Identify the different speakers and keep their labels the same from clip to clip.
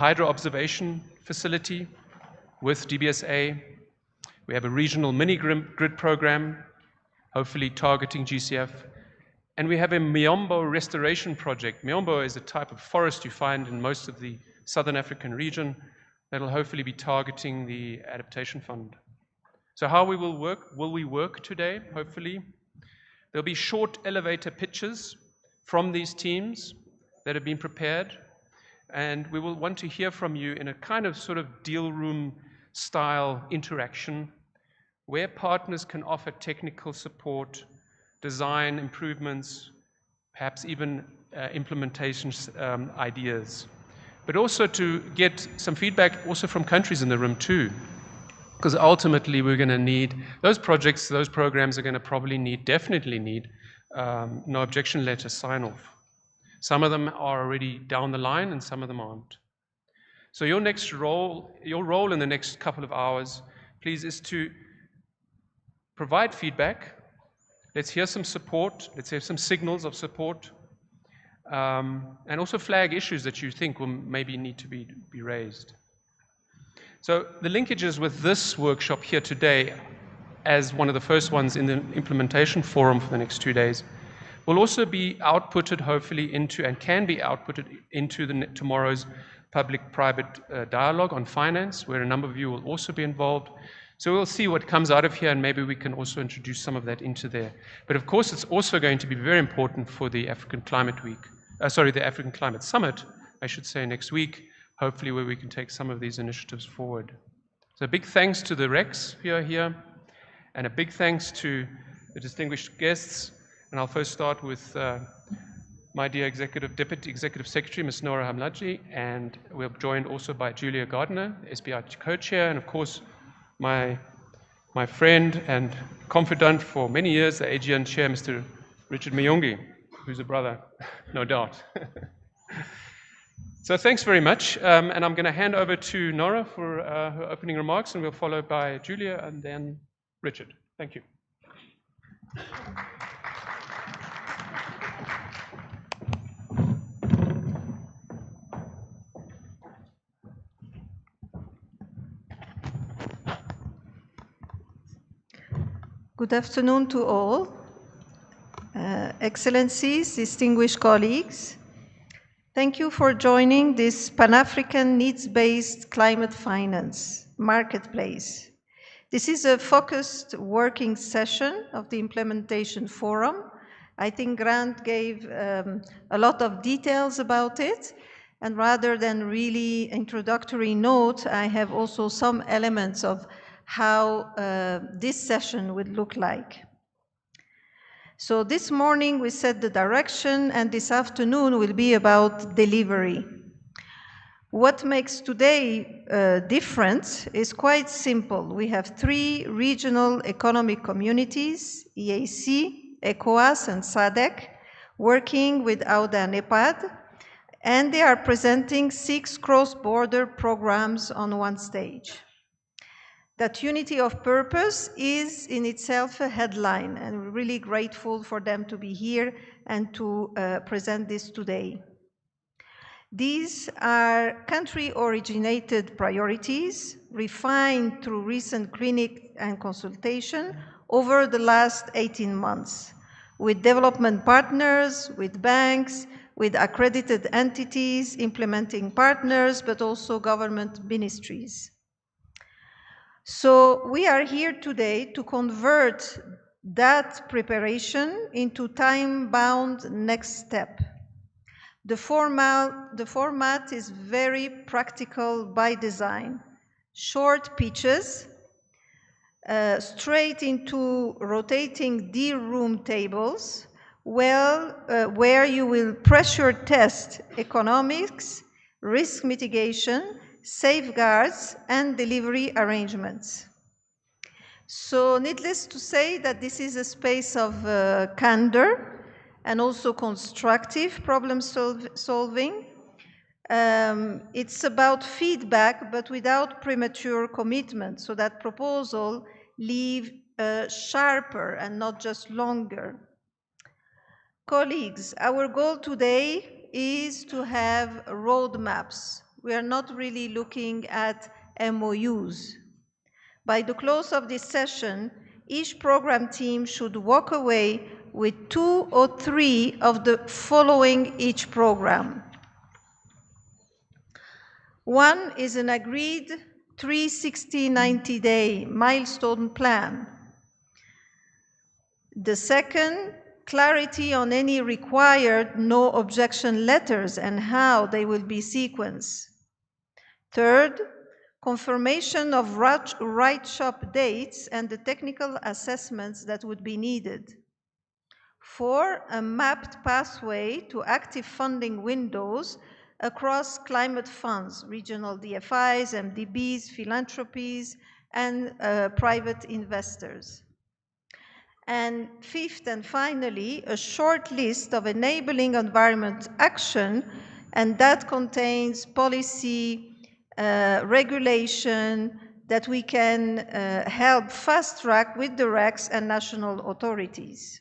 Speaker 1: hydro observation facility with DBSA. We have a regional mini-grid program, hopefully targeting GCF. And we have a Miombo restoration project. Miombo is a type of forest you find in most of the Southern African region that will hopefully be targeting the Adaptation Fund. So how we will we work today, hopefully? There'll be short elevator pitches from these teams that have been prepared, and we will want to hear from you in a kind of sort of deal room style interaction where partners can offer technical support, design improvements, perhaps even implementation ideas. But also to get some feedback also from countries in the room too, because ultimately we're going to need, those projects, those programs are going to probably need, definitely need, no objection letter sign-off. Some of them are already down the line and some of them aren't. So your role in the next couple of hours, please, is to provide feedback. Let's hear some support. Let's hear some signals of support. And also flag issues that you think will maybe need to be raised. So the linkages with this workshop here today, as one of the first ones in the implementation forum for the next 2 days, will also be outputted hopefully into, and can be outputted into tomorrow's public-private dialogue on finance, where a number of you will also be involved. So we'll see what comes out of here, and maybe we can also introduce some of that into there. But of course, it's also going to be very important for the African Climate Week, the African Climate Summit, I should say, next week, hopefully where we can take some of these initiatives forward. So a big thanks to the Rex who are here, and a big thanks to the distinguished guests. And I'll first start with my dear Deputy Executive Secretary, Ms. Nora Hamladji, and we're joined also by Julia Gardner, SBI co-chair, and of course, my friend and confidant for many years, the AGN chair, Mr. Richard Mayungi, who's a brother, no doubt. So thanks very much, and I'm going to hand over to Nora for her opening remarks, and we'll follow by Julia and then Richard. Thank you.
Speaker 2: Good afternoon to all. Excellencies, distinguished colleagues, thank you for joining this Pan-African needs-based climate finance marketplace. This is a focused working session of the Implementation Forum. I think Grant gave a lot of details about it, and rather than really introductory note, I have also some elements of how this session would look like. So this morning we set the direction, and this afternoon will be about delivery. What makes today different is quite simple. We have 3 regional economic communities, EAC, ECOWAS, and SADC, working with AUDA and EPAD, and they are presenting 6 cross-border programs on one stage. That unity of purpose is in itself a headline, and we're really grateful for them to be here and to present this today. These are country-originated priorities refined through recent clinic and consultation over the last 18 months with development partners, with banks, with accredited entities, implementing partners, but also government ministries. So we are here today to convert that preparation into time-bound next step. The format is very practical by design. Short pitches, straight into rotating deal room tables, where you will pressure test economics, risk mitigation, safeguards, and delivery arrangements. So needless to say that this is a space of candor and also constructive problem solving. It's about feedback, but without premature commitment, so that proposal leave sharper and not just longer. Colleagues, our goal today is to have roadmaps We are not really looking at MOUs. By the close of this session, each program team should walk away with 2 or 3 of the following each program. One is an agreed 360-90-day milestone plan. The second, clarity on any required no objection letters and how they will be sequenced. Third, confirmation of right shop dates and the technical assessments that would be needed. 4, a mapped pathway to active funding windows across climate funds, regional DFIs, MDBs, philanthropies, and private investors. And 5th and finally, a short list of enabling environment action, and that contains policy, regulation that we can help fast track with the RECs and national authorities.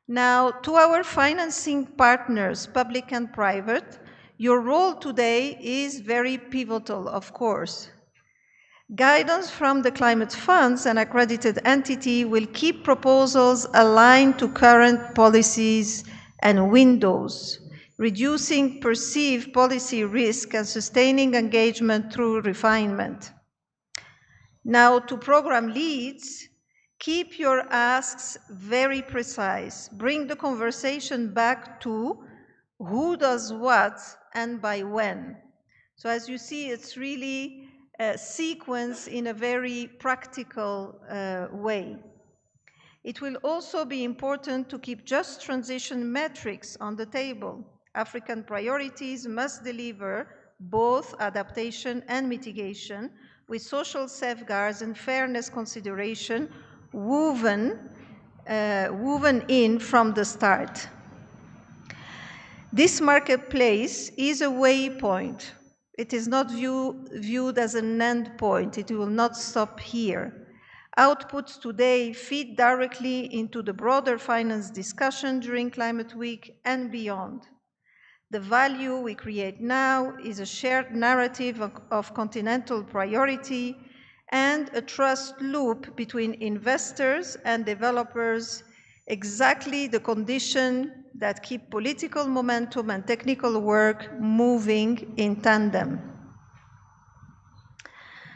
Speaker 2: Now, to our financing partners, public and private, your role today is very pivotal, of course. Guidance from the climate funds and accredited entity will keep proposals aligned to current policies and windows, reducing perceived policy risk and sustaining engagement through refinement. Now, to program leads, keep your asks very precise. Bring the conversation back to who does what and by when. So as you see, it's really a sequence in a very practical way. It will also be important to keep just transition metrics on the table. African priorities must deliver both adaptation and mitigation with social safeguards and fairness consideration woven in from the start. This marketplace is a waypoint. It is not viewed as an end point. It will not stop here. Outputs today feed directly into the broader finance discussion during Climate Week and beyond. The value we create now is a shared narrative of continental priority and a trust loop between investors and developers, exactly the condition that keep political momentum and technical work moving in tandem.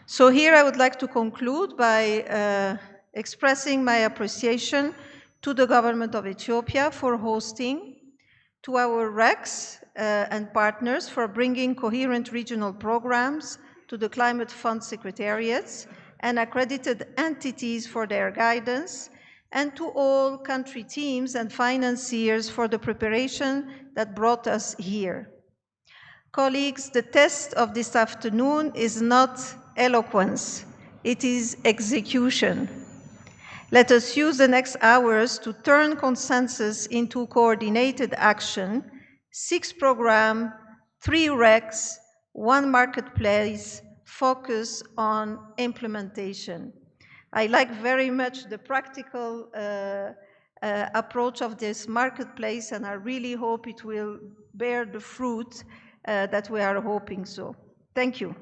Speaker 2: So here I would like to conclude by expressing my appreciation to the government of Ethiopia for hosting, to our RECs and partners for bringing coherent regional programs to the Climate Fund Secretariats and accredited entities for their guidance, and to all country teams and financiers for the preparation that brought us here. Colleagues, the test of this afternoon is not eloquence, it is execution. Let us use the next hours to turn consensus into coordinated action, 6 programs, 3 RECs, 1 marketplace, focus on implementation. I like very much the practical approach of this marketplace, and I really hope it will bear the fruit that we are hoping so. Thank you.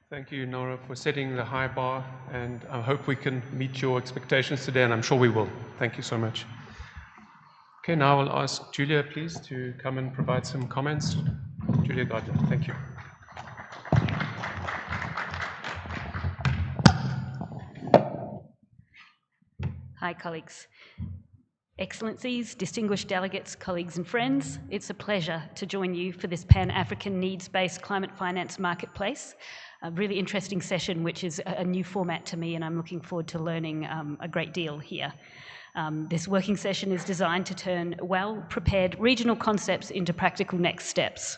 Speaker 1: Thank you, Nora, for setting the high bar, and I hope we can meet your expectations today, and I'm sure we will. Thank you so much. Okay, now I'll ask Julia, please, to come and provide some comments. Julia Gardner, thank you.
Speaker 3: Hi, colleagues. Excellencies, distinguished delegates, colleagues and friends, it's a pleasure to join you for this Pan-African needs-based climate finance marketplace. A really interesting session, which is a new format to me, and I'm looking forward to learning a great deal here. This working session is designed to turn well-prepared regional concepts into practical next steps.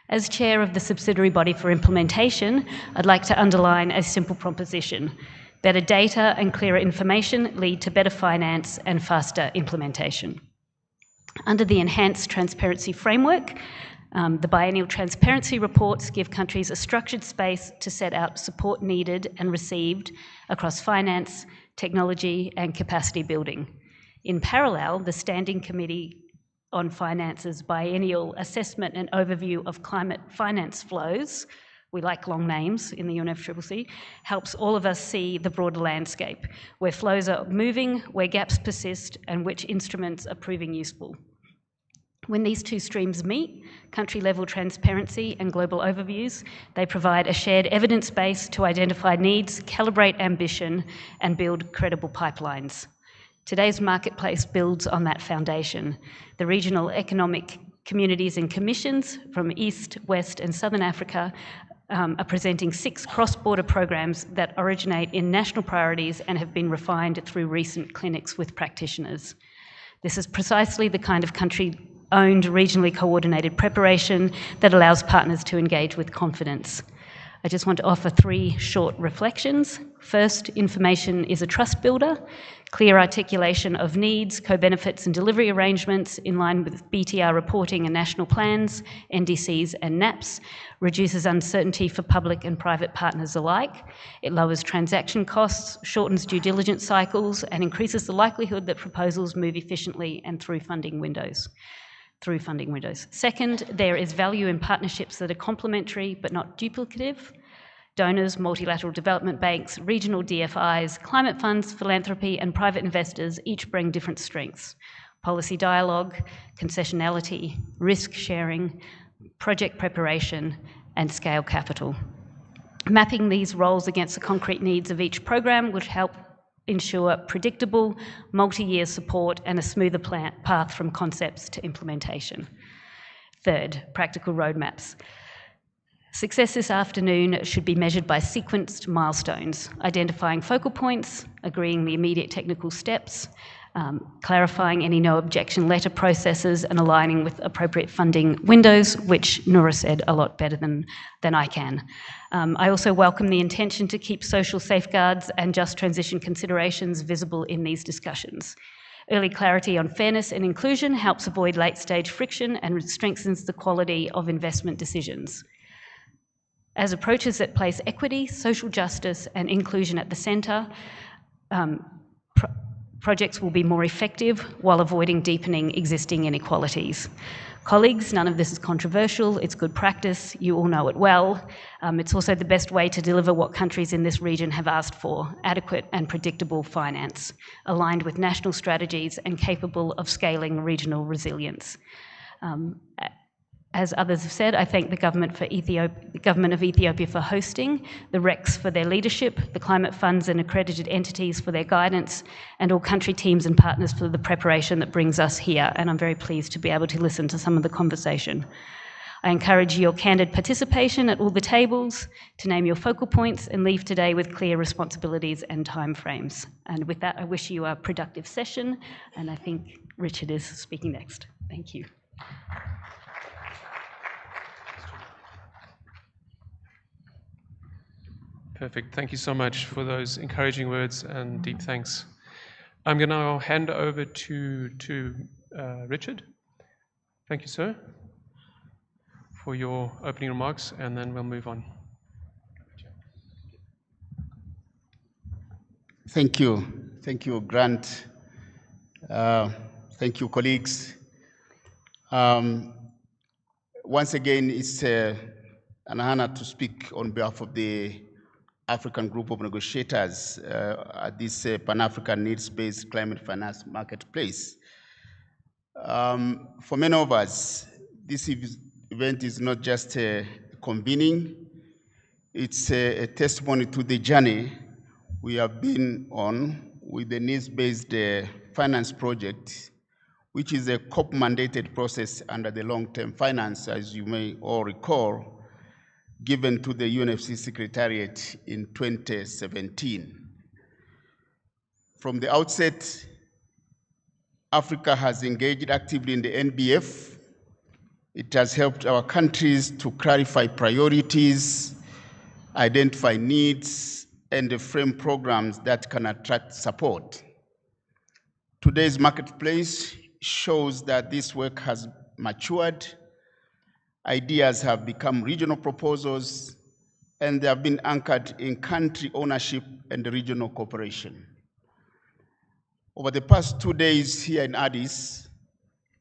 Speaker 3: As chair of the subsidiary body for implementation, I'd like to underline a simple proposition. Better data and clearer information lead to better finance and faster implementation. Under the Enhanced Transparency Framework, The biennial transparency reports give countries a structured space to set out support needed and received across finance, technology, and capacity building. In parallel, the Standing Committee on Finance's biennial assessment and overview of climate finance flows, we like long names in the UNFCCC, helps all of us see the broader landscape, where flows are moving, where gaps persist, and which instruments are proving useful. When these two streams meet, country-level transparency and global overviews, they provide a shared evidence base to identify needs, calibrate ambition, and build credible pipelines. Today's marketplace builds on that foundation. The regional economic communities and commissions from East, West, and Southern Africa are presenting 6 cross-border programs that originate in national priorities and have been refined through recent clinics with practitioners. This is precisely the kind of country-owned, regionally coordinated preparation that allows partners to engage with confidence. I just want to offer 3 short reflections. First, information is a trust builder. Clear articulation of needs, co-benefits and delivery arrangements in line with BTR reporting and national plans, NDCs and NAPs, reduces uncertainty for public and private partners alike. It lowers transaction costs, shortens due diligence cycles, and increases the likelihood that proposals move efficiently and through funding windows. Second, there is value in partnerships that are complementary but not duplicative. Donors, multilateral development banks, regional DFIs, climate funds, philanthropy, and private investors each bring different strengths. Policy dialogue, concessionality, risk sharing, project preparation, and scale capital. Mapping these roles against the concrete needs of each program would help ensure predictable, multi-year support and a smoother path from concepts to implementation. Third, practical roadmaps. Success this afternoon should be measured by sequenced milestones, identifying focal points, agreeing the immediate technical steps, clarifying any no objection letter processes and aligning with appropriate funding windows, which Noura said a lot better than I can. I also welcome the intention to keep social safeguards and just transition considerations visible in these discussions. Early clarity on fairness and inclusion helps avoid late-stage friction and strengthens the quality of investment decisions. As approaches that place equity, social justice, and inclusion at the centre, projects will be more effective while avoiding deepening existing inequalities. Colleagues, none of this is controversial, it's good practice, you all know it well. It's also the best way to deliver what countries in this region have asked for, adequate and predictable finance, aligned with national strategies and capable of scaling regional resilience. As others have said, I thank the government of Ethiopia for hosting, the RECs for their leadership, the climate funds and accredited entities for their guidance, and all country teams and partners for the preparation that brings us here. And I'm very pleased to be able to listen to some of the conversation. I encourage your candid participation at all the tables, to name your focal points and leave today with clear responsibilities and timeframes. And with that, I wish you a productive session, and I think Richard is speaking next. Thank you.
Speaker 1: Perfect. Thank you so much for those encouraging words and deep thanks. I'm going to now hand over to Richard. Thank you, sir, for your opening remarks, and then we'll move on.
Speaker 4: Thank you. Thank you, Grant. Thank you, colleagues. Once again, it's an honor to speak on behalf of the African Group of Negotiators at this Pan-African Needs-Based Climate Finance Marketplace. For many of us, this event is not just a convening, it's a testimony to the journey we have been on with the Needs-Based Finance Project, which is a COP-mandated process under the long-term finance, as you may all recall, given to the UNFCCC Secretariat in 2017. From the outset, Africa has engaged actively in the NBF. It has helped our countries to clarify priorities, identify needs, and frame programs that can attract support. Today's marketplace shows that this work has matured, Ideas have become regional proposals, and they have been anchored in country ownership and regional cooperation. Over the past 2 days here in Addis,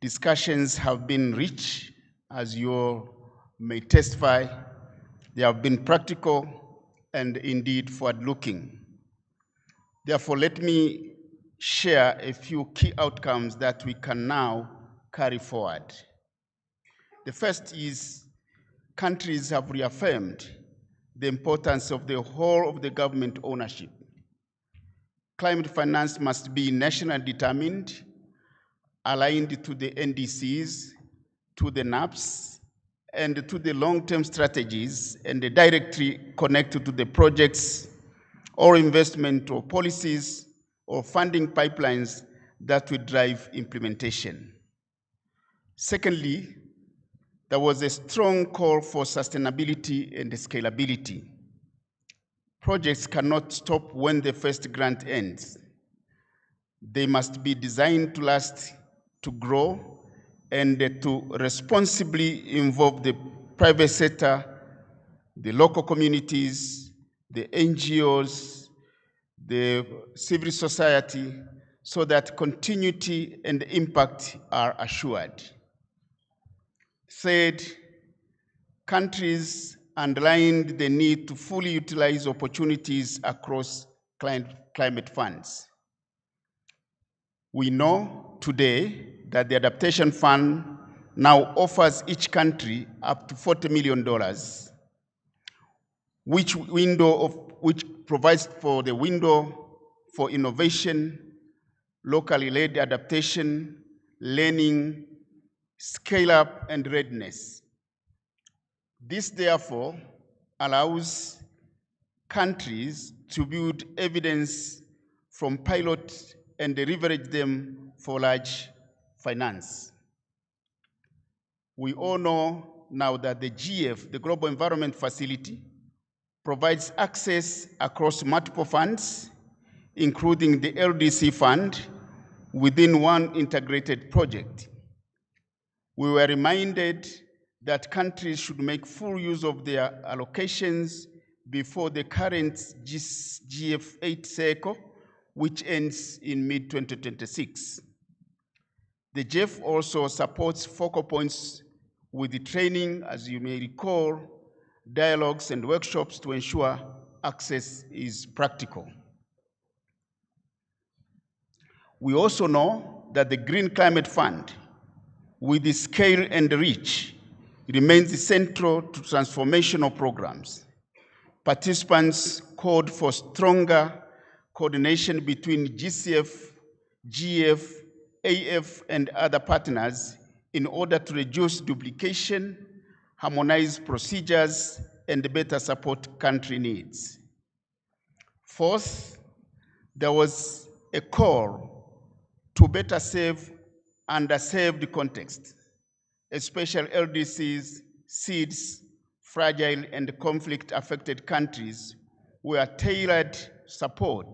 Speaker 4: discussions have been rich, as you all may testify. They have been practical and indeed forward-looking. Therefore, let me share a few key outcomes that we can now carry forward. The first is countries have reaffirmed the importance of the whole of the government ownership. Climate finance must be nationally determined, aligned to the NDCs, to the NAPs, and to the long-term strategies, and directly connected to the projects or investment or policies or funding pipelines that will drive implementation. Secondly, there was a strong call for sustainability and scalability. Projects cannot stop when the first grant ends. They must be designed to last, to grow, and to responsibly involve the private sector, the local communities, the NGOs, the civil society, so that continuity and impact are assured. Third, countries underlined the need to fully utilize opportunities across climate funds. We know today that the Adaptation Fund now offers each country up to $40 million, which provides for the window for innovation, locally led adaptation, learning, scale up, and readiness. This, therefore, allows countries to build evidence from pilot and leverage them for large finance. We all know now that the GF, the Global Environment Facility, provides access across multiple funds, including the LDC fund, within one integrated project. We were reminded that countries should make full use of their allocations before the current GF8 cycle, which ends in mid-2026. The GEF also supports focal points with the training, as you may recall, dialogues and workshops to ensure access is practical. We also know that the Green Climate Fund, with the scale and reach, remains central to transformational programs. Participants called for stronger coordination between GCF, GF, AF, and other partners in order to reduce duplication, harmonize procedures, and better support country needs. Fourth, there was a call to better serve underserved context, especially LDCs, SEEDs, fragile and conflict-affected countries, where tailored support,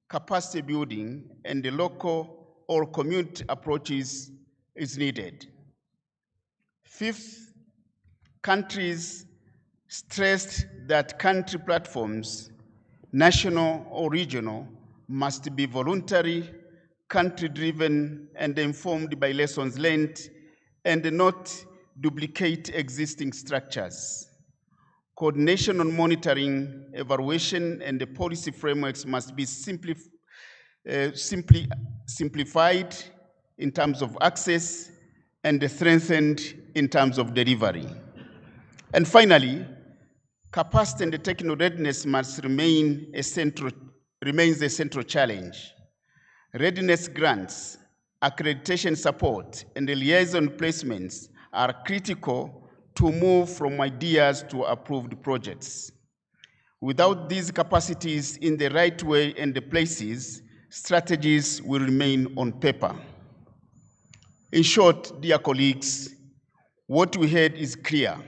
Speaker 4: capacity building, and the local or community approaches is needed. Fifth, countries stressed that country platforms, national or regional, must be voluntary, country-driven, and informed by lessons learned, and not duplicate existing structures. Coordination on monitoring, evaluation, and the policy frameworks must be simplified in terms of access and strengthened in terms of delivery. And finally, capacity and technical readiness must remains a central challenge. Readiness grants, accreditation support, and the liaison placements are critical to move from ideas to approved projects. Without these capacities in the right way and the places, strategies will remain on paper. In short, dear colleagues, what we heard is clear.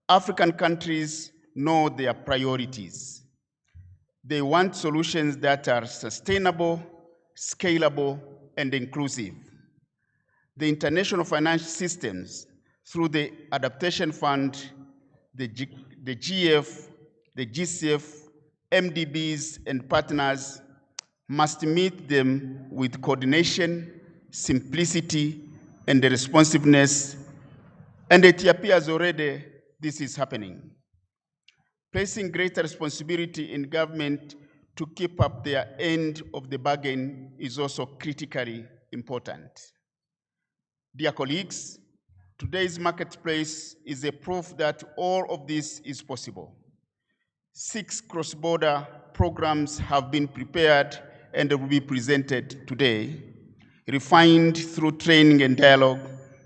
Speaker 4: African countries know their priorities. They want solutions that are sustainable, scalable, and inclusive. The international financial systems, through the Adaptation Fund, the GF, the GCF, MDBs, and partners must meet them with coordination, simplicity, and responsiveness, and it appears already this is happening. Placing greater responsibility in government to keep up their end of the bargain is also critically important. Dear colleagues, today's marketplace is a proof that all of this is possible. 6 cross-border programs have been prepared and will be presented today, refined through training and dialogue,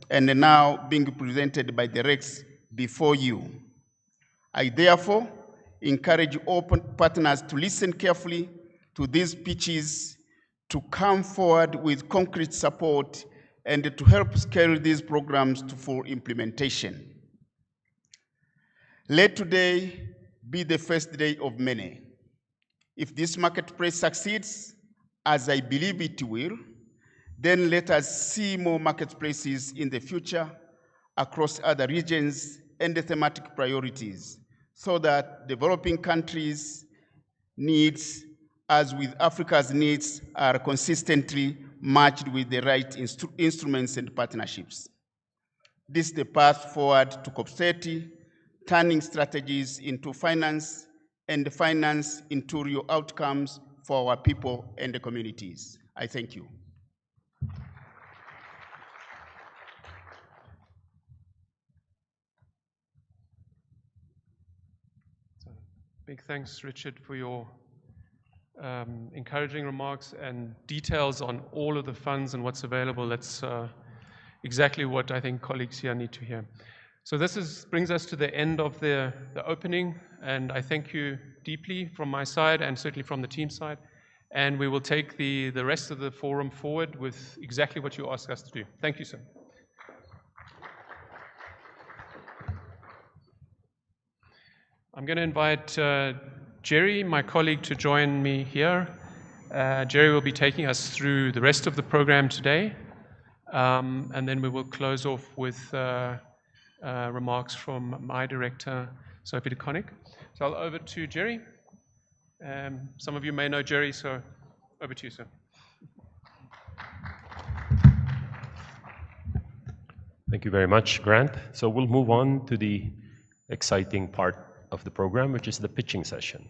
Speaker 4: and are now being presented by the REX before you. I therefore encourage all partners to listen carefully to these pitches, to come forward with concrete support, and to help scale these programs to full implementation. Let today be the first day of many. If this marketplace succeeds, as I believe it will, then let us see more marketplaces in the future across other regions and the thematic priorities, so that developing countries' needs, as with Africa's needs, are consistently matched with the right instruments and partnerships. This is the path forward to COP30, turning strategies into finance and finance into real outcomes for our people and the communities. I thank you.
Speaker 1: So, big thanks, Richard, for your encouraging remarks and details on all of the funds and what's available. That's exactly what I think colleagues here need to hear. So this brings us to the end of the opening, and I thank you deeply from my side and certainly from the team side. And we will take the rest of the forum forward with exactly what you asked us to do. Thank you, sir. I'm going to invite Jerry, my colleague, to join me here. Jerry will be taking us through the rest of the program today, and then we will close off with remarks from my director, Sophie de Koning. So I'll over to Jerry. Some of you may know Jerry, so over to you, sir.
Speaker 5: Thank you very much, Grant. So we'll move on to the exciting part of the program, which is the pitching session.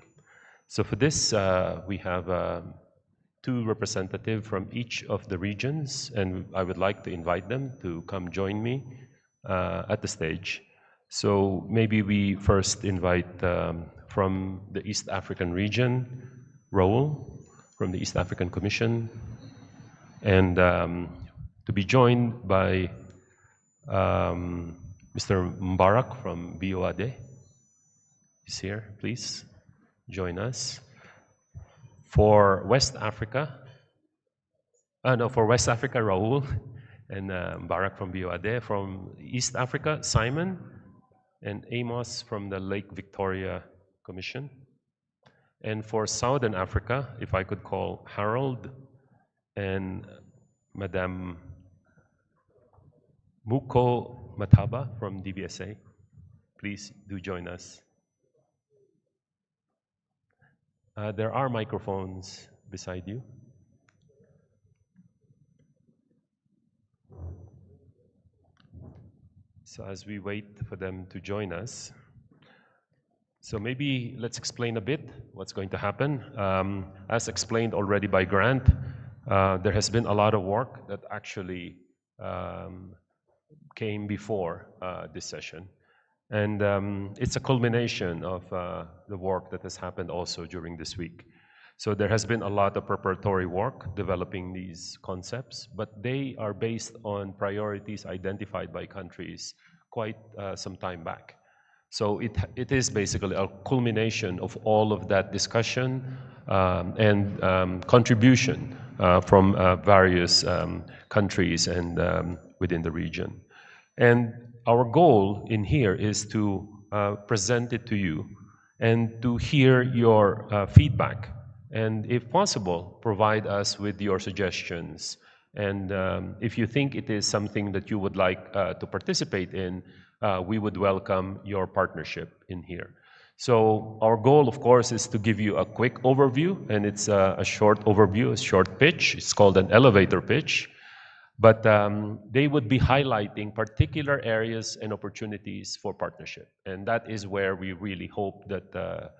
Speaker 5: So for this, we have 2 representatives from each of the regions, and I would like to invite them to come join me at the stage. So maybe we first invite from the East African region, Raul, from the East African Commission, and to be joined by Mr. Mbarak from BOAD. He's here, please join us. For West Africa, Raul, and Mbarak from BOAD. From East Africa, Simon and Amos from the Lake Victoria Commission. And for Southern Africa, if I could call Harold and Madame Muko Mataba from DBSA, please do join us. There are microphones beside you. So as we wait for them to join us, so maybe let's explain a bit what's going to happen. As explained already by Grant, there has been a lot of work that actually came before this session. And it's a culmination of the work that has happened also during this week. So there has been a lot of preparatory work developing these concepts, but they are based on priorities identified by countries quite some time back. So it is basically a culmination of all of that discussion and contribution from various countries and within the region. And our goal in here is to present it to you and to hear your feedback, and if possible, provide us with your suggestions And if you think it is something that you would like to participate in, we would welcome your partnership in here. So our goal, of course, is to give you a quick overview, and it's a short overview, a short pitch. It's called an elevator pitch. But they would be highlighting particular areas and opportunities for partnership. And that is where we really hope that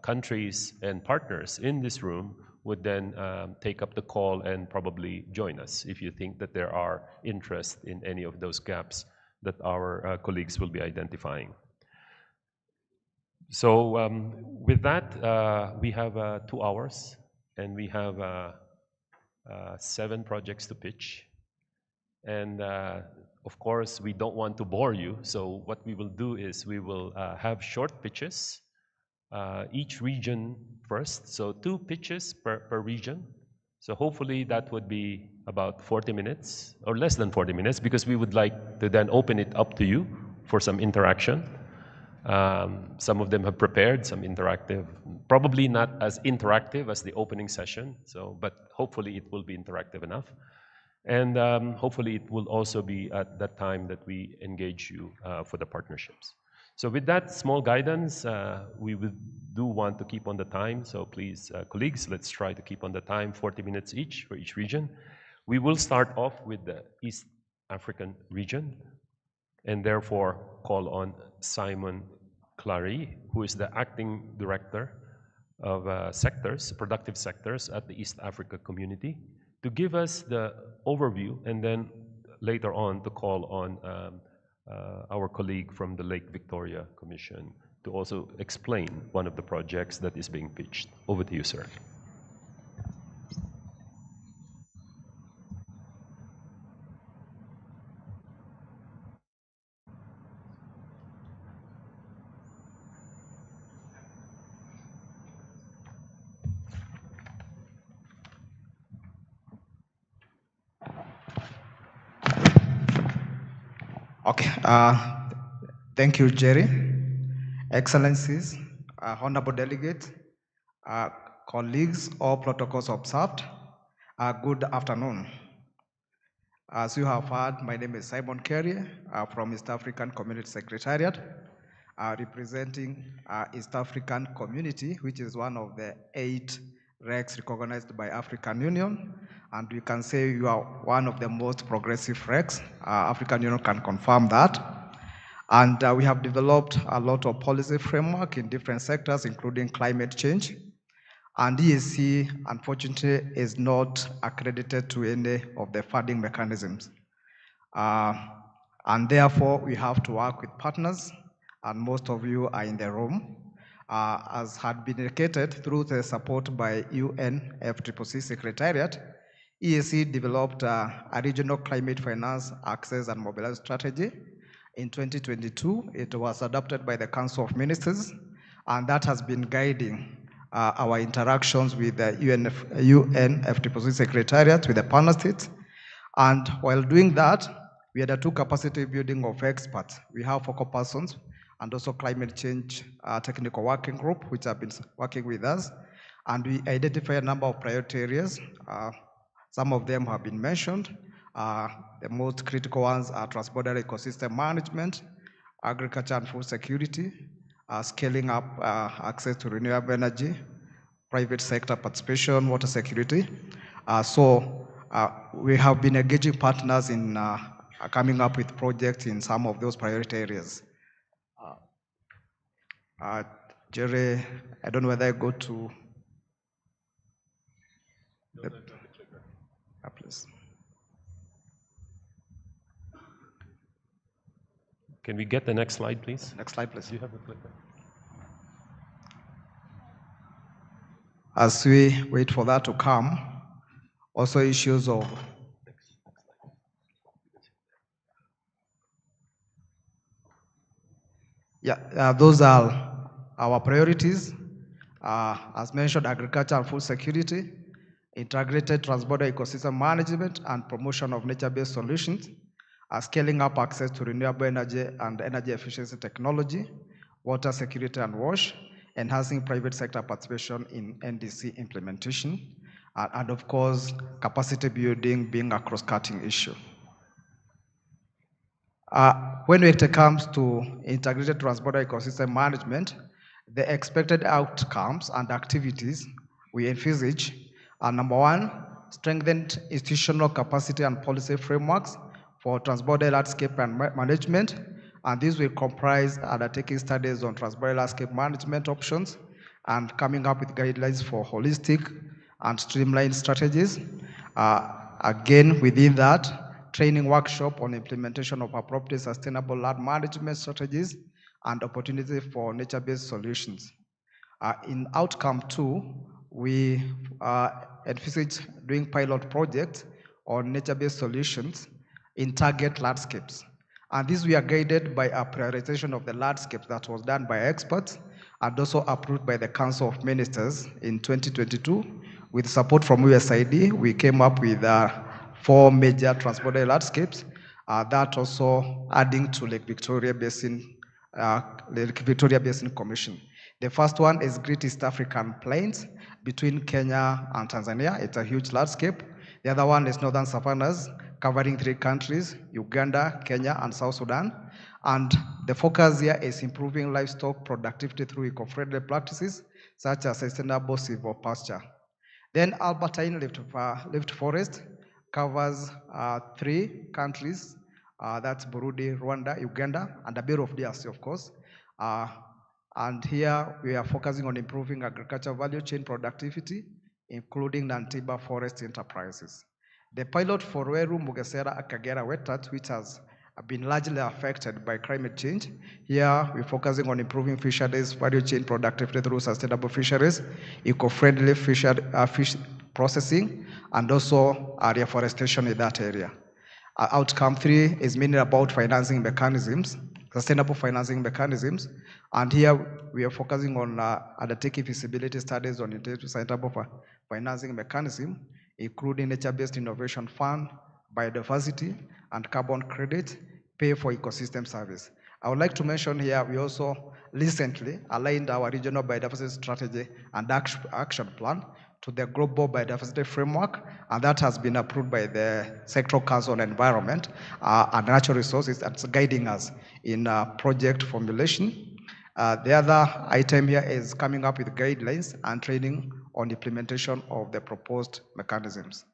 Speaker 5: countries and partners in this room would then take up the call and probably join us if you think that there are interest in any of those gaps that our colleagues will be identifying. So with that, we have 2 hours, and we have 7 projects to pitch. And of course, we don't want to bore you. So what we will do is we will have short pitches, each region first. So 2 pitches per region. So hopefully that would be about 40 minutes or less than 40 minutes, because we would like to then open it up to you for some interaction. Some of them have prepared some interactive, probably not as interactive as the opening session. So, but hopefully it will be interactive enough. And hopefully it will also be at that time that we engage you for the partnerships. So with that small guidance, we do want to keep on the time. So please, colleagues, let's try to keep on the time, 40 minutes each for each region. We will start off with the East African region, and therefore call on Simon Clary, who is the acting director of sectors, productive sectors at the East Africa Community, to give us the overview, and then later on to call on our colleague from the Lake Victoria Commission to also explain one of the projects that is being pitched. Over to you, sir.
Speaker 6: Okay, thank you, Jerry. Excellencies, honorable delegates, colleagues, all protocols observed, good afternoon. As you have heard, my name is Simon Carey from East African Community Secretariat, representing East African Community, which is one of the 8 RECs recognized by African Union. And we can say you are one of the most progressive RECs. African Union can confirm that. And we have developed a lot of policy framework in different sectors, including climate change. And EAC, unfortunately, is not accredited to any of the funding mechanisms. And therefore, we have to work with partners, and most of you are in the room. As had been indicated through the support by UN FCCC Secretariat, EAC developed a regional climate finance access and mobilization strategy. In 2022, it was adopted by the Council of Ministers, and that has been guiding our interactions with the UN FCCC Secretariat, with the partner states. And while doing that, we undertook capacity building of experts. We have focal persons and also climate change technical working group, which have been working with us. And we identify a number of priority areas. Some of them have been mentioned. The most critical ones are transborder ecosystem management, agriculture and food security, scaling up access to renewable energy, private sector participation, water security. So we have been engaging partners in coming up with projects in some of those priority areas. Jerry, I don't know whether I go to the please.
Speaker 5: Can we get the next slide, please?
Speaker 6: Next slide, please.
Speaker 5: Do you have a clicker?
Speaker 6: As we wait for that to come, also issues of those are our priorities. As mentioned, agriculture and food security, integrated transborder ecosystem management and promotion of nature-based solutions, scaling up access to renewable energy and energy efficiency technology, water security and WASH, enhancing private sector participation in NDC implementation, and of course, capacity building being a cross-cutting issue. When it comes to integrated transborder ecosystem management, the expected outcomes and activities we envisage are: number one, strengthened institutional capacity and policy frameworks for transborder landscape and management, and these will comprise undertaking studies on transborder landscape management options and coming up with guidelines for holistic and streamlined strategies. Again, within that, training workshop on implementation of appropriate sustainable land management strategies and opportunity for nature-based solutions. In outcome 2, we envisage doing pilot projects on nature-based solutions in target landscapes. And these we are guided by a prioritization of the landscapes that was done by experts and also approved by the Council of Ministers in 2022. With support from USAID, we came up with 4 major transborder landscapes, that also adding to Lake Victoria Basin Commission. The first one is Great East African Plains between Kenya and Tanzania. It's a huge landscape. The other one is Northern Savannas, covering 3 countries, Uganda, Kenya, and South Sudan. And the focus here is improving livestock productivity through eco-friendly practices, such as sustainable silvopasture. Then Albertine Lift Forest covers 3 countries, that's Burundi, Rwanda, Uganda, and a bit of DRC, of course. And here we are focusing on improving agriculture value chain productivity, including non-timber forest enterprises. The pilot for Ruiru, Mugesera, Akagera wetlands, which has been largely affected by climate change. Here we're focusing on improving fisheries value chain productivity through sustainable fisheries, eco-friendly fish processing, and also reforestation in that area. Outcome 3 is mainly about financing mechanisms, sustainable financing mechanisms, and here we are focusing on undertaking feasibility studies on sustainable financing mechanism, including nature-based innovation fund, biodiversity, and carbon credit, pay for ecosystem service. I would like to mention here, we also recently aligned our regional biodiversity strategy and action plan to the Global Biodiversity Framework, and that has been approved by the Sectoral Council on Environment and Natural Resources. That's guiding us in project formulation. The other item here is coming up with guidelines and training on implementation of the proposed mechanisms.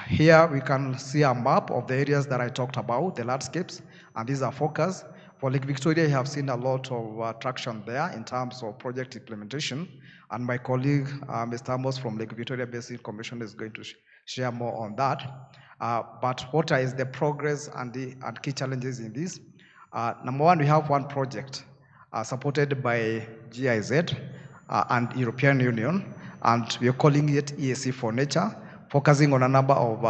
Speaker 6: Here we can see a map of the areas that I talked about, the landscapes, and these are focus. For Lake Victoria, you have seen a lot of traction there in terms of project implementation, and my colleague, Mr. Amos from Lake Victoria Basin Commission is going to share more on that. But what is the progress and key challenges in this? Number one, we have one project supported by GIZ and European Union, and we are calling it EAC for Nature, focusing on a number of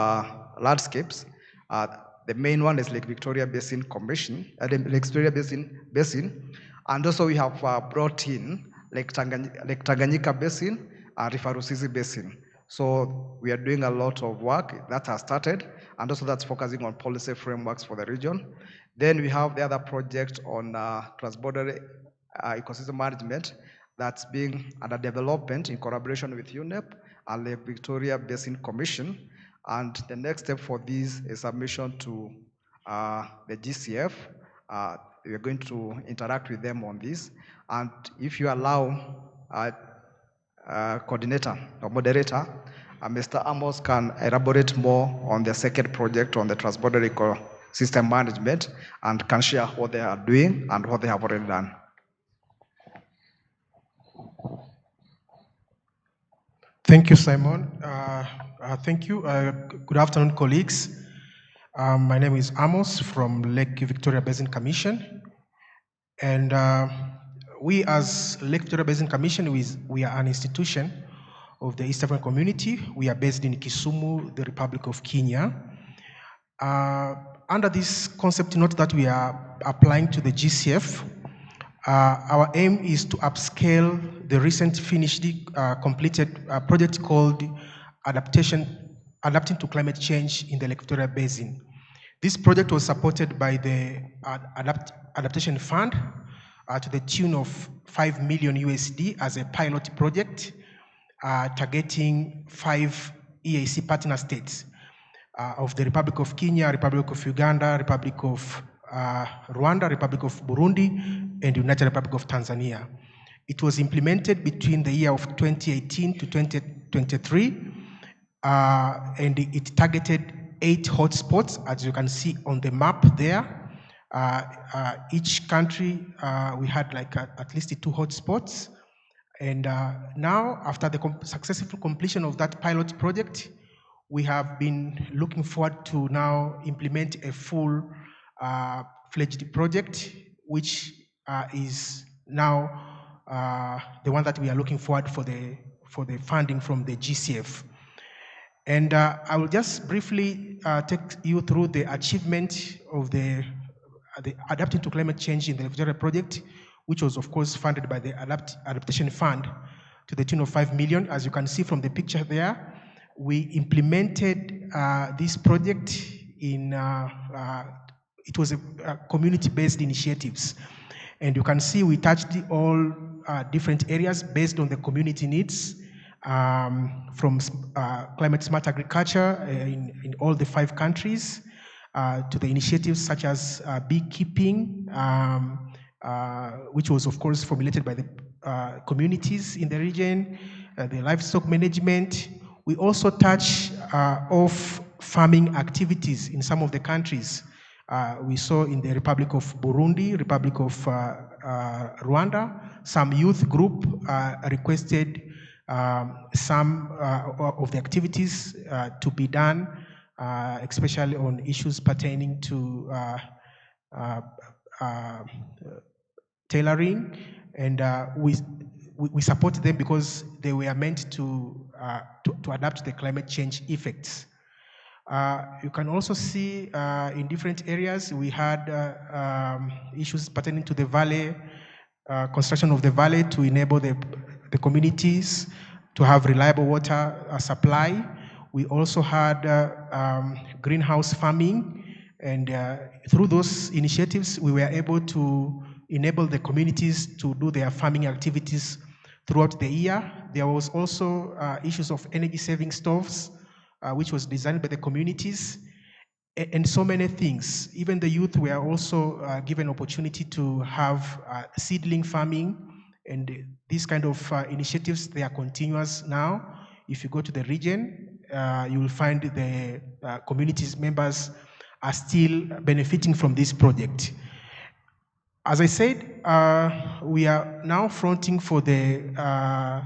Speaker 6: landscapes. The main one is Lake Victoria Basin Commission, Lake Victoria Basin, and also we have brought in Lake Tanganyika Basin and River Rusizi Basin. So we are doing a lot of work that has started, and also that's focusing on policy frameworks for the region. Then we have the other project on transborder ecosystem management that's being under development in collaboration with UNEP and Lake Victoria Basin Commission. And the next step for this is submission to the GCF. We are going to interact with them on this. And if you allow coordinator or moderator, Mr. Amos can elaborate more on the second project on the transborder ecosystem management and can share what they are doing and what they have already done.
Speaker 7: Thank you, Simon. Thank you. Good afternoon, colleagues. My name is Amos from Lake Victoria Basin Commission. And we as Lake Victoria Basin Commission, we are an institution of the East African Community. We are based in Kisumu, the Republic of Kenya. Under this concept note that we are applying to the GCF, our aim is to upscale the recent completed project called Adapting to Climate Change in the Lake Victoria Basin. This project was supported by the Adaptation Fund to the tune of 5 million USD as a pilot project, targeting 5 EAC partner states of the Republic of Kenya, Republic of Uganda, Republic of Rwanda, Republic of Burundi, and United Republic of Tanzania. It was implemented between the year of 2018 to 2023, and it targeted 8 hotspots, as you can see on the map there. Each country, we had like at least 2 hotspots. And now, after the successful completion of that pilot project, we have been looking forward to now implement a full-fledged project, which is now the one that we are looking forward for the funding from the GCF. And I will just briefly take you through the achievement of the Adapting to Climate Change in the Victoria project, which was of course funded by the Adaptation Fund to the tune of 5 million. As you can see from the picture there, we implemented this project in, it was a community-based initiatives. And you can see we touched all different areas based on the community needs, from climate smart agriculture in all the 5 countries, to the initiatives such as beekeeping, which was of course formulated by the communities in the region, the livestock management. We also touch off farming activities in some of the countries. We saw in the Republic of Burundi, Republic of Rwanda, some youth group requested some of the activities to be done, especially on issues pertaining to tailoring, and we support them because they were meant to adapt to the climate change effects. You can also see in different areas we had issues pertaining to the valley, construction of the valley to enable the communities to have reliable water supply. We also had greenhouse farming, and through those initiatives, we were able to enable the communities to do their farming activities throughout the year. There was also issues of energy-saving stoves, which was designed by the communities, and so many things. Even the youth were also given opportunity to have seedling farming, and these kind of initiatives, they are continuous now. If you go to the region, you will find the communities members are still benefiting from this project. As I said, we are now fronting for a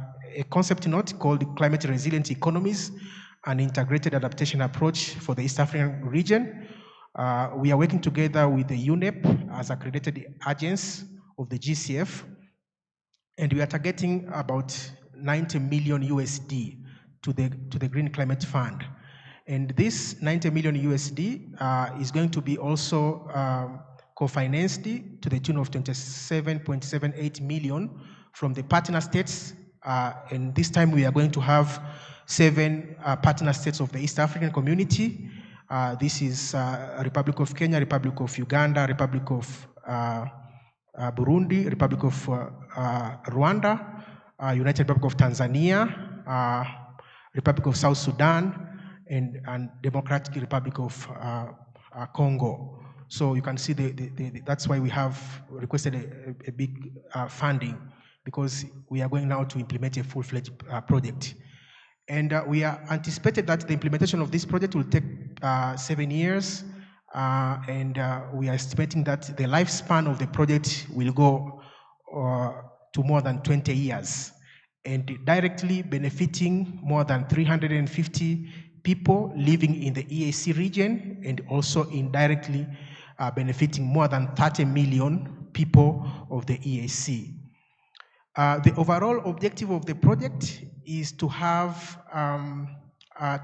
Speaker 7: concept note called Climate Resilient Economies, an integrated adaptation approach for the East African region. We are working together with the UNEP as accredited agents of the GCF, and we are targeting about 90 million USD to the Green Climate Fund. And this 90 million USD is going to be also co-financed to the tune of 27.78 million from the partner states. And this time we are going to have 7 partner states of the East African community. This is Republic of Kenya, Republic of Uganda, Republic of Burundi, Republic of Rwanda, United Republic of Tanzania, Republic of South Sudan, and Democratic Republic of Congo. So you can see that's why we have requested a big funding, because we are going now to implement a full-fledged project. And we are anticipated that the implementation of this project will take 7 years, and we are estimating that the lifespan of the project will go to more than 20 years, and directly benefiting more than 350 people living in the EAC region, and also indirectly benefiting more than 30 million people of the EAC. The overall objective of the project is to have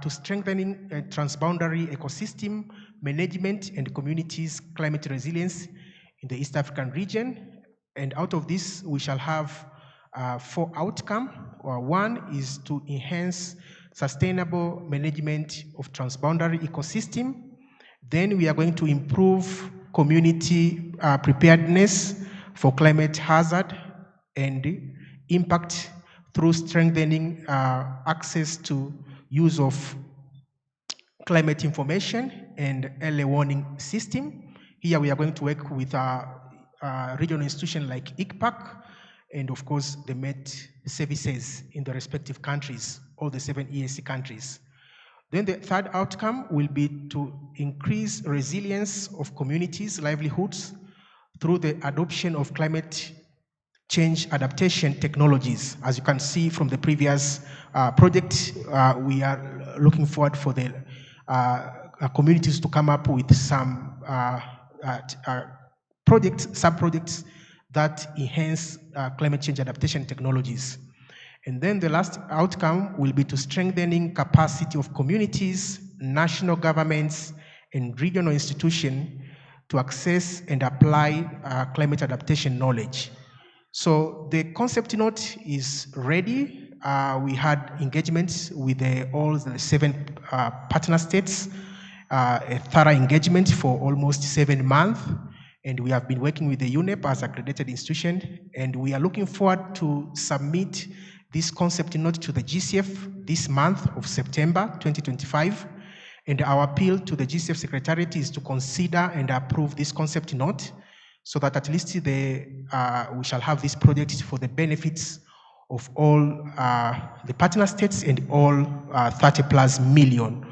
Speaker 7: to strengthening transboundary ecosystem management and communities' climate resilience in the East African region. And out of this, we shall have 4 outcomes. One is to enhance sustainable management of transboundary ecosystem. Then we are going to improve community preparedness for climate hazard and impact through strengthening access to use of climate information and early warning system. Here we are going to work with a regional institution like ICPAC, and of course the Met services in the respective countries, all the 7 EAC countries. Then the third outcome will be to increase resilience of communities' livelihoods through the adoption of climate change adaptation technologies. As you can see from the previous project, we are looking forward for the communities to come up with some projects, sub-projects that enhance climate change adaptation technologies. And then the last outcome will be to strengthening capacity of communities, national governments, and regional institutions to access and apply climate adaptation knowledge. So the concept note is ready. We had engagements with all the 7 partner states, a thorough engagement for almost 7 months. And we have been working with the UNEP as accredited institution. And we are looking forward to submit this concept note to the GCF this month of September 2025. And our appeal to the GCF Secretariat is to consider and approve this concept note so that at least we shall have this project for the benefits of all the partner states and all 30+ million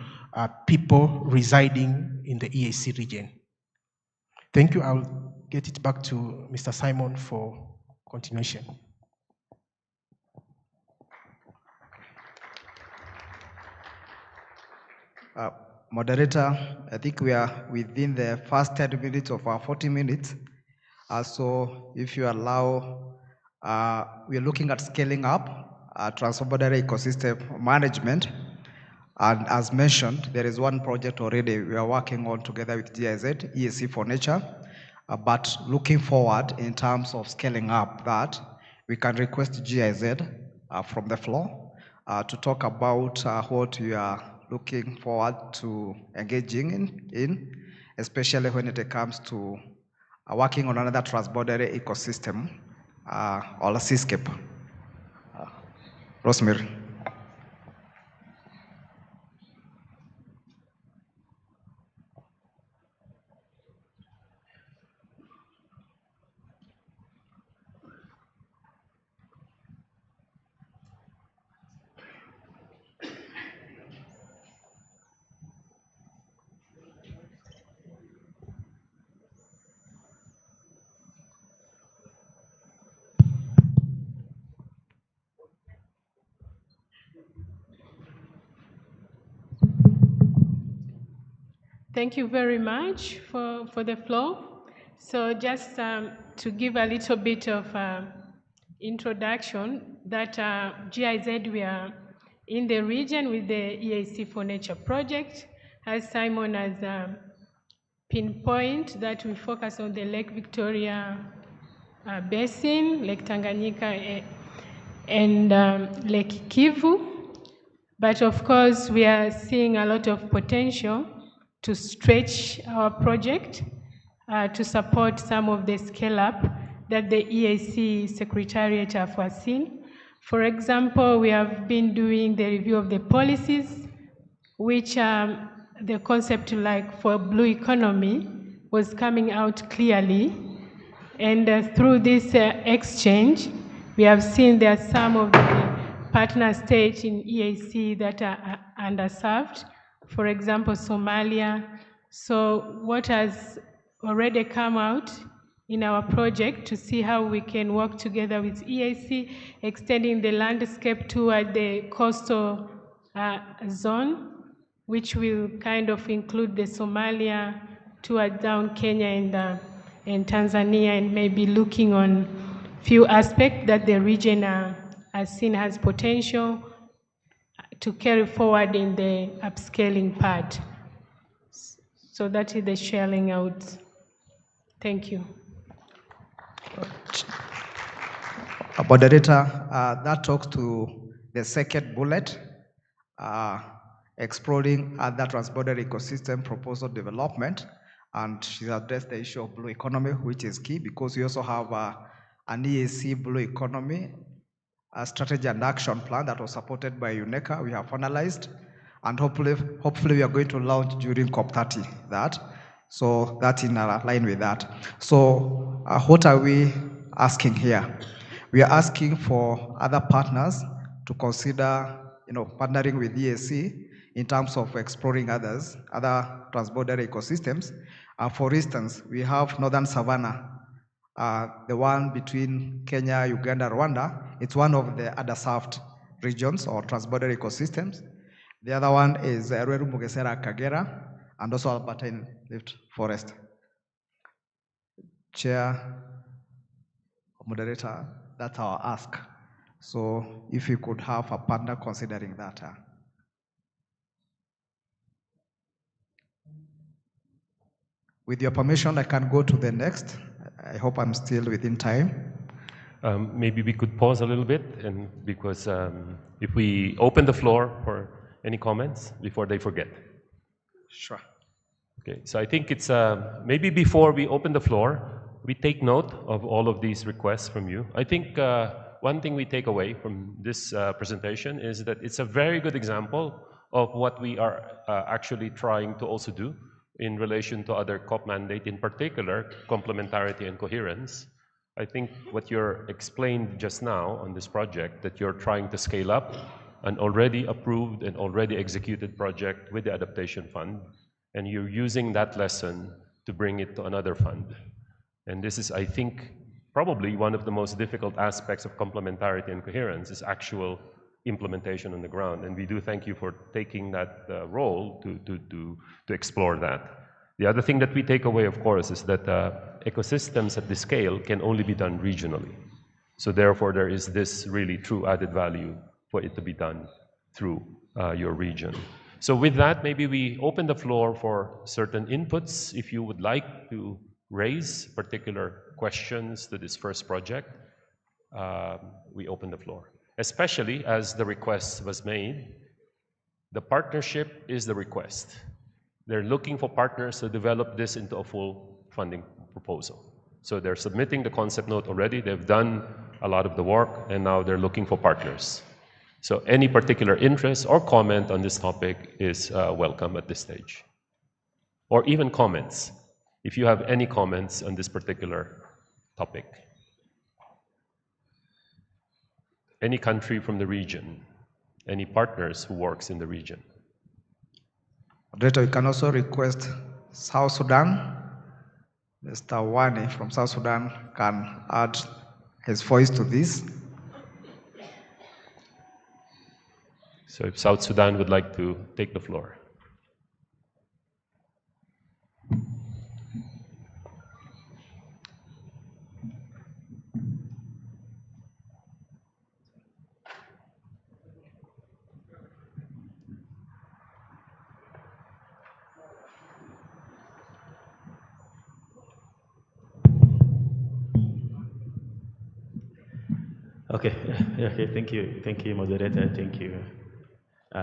Speaker 7: people residing in the EAC region. Thank you. I'll get it back to Mr. Simon for continuation.
Speaker 6: Moderator, I think we are within the first 10 minutes of our 40 minutes. So if you allow, we are looking at scaling up transborder ecosystem management. And as mentioned, there is one project already we are working on together with GIZ, EAC for Nature. But looking forward in terms of scaling up that, we can request GIZ from the floor to talk about what we are looking forward to engaging in, especially when it comes to working on another transborder ecosystem or a seascape. Rosemary.
Speaker 8: Thank you very much for the floor. So just to give a little bit of introduction, that GIZ, we are in the region with the EAC for Nature project. As Simon has pinpointed, that we focus on the Lake Victoria Basin, Lake Tanganyika, and Lake Kivu. But of course, we are seeing a lot of potential to stretch our project to support some of the scale-up that the EAC Secretariat have foreseen. For example, we have been doing the review of the policies, which the concept like for blue economy was coming out clearly. And through this exchange, we have seen there are some of the partner states in EAC that are underserved. For example, Somalia. So what has already come out in our project to see how we can work together with EAC, extending the landscape toward the coastal zone, which will kind of include the Somalia toward down Kenya and Tanzania, and maybe looking on few aspects that the region has seen has potential to carry forward in the upscaling part. So that is the sharing out. Thank you.
Speaker 6: Moderator, that talks to the second bullet, exploring other transborder ecosystem proposal development. and she addressed the issue of blue economy, which is key because we also have an EAC blue economy a strategy and action plan that was supported by UNECA. We have finalized, and hopefully we are going to launch during COP30 that. So that's in line with that. So what are we asking here? We are asking for other partners to consider, partnering with EAC in terms of exploring other transborder ecosystems. For instance, we have Northern Savannah, the one between Kenya, Uganda, Rwanda. It's one of the underserved regions or transborder ecosystems. The other one is Rueru Mugesera Kagera, and also Albertine Rift Forest. Chair, moderator, that's our ask. So if you could have a partner considering that. With your permission, I can go to the next. I hope I'm still within time.
Speaker 5: Maybe we could pause a little bit, and because if we open the floor for any comments before they forget.
Speaker 6: Sure.
Speaker 5: Okay, so I think it's maybe before we open the floor, we take note of all of these requests from you. I think one thing we take away from this presentation is that it's a very good example of what we are actually trying to also do in relation to other COP mandate, in particular, complementarity and coherence. I think what you're explained just now on this project, that you're trying to scale up an already approved and already executed project with the Adaptation Fund, and you're using that lesson to bring it to another fund. And this is, I think, probably one of the most difficult aspects of complementarity and coherence is actual implementation on the ground. And we do thank you for taking that role to explore that. The other thing that we take away, of course, is that ecosystems at this scale can only be done regionally. So therefore, there is this really true added value for it to be done through your region. So with that, maybe we open the floor for certain inputs. If you would like to raise particular questions to this first project, we open the floor. Especially as the request was made, the partnership is the request. They're looking for partners to develop this into a full funding proposal. So they're submitting the concept note already, they've done a lot of the work, and now they're looking for partners. So any particular interest or comment on this topic is welcome at this stage. Or even comments, if you have any comments on this particular topic. Any country from the region, any partners who works in the region.
Speaker 6: Moderator, you can also request South Sudan. Mr. Wani from South Sudan can add his voice to this.
Speaker 5: So if South Sudan would like to take the floor.
Speaker 9: Okay, thank you, moderator. Thank you,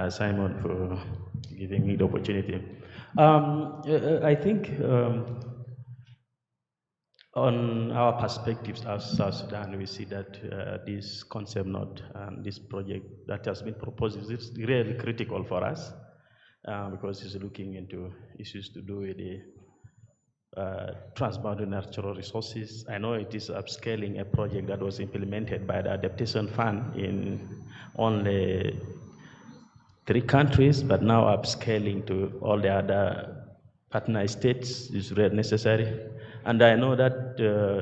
Speaker 9: Simon, for giving me the opportunity. I think on our perspectives as South Sudan, we see that this concept note and this project that has been proposed is really critical for us because it's looking into issues to do with the transboundary natural resources. I know it is upscaling a project that was implemented by the Adaptation Fund in only 3 countries, but now upscaling to all the other partner states is really necessary. And I know that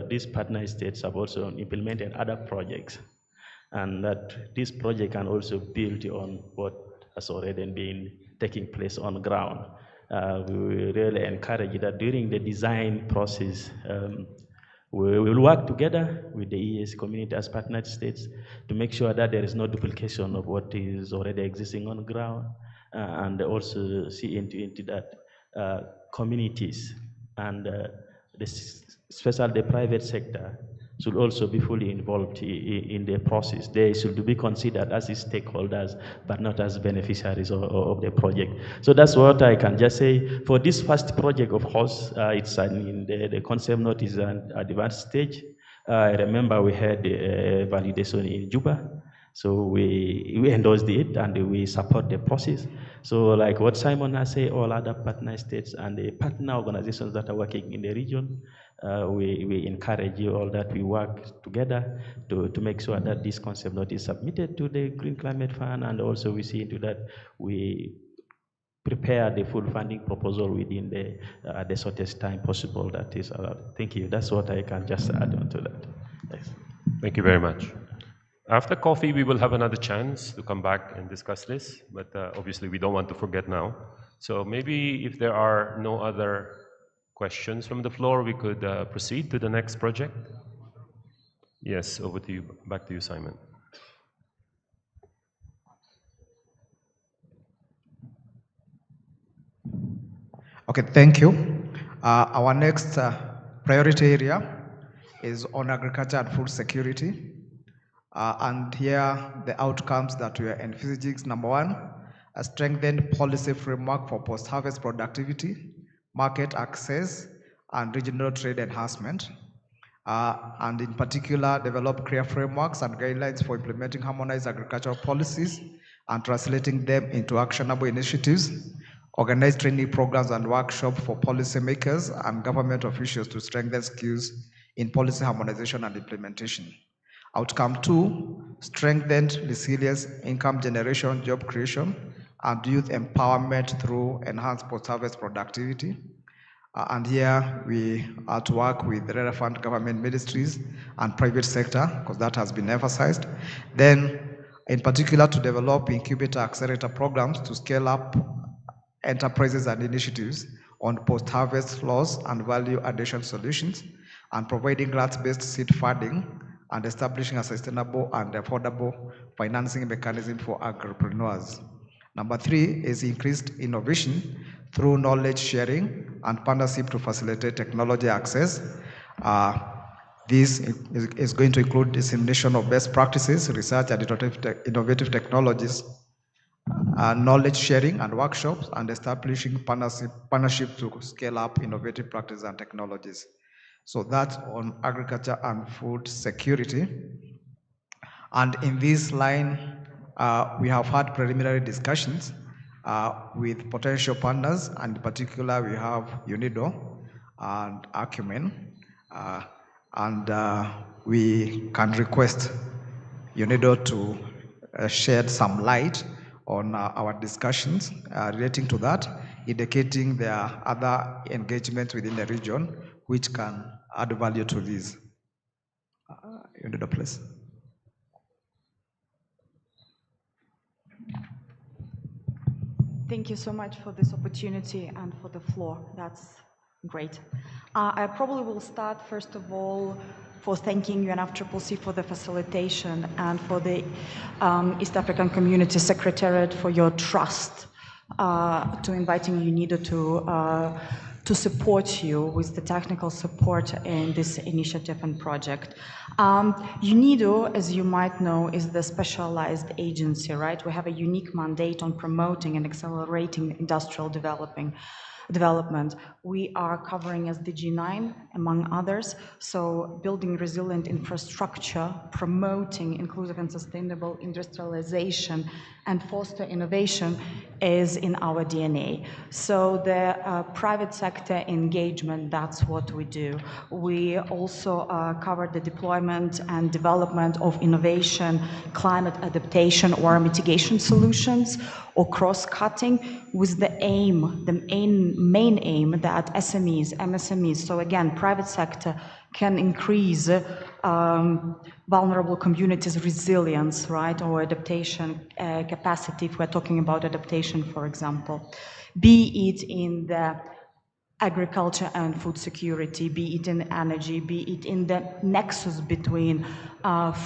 Speaker 9: these partner states have also implemented other projects, and that this project can also build on what has already been taking place on ground. We really encourage that during the design process, we will work together with the EAC community as partner states to make sure that there is no duplication of what is already existing on ground, and also see into that communities and especially the private sector should also be fully involved in the process. They should be considered as stakeholders, but not as beneficiaries of the project. So that's what I can just say. For this first project, of course, it's in the concept note is an advanced stage. I remember we had validation in Juba. So we endorsed it and we support the process. So like what Simon has said, all other partner states and the partner organizations that are working in the region, we encourage you all that we work together to make sure that this concept note is submitted to the Green Climate Fund, and also we see into that we prepare the full funding proposal within the shortest time possible that is allowed. Thank you. That's what I can just add on to that. Thanks.
Speaker 5: Thank you very much. After coffee, we will have another chance to come back and discuss this, but obviously we don't want to forget now. So maybe if there are no other questions from the floor, we could proceed to the next project. Yes, over to you, back to you, Simon.
Speaker 6: Okay, thank you. Our next priority area is on agriculture and food security. And here the outcomes that we are envisaging: number one, a strengthened policy framework for post-harvest productivity, market access, and regional trade enhancement. And in particular, develop clear frameworks and guidelines for implementing harmonized agricultural policies and translating them into actionable initiatives. Organize training programs and workshops for policymakers and government officials to strengthen skills in policy harmonization and implementation. Outcome two, strengthened resilience, income generation, job creation, and youth empowerment through enhanced post-harvest productivity. And here we are to work with relevant government ministries and private sector, because that has been emphasized. Then, in particular, to develop incubator accelerator programs to scale up enterprises and initiatives on post-harvest loss and value addition solutions, and providing grants-based seed funding, and establishing a sustainable and affordable financing mechanism for agripreneurs. Number three is increased innovation through knowledge sharing and partnership to facilitate technology access. This is going to include dissemination of best practices, research and innovative technologies, knowledge sharing and workshops, and establishing partnership to scale up innovative practices and technologies. So that's on agriculture and food security. And in this line, we have had preliminary discussions with potential partners, and in particular, we have UNIDO and Acumen. We can request UNIDO to shed some light on our discussions relating to that, indicating there are other engagements within the region which can add value to this. UNIDO, please.
Speaker 10: Thank you so much for this opportunity and for the floor. That's great. I probably will start, first of all, for thanking UNFCCC for the facilitation and for the East African Community Secretariat for your trust to inviting UNIDO to support you with the technical support in this initiative and project. UNIDO, as you might know, is the specialized agency, right? We have a unique mandate on promoting and accelerating industrial development. We are covering SDG 9, among others, so building resilient infrastructure, promoting inclusive and sustainable industrialization, and foster innovation is in our DNA. So the private sector engagement, that's what we do. We also cover the deployment and development of innovation, climate adaptation or mitigation solutions, or cross-cutting, with the aim, the main aim that SMEs, MSMEs, so again, private sector can increase vulnerable communities' resilience, right, or adaptation capacity, if we're talking about adaptation, for example, be it in the agriculture and food security, be it in energy, be it in the nexus between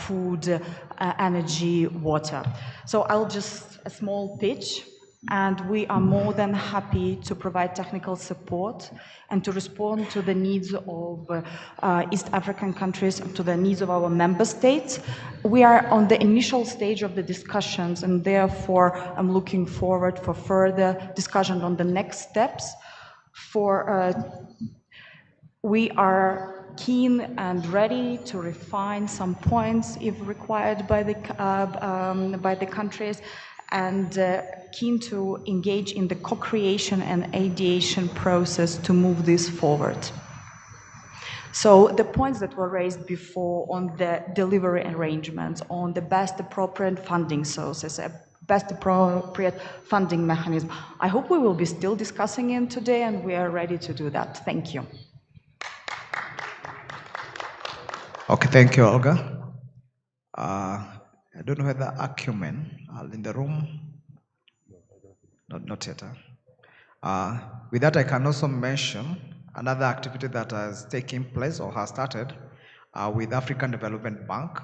Speaker 10: food, energy, water. So I'll just, a small pitch. and we are more than happy to provide technical support and to respond to the needs of East African countries, to the needs of our member states. We are on the initial stage of the discussions, and therefore I'm looking forward for further discussion on the next steps. We are keen and ready to refine some points if required by the countries, and keen to engage in the co-creation and ideation process to move this forward. So the points that were raised before on the delivery arrangements, on the best appropriate funding sources, best appropriate funding mechanism, I hope we will be still discussing it today, and we are ready to do that. Thank you.
Speaker 6: Okay, thank you, Olga. I don't know whether Acumen are in the room. Not yet. With that, I can also mention another activity that has taken place or has started with African Development Bank,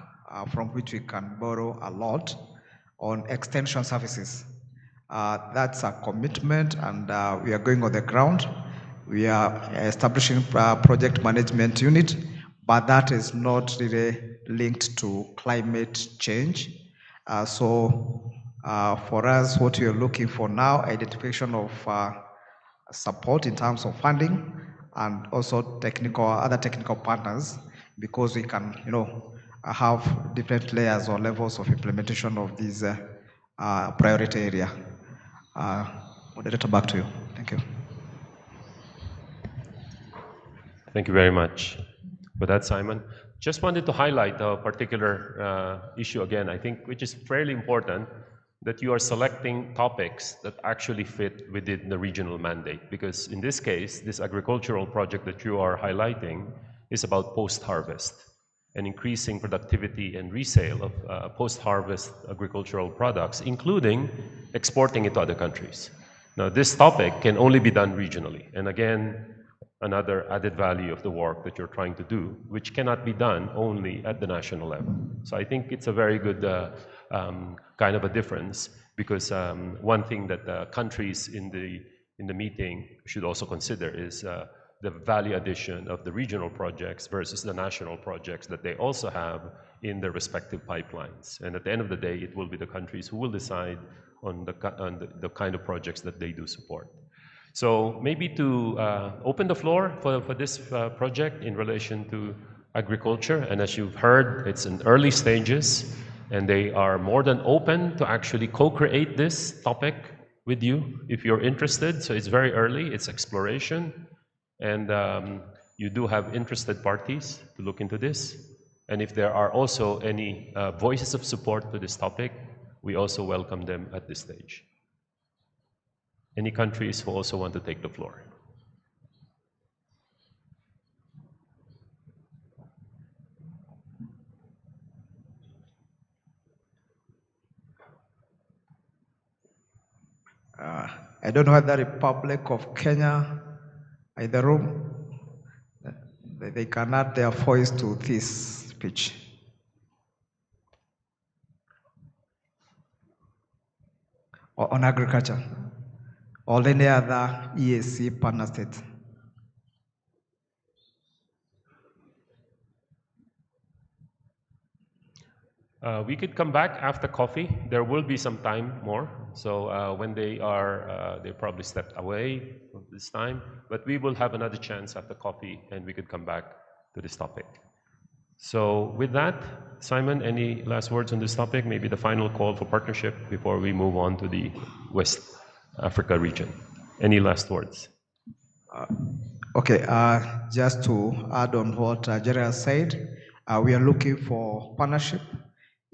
Speaker 6: from which we can borrow a lot on extension services. That's a commitment, and we are going on the ground. We are establishing a project management unit, but that is not really linked to climate change. For us, what we are looking for now, identification of support in terms of funding, and also other technical partners, because we can, have different layers or levels of implementation of these priority area. Moderator, back to you. Thank you.
Speaker 5: Thank you very much for that, Simon. Just wanted to highlight a particular issue again, I think, which is fairly important, that you are selecting topics that actually fit within the regional mandate. Because in this case, this agricultural project that you are highlighting is about post-harvest and increasing productivity and resale of post-harvest agricultural products, including exporting it to other countries. Now, this topic can only be done regionally. And again, another added value of the work that you're trying to do, which cannot be done only at the national level. So I think it's a very good kind of a difference, because one thing that countries in the meeting should also consider is the value addition of the regional projects versus the national projects that they also have in their respective pipelines. And at the end of the day, it will be the countries who will decide on the kind of projects that they do support. So maybe to open the floor for this project in relation to agriculture. And as you've heard, it's in early stages, and they are more than open to actually co-create this topic with you if you're interested. So it's very early, it's exploration, and you do have interested parties to look into this. And if there are also any voices of support to this topic, we also welcome them at this stage. Any countries who also want to take the floor?
Speaker 6: I don't know whether the Republic of Kenya are in the room. They can add their voice to this speech. Or on agriculture, or any other EAC partner state.
Speaker 5: We could come back after coffee. There will be some time more. So when they probably stepped away this time, but we will have another chance after coffee, and we could come back to this topic. So with that, Simon, any last words on this topic? Maybe the final call for partnership before we move on to the West Africa region. Any last words?
Speaker 6: Okay, just to add on what Jerry said, we are looking for partnership.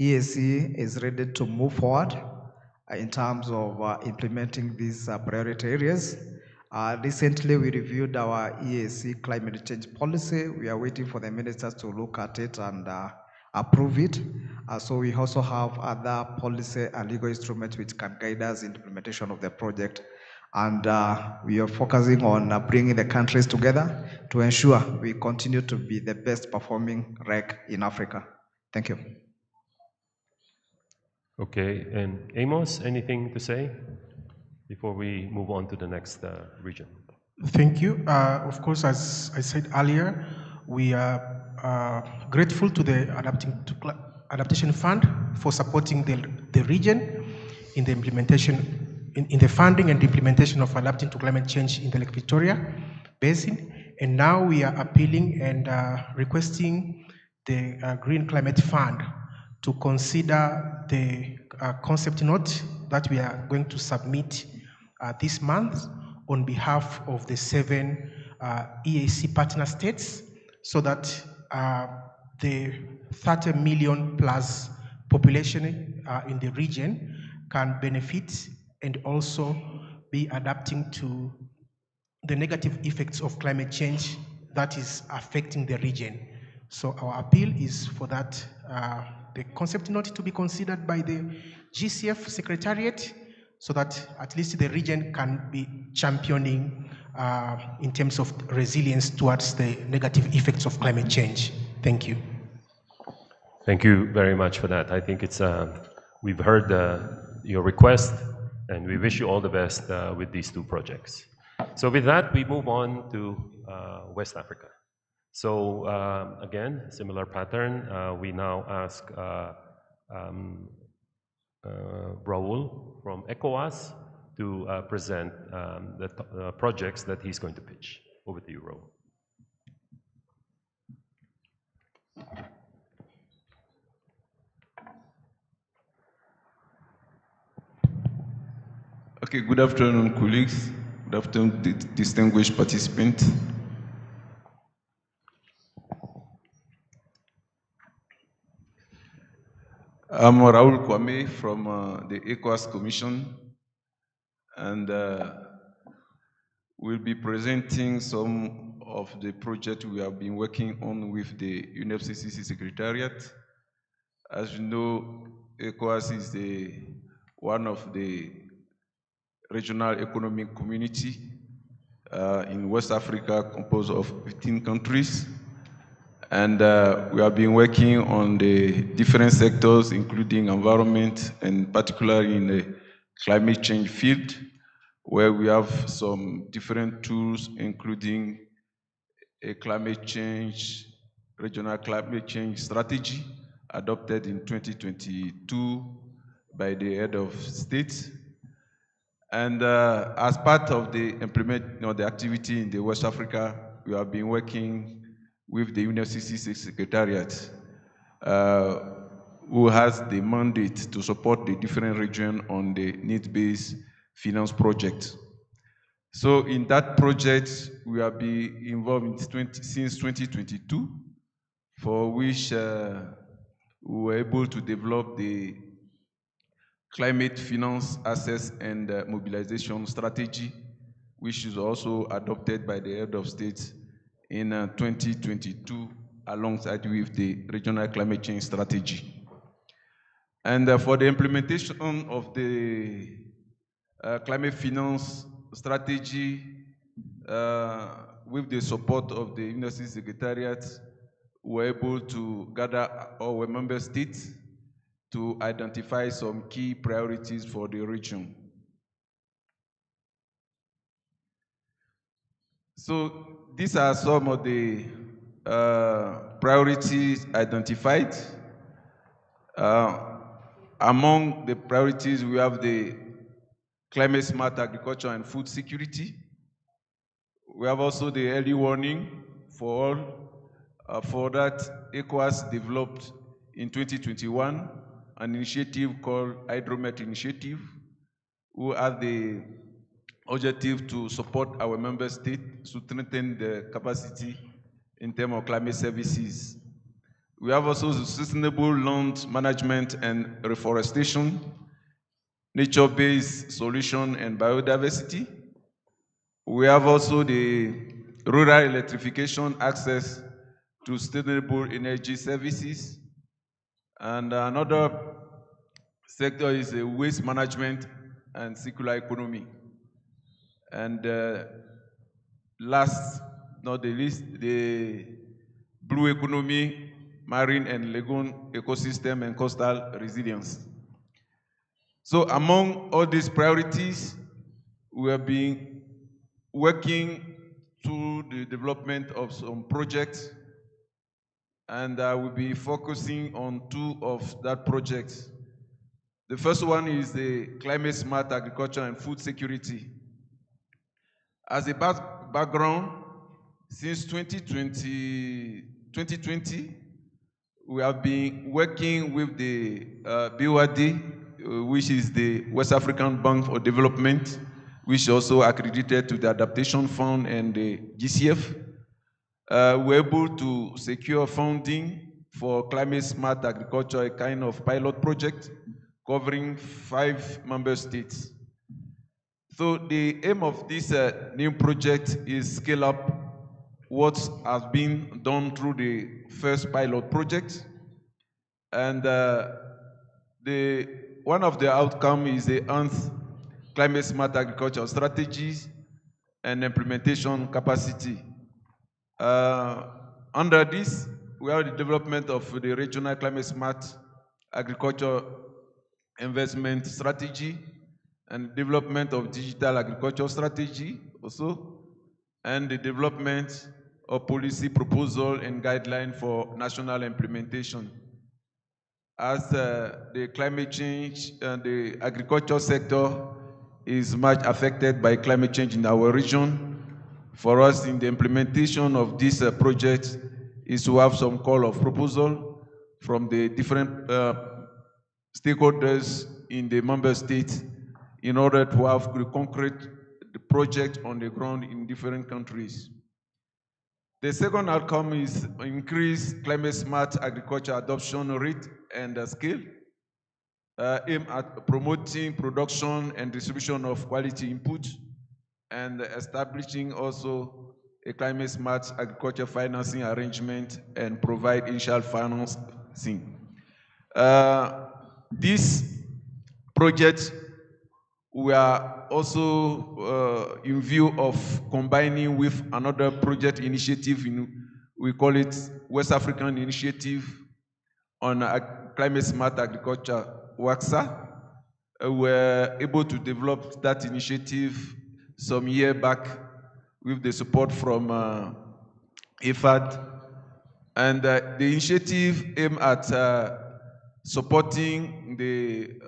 Speaker 6: EAC is ready to move forward in terms of implementing these priority areas. Recently, we reviewed our EAC climate change policy. We are waiting for the ministers to look at it and approve it. So we also have other policy and legal instruments which can guide us in implementation of the project. And we are focusing on bringing the countries together to ensure we continue to be the best performing REC in Africa. Thank you.
Speaker 5: Okay, and Amos, anything to say? before we move on to the next region.
Speaker 7: Thank you. Of course, as I said earlier, we are grateful to the Adaptation Fund for supporting the region in the implementation, in the funding and implementation of adapting to climate change in the Lake Victoria Basin. And now we are appealing and requesting the Green Climate Fund to consider the concept note that we are going to submit this month on behalf of the 7 EAC partner states, so that the 30 million plus population in the region can benefit and also be adapting to the negative effects of climate change that is affecting the region. So our appeal is for that, the concept note to be considered by the GCF Secretariat, so that at least the region can be championing in terms of resilience towards the negative effects of climate change. Thank you.
Speaker 5: Thank you very much for that. I think it's, we've heard your request, and we wish you all the best with these 2 projects. So with that, we move on to West Africa. So again, similar pattern. We now ask Raul from ECOWAS to present the projects that he's going to pitch. Over to you, Raul.
Speaker 11: Okay, good afternoon, colleagues. Good afternoon, distinguished participants. I'm Raul Kwame from the ECOWAS Commission, and we'll be presenting some of the projects we have been working on with the UNFCCC Secretariat. As you know, ECOWAS is one of the regional economic community in West Africa, composed of 15 countries. And we have been working on the different sectors, including environment, and particularly in the climate change field, where we have some different tools, including a regional climate change strategy adopted in 2022 by the head of state. And as part of the implementation of the activity in the West Africa, we have been working with the UNFCCC Secretariat, who has the mandate to support the different regions on the needs-based finance project. So in that project, we have been involved since 2022, for which we were able to develop the climate finance access and mobilization strategy, which is also adopted by the head of state in 2022, alongside with the regional climate change strategy. And for the implementation of the climate finance strategy, with the support of the UNFCCC Secretariat, we were able to gather our member states to identify some key priorities for the region. So these are some of the priorities identified. Among the priorities, we have the climate smart agriculture and food security. We have also the early warning for all. For that, ECOWAS developed in 2021 an initiative called Hydromet Initiative, who has the objective to support our member states to strengthen the capacity in terms of climate services. We have also the sustainable land management and reforestation, nature-based solution and biodiversity. We have also the rural electrification, access to sustainable energy services. And another sector is the waste management and circular economy. And last, not the least, the blue economy, marine and lagoon ecosystem, and coastal resilience. So among all these priorities, we have been working through the development of some projects, and I will be focusing on two of that project. The first one is the climate smart agriculture and food security. As a background, since 2020, we have been working with the BOAD, which is the West African Bank for Development, which also accredited to the Adaptation Fund and the GCF. We're able to secure funding for climate smart agriculture, a kind of pilot project covering 5 member states. So the aim of this new project is scale up what has been done through the first pilot project. And one of the outcomes is the enhanced climate smart agriculture strategies and implementation capacity. Under this, we have the development of the regional climate smart agriculture investment strategy and development of digital agriculture strategy also, and the development of policy proposal and guideline for national implementation. As the climate change and the agriculture sector is much affected by climate change in our region, for us in the implementation of this project is to have some call of proposal from the different stakeholders in the member states in order to have the concrete project on the ground in different countries. The second outcome is increased climate smart agriculture adoption rate and scale, aimed at promoting production and distribution of quality input, and establishing also a climate smart agriculture financing arrangement and provide initial financing. This project, we are also in view of combining with another project initiative, we call it West African Initiative on Climate Smart Agriculture, WACSA. We're able to develop that initiative some year back with the support from IFAD. And the initiative aimed at supporting the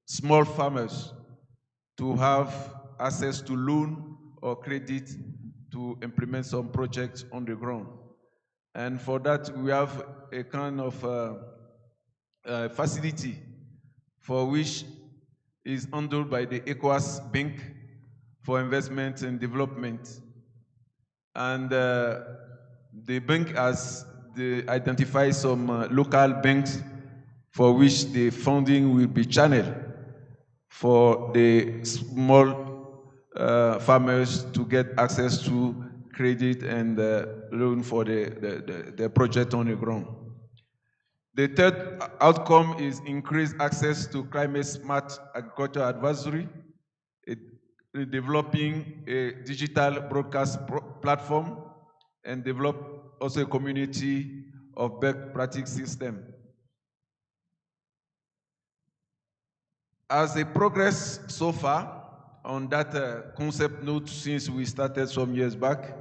Speaker 11: small farmers to have access to loan or credit to implement some projects on the ground. And for that, we have a kind of facility for which is handled by the ECOWAS Bank for Investment and Development. And the bank has identified some local banks for which the funding will be channeled for the small farmers to get access to credit and loan for the project on the ground. The third outcome is increased access to climate smart agriculture advisory, developing a digital broadcast platform, and develop also a community of best practice system. As a progress so far on that concept note since we started some years back,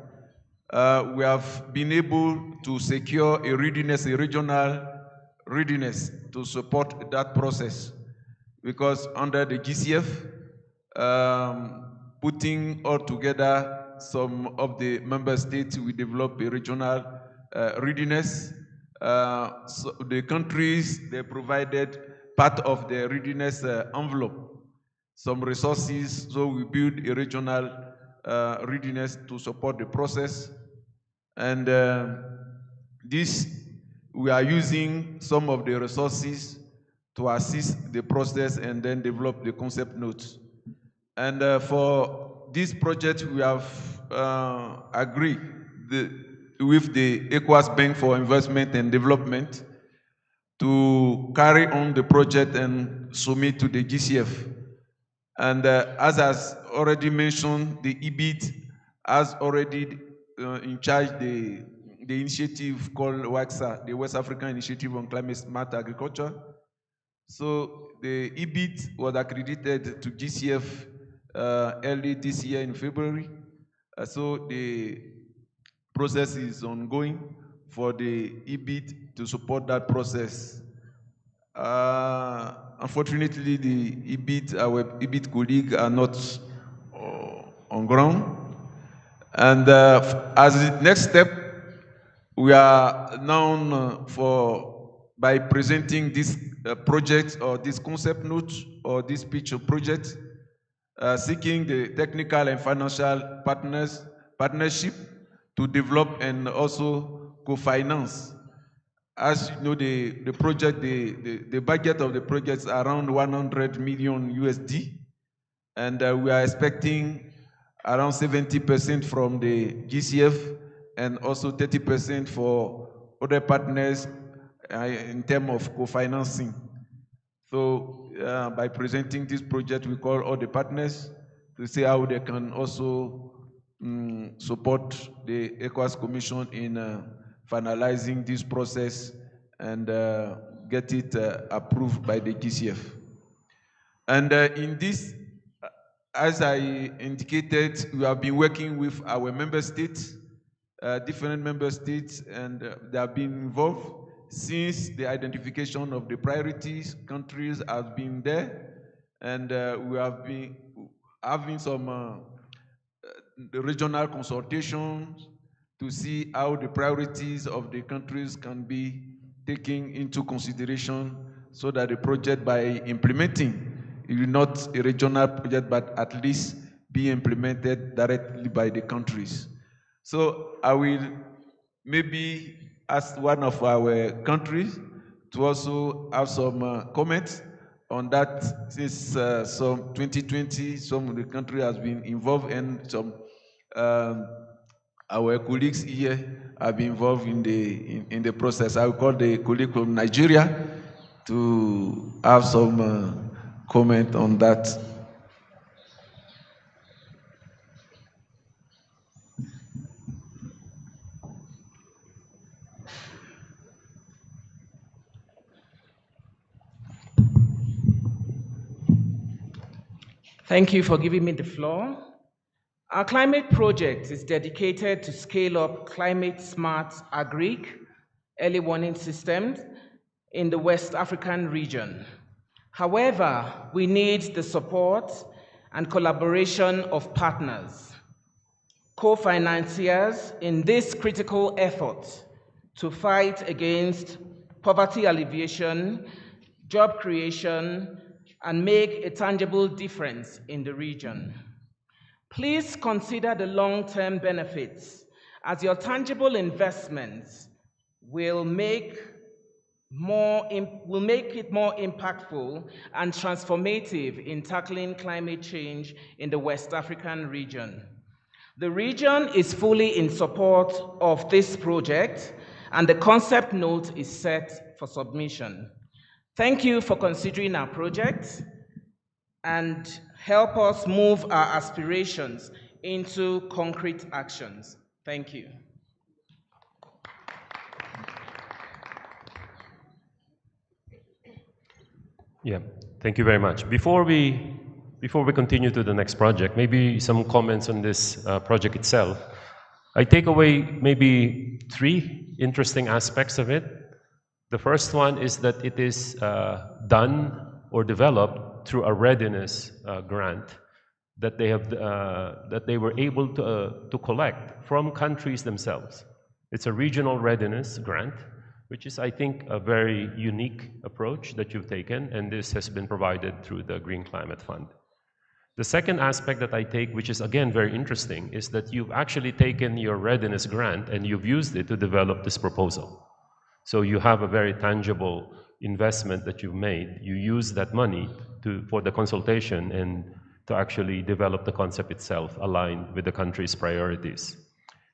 Speaker 11: we have been able to secure a readiness, a regional readiness to support that process, because under the GCF, putting all together some of the member states, we develop a regional readiness. So the countries, they provided part of the readiness envelope, some resources, so we build a regional readiness to support the process. And this, we are using some of the resources to assist the process and then develop the concept notes. And for this project, we have agreed with the ECOWAS Bank for Investment and Development to carry on the project and submit to the GCF. And as has already mentioned, the EBIT has already in charge the initiative called WACSA, the West African Initiative on Climate Smart Agriculture. So the EBIT was accredited to GCF early this year in February. So the process is ongoing for the EBIT to support that process. Unfortunately, the EBIT, our EBIT colleagues are not on ground. And as the next step, we are known by presenting this project or this concept note or this pitch of project, seeking the technical and financial partnership to develop and also co-finance. As you know, the project, the budget of the project is around 100 million USD, and we are expecting around 70% from the GCF and also 30% for other partners in terms of co-financing. So by presenting this project, we call all the partners to see how they can also support the ECOWAS Commission in finalizing this process and get it approved by the GCF. And in this, as I indicated, we have been working with our member states, different member states, and they have been involved since the identification of the priorities. Countries have been there, and we have been having some regional consultations to see how the priorities of the countries can be taken into consideration so that the project, by implementing, it will not a regional project, but at least be implemented directly by the countries. So I will maybe ask one of our countries to also have some comments on that, since some 2020, some of the country has been involved, and some our colleagues here have been involved in the process. I will call the colleague from Nigeria to have some comment on that.
Speaker 12: Thank you for giving me the floor. Our climate project is dedicated to scale up climate-smart agri early warning systems in the West African region. However, we need the support and collaboration of partners, co-financiers in this critical effort to fight against poverty alleviation, job creation, and make a tangible difference in the region. Please consider the long-term benefits, as your tangible investments will make it more impactful and transformative in tackling climate change in the West African region. The region is fully in support of this project, and the concept note is set for submission. Thank you for considering our project and help us move our aspirations into concrete actions. Thank you.
Speaker 5: Yeah, thank you very much. Before we continue to the next project, maybe some comments on this project itself. I take away maybe 3 interesting aspects of it. The first one is that it is done or developed through a readiness grant that they were able to collect from countries themselves. It's a regional readiness grant, which is, I think, a very unique approach that you've taken, and this has been provided through the Green Climate Fund. The second aspect that I take, which is again very interesting, is that you've actually taken your readiness grant and you've used it to develop this proposal. So you have a very tangible investment that you've made. You use that money for the consultation and to actually develop the concept itself aligned with the country's priorities.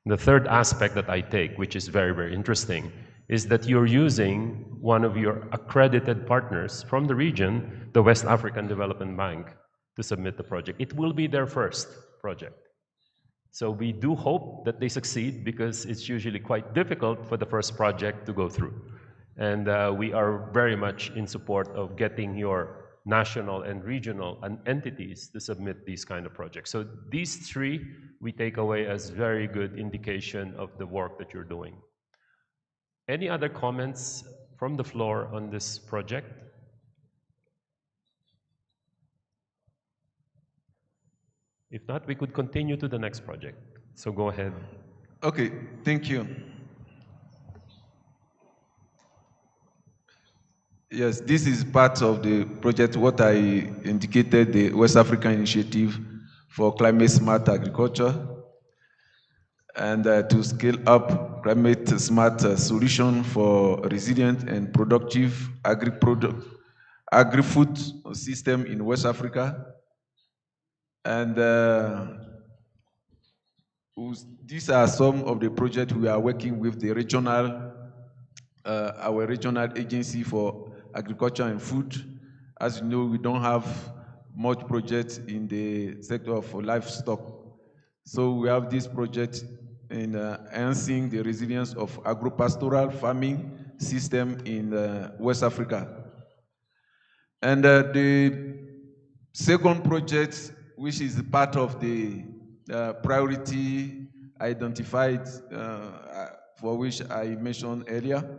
Speaker 5: The third aspect that I take, which is very, very interesting, is that you're using one of your accredited partners from the region, the West African Development Bank, to submit the project. It will be their first project. So we do hope that they succeed, because it's usually quite difficult for the first project to go through. And we are very much in support of getting your national and regional entities to submit these kind of projects. So these three we take away as very good indication of the work that you're doing. Any other comments from the floor on this project? If not, we could continue to the next project. So go ahead.
Speaker 11: Okay, thank you. Yes, this is part of the project, what I indicated, the West African Initiative for Climate Smart Agriculture, and to scale up climate smart solution for resilient and productive agri-food system in West Africa. And these are some of the projects we are working with the regional, our regional agency for agriculture and food. As you know, we don't have much projects in the sector of livestock. So we have this project in enhancing the resilience of agro-pastoral farming system in West Africa. And the second project, which is part of the priority identified for which I mentioned earlier,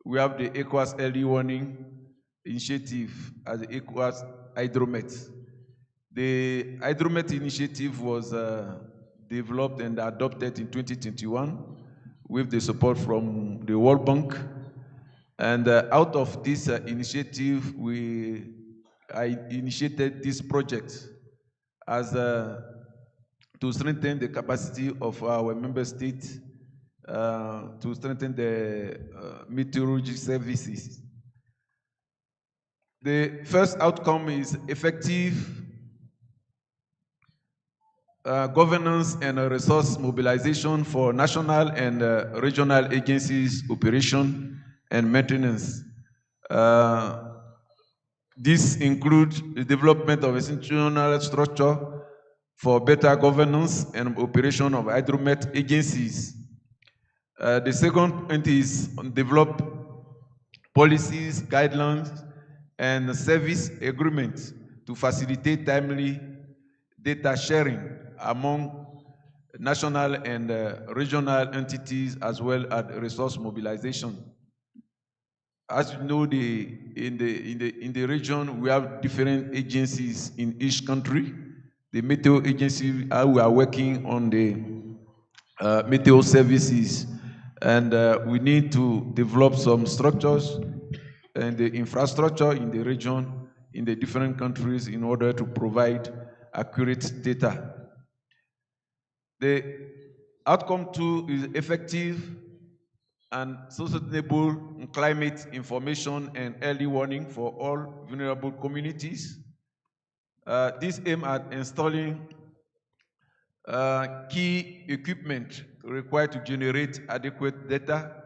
Speaker 11: we have the ECOWAS Early Warning Initiative as the ECOWAS Hydromet. The Hydromet initiative was developed and adopted in 2021 with the support from the World Bank. And out of this initiative, I initiated this project as to strengthen the capacity of our member states to strengthen the meteorology services. The first outcome is effective governance and resource mobilization for national and regional agencies, operation and maintenance. This includes the development of institutional structure for better governance and operation of Hydromet agencies. The second point is develop policies, guidelines, and service agreements to facilitate timely data sharing among national and regional entities, as well as resource mobilization. As you know, in the region, we have different agencies in each country. The Meteo agency, we are working on the Meteo services, and we need to develop some structures and the infrastructure in the region, in the different countries, in order to provide accurate data. The outcome 2 is effective and sustainable climate information and early warning for all vulnerable communities. This aims at installing key equipment required to generate adequate data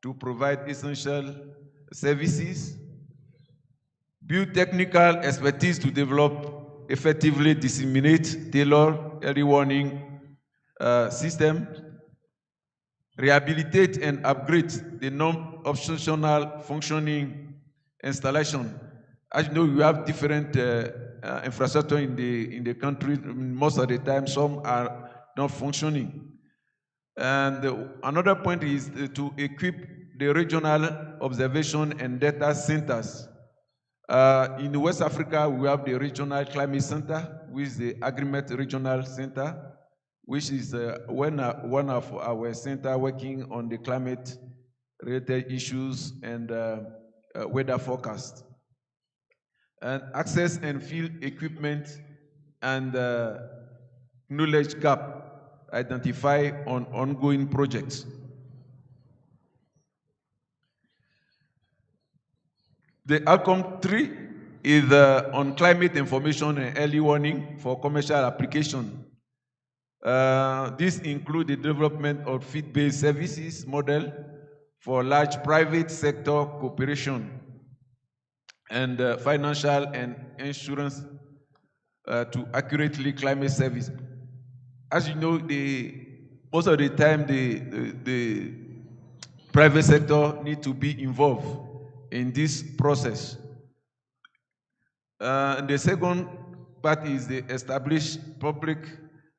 Speaker 11: to provide essential services, build technical expertise to develop effectively disseminate tailored early warning system, rehabilitate and upgrade the non-operational functioning installation. As you know, you have different infrastructure in the country. Most of the time, some are not functioning. And another point is to equip the regional observation and data centers. In West Africa, we have the Regional Climate Center, which is the Agrimet Regional Center, which is one of our centers working on the climate-related issues and weather forecast. And access and field equipment and knowledge gap identify on ongoing projects. The outcome 3 is on climate information and early warning for commercial application. This includes the development of feed-based services model for large private sector cooperation and financial and insurance to accurately climate service. As you know, most of the time the private sector need to be involved in this process. And the second part is the establish public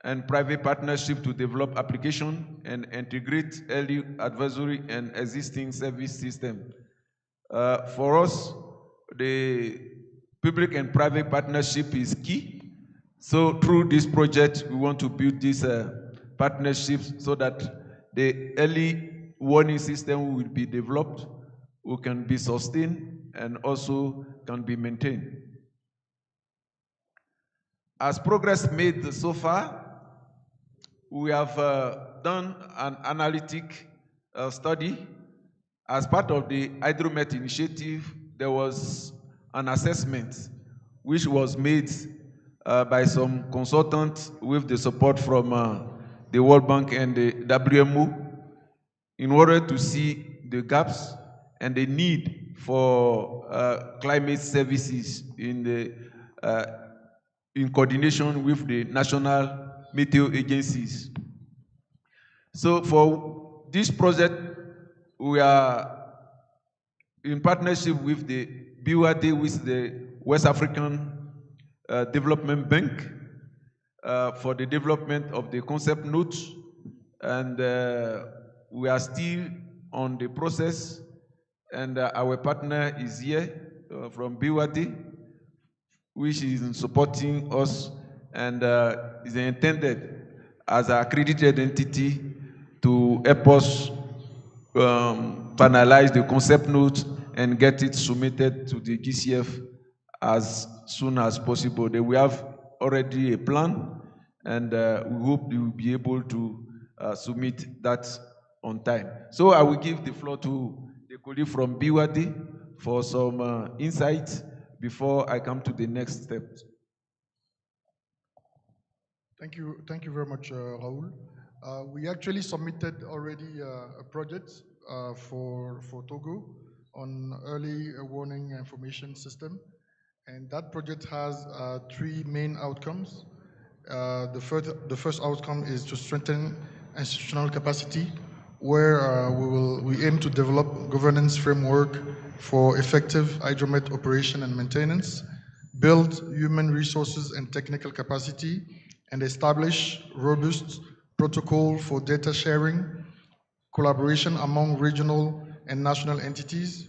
Speaker 11: and private partnership to develop application and integrate early advisory and existing service system. For us, the public and private partnership is key. So through this project, we want to build these partnerships so that the early warning system will be developed, who can be sustained, and also can be maintained. As progress made so far, we have done an analytic study. As part of the Hydromet initiative, there was an assessment which was made by some consultants with the support from the World Bank and the WMO in order to see the gaps and the need for climate services in coordination with the national meteo agencies. So for this project, we are in partnership with the BUAD, with the West African Development Bank, for the development of the concept note, and we are still on the process, and our partner is here from BUAD, which is supporting us and is intended as an accredited entity to help us finalize the concept note and get it submitted to the GCF as soon as possible. We have already a plan, and we hope we will be able to submit that on time. So I will give the floor to the colleague from BUAD for some insights before I come to the next step.
Speaker 13: Thank you very much, Raul. We actually submitted already a project for Togo on early warning information system, and that project has 3 main outcomes. The first outcome is to strengthen institutional capacity, where we aim to develop governance framework for effective Hydromet operation and maintenance, build human resources and technical capacity, and establish robust protocol for data sharing, collaboration among regional and national entities.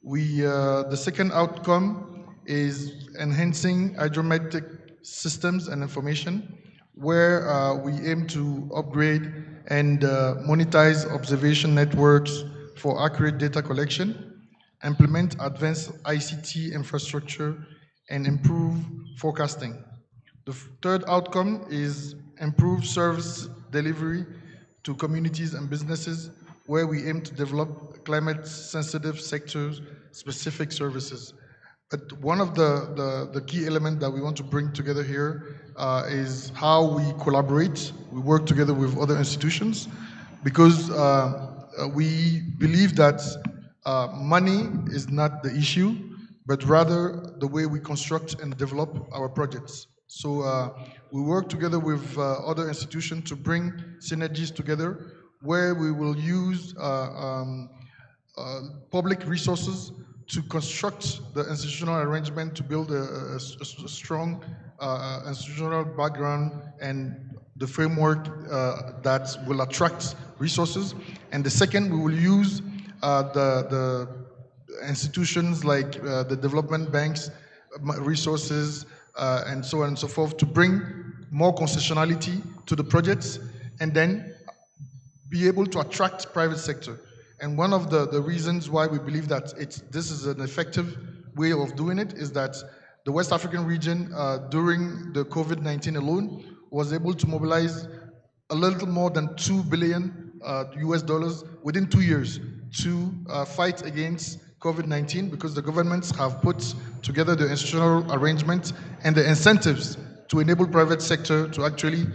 Speaker 13: The second outcome is enhancing hydrometric systems and information, where we aim to upgrade and monetize observation networks for accurate data collection, implement advanced ICT infrastructure, and improve forecasting. The third outcome is improve service delivery to communities and businesses, where we aim to develop climate-sensitive sector-specific services. But one of the key elements that we want to bring together here is how we collaborate, we work together with other institutions, because we believe that money is not the issue, but rather the way we construct and develop our projects. So we work together with other institutions to bring synergies together, where we will use public resources to construct the institutional arrangement to build a strong institutional background and the framework that will attract resources. And the second, we will use the institutions like the development banks, resources, and so on and so forth, to bring more concessionality to the projects, and then be able to attract private sector. And one of the reasons why we believe that this is an effective way of doing it is that the West African region, during the COVID-19 alone, was able to mobilize a little more than $2 billion US within 2 years to fight against COVID-19, because the governments have put together the institutional arrangement and the incentives to enable private sector to actually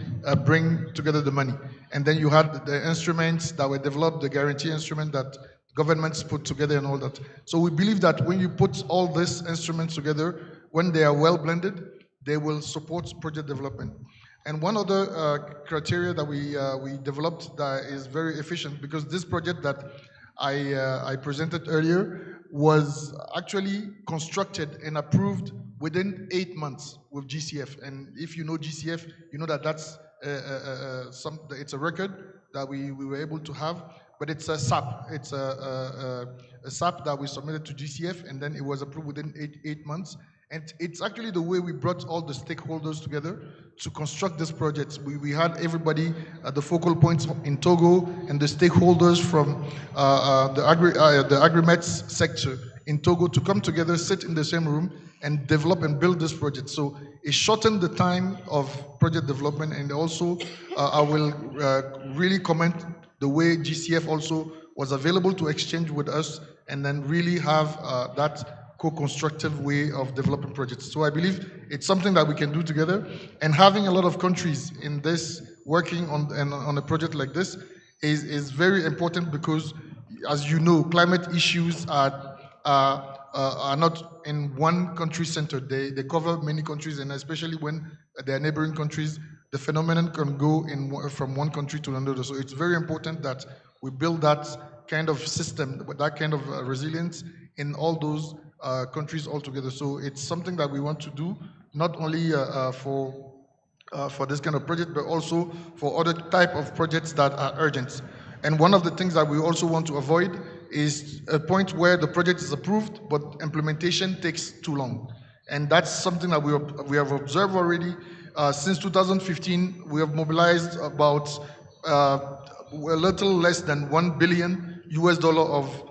Speaker 13: bring together the money. And then you had the instruments that were developed, the guarantee instrument that governments put together and all that. So we believe that when you put all these instruments together, when they are well blended, they will support project development. And one other criteria that we developed that is very efficient, because this project that I presented earlier was actually constructed and approved within 8 months with GCF. And if you know GCF, you know that that's it's a record that we were able to have, but it's a SAP. It's a SAP that we submitted to GCF, and then it was approved within eight months. And it's actually the way we brought all the stakeholders together to construct this project. We had everybody at the focal points in Togo and the stakeholders from the agri-mets sector in Togo to come together, sit in the same room, and develop and build this project. So it shortened the time of project development, and also I will really comment the way GCF also was available to exchange with us and then really have that co-constructive way of developing projects. So I believe it's something that we can do together, and having a lot of countries in this working on a project like this is very important, because as you know, climate issues are not in one country centered. They cover many countries, and especially when they're neighboring countries, the phenomenon can go from one country to another. So it's very important that we build that kind of system, that kind of resilience in all those countries altogether. So it's something that we want to do, not only for this kind of project, but also for other type of projects that are urgent. And one of the things that we also want to avoid is a point where the project is approved, but implementation takes too long. And that's something that we have observed already. Since 2015, we have mobilized about a little less than $1 billion of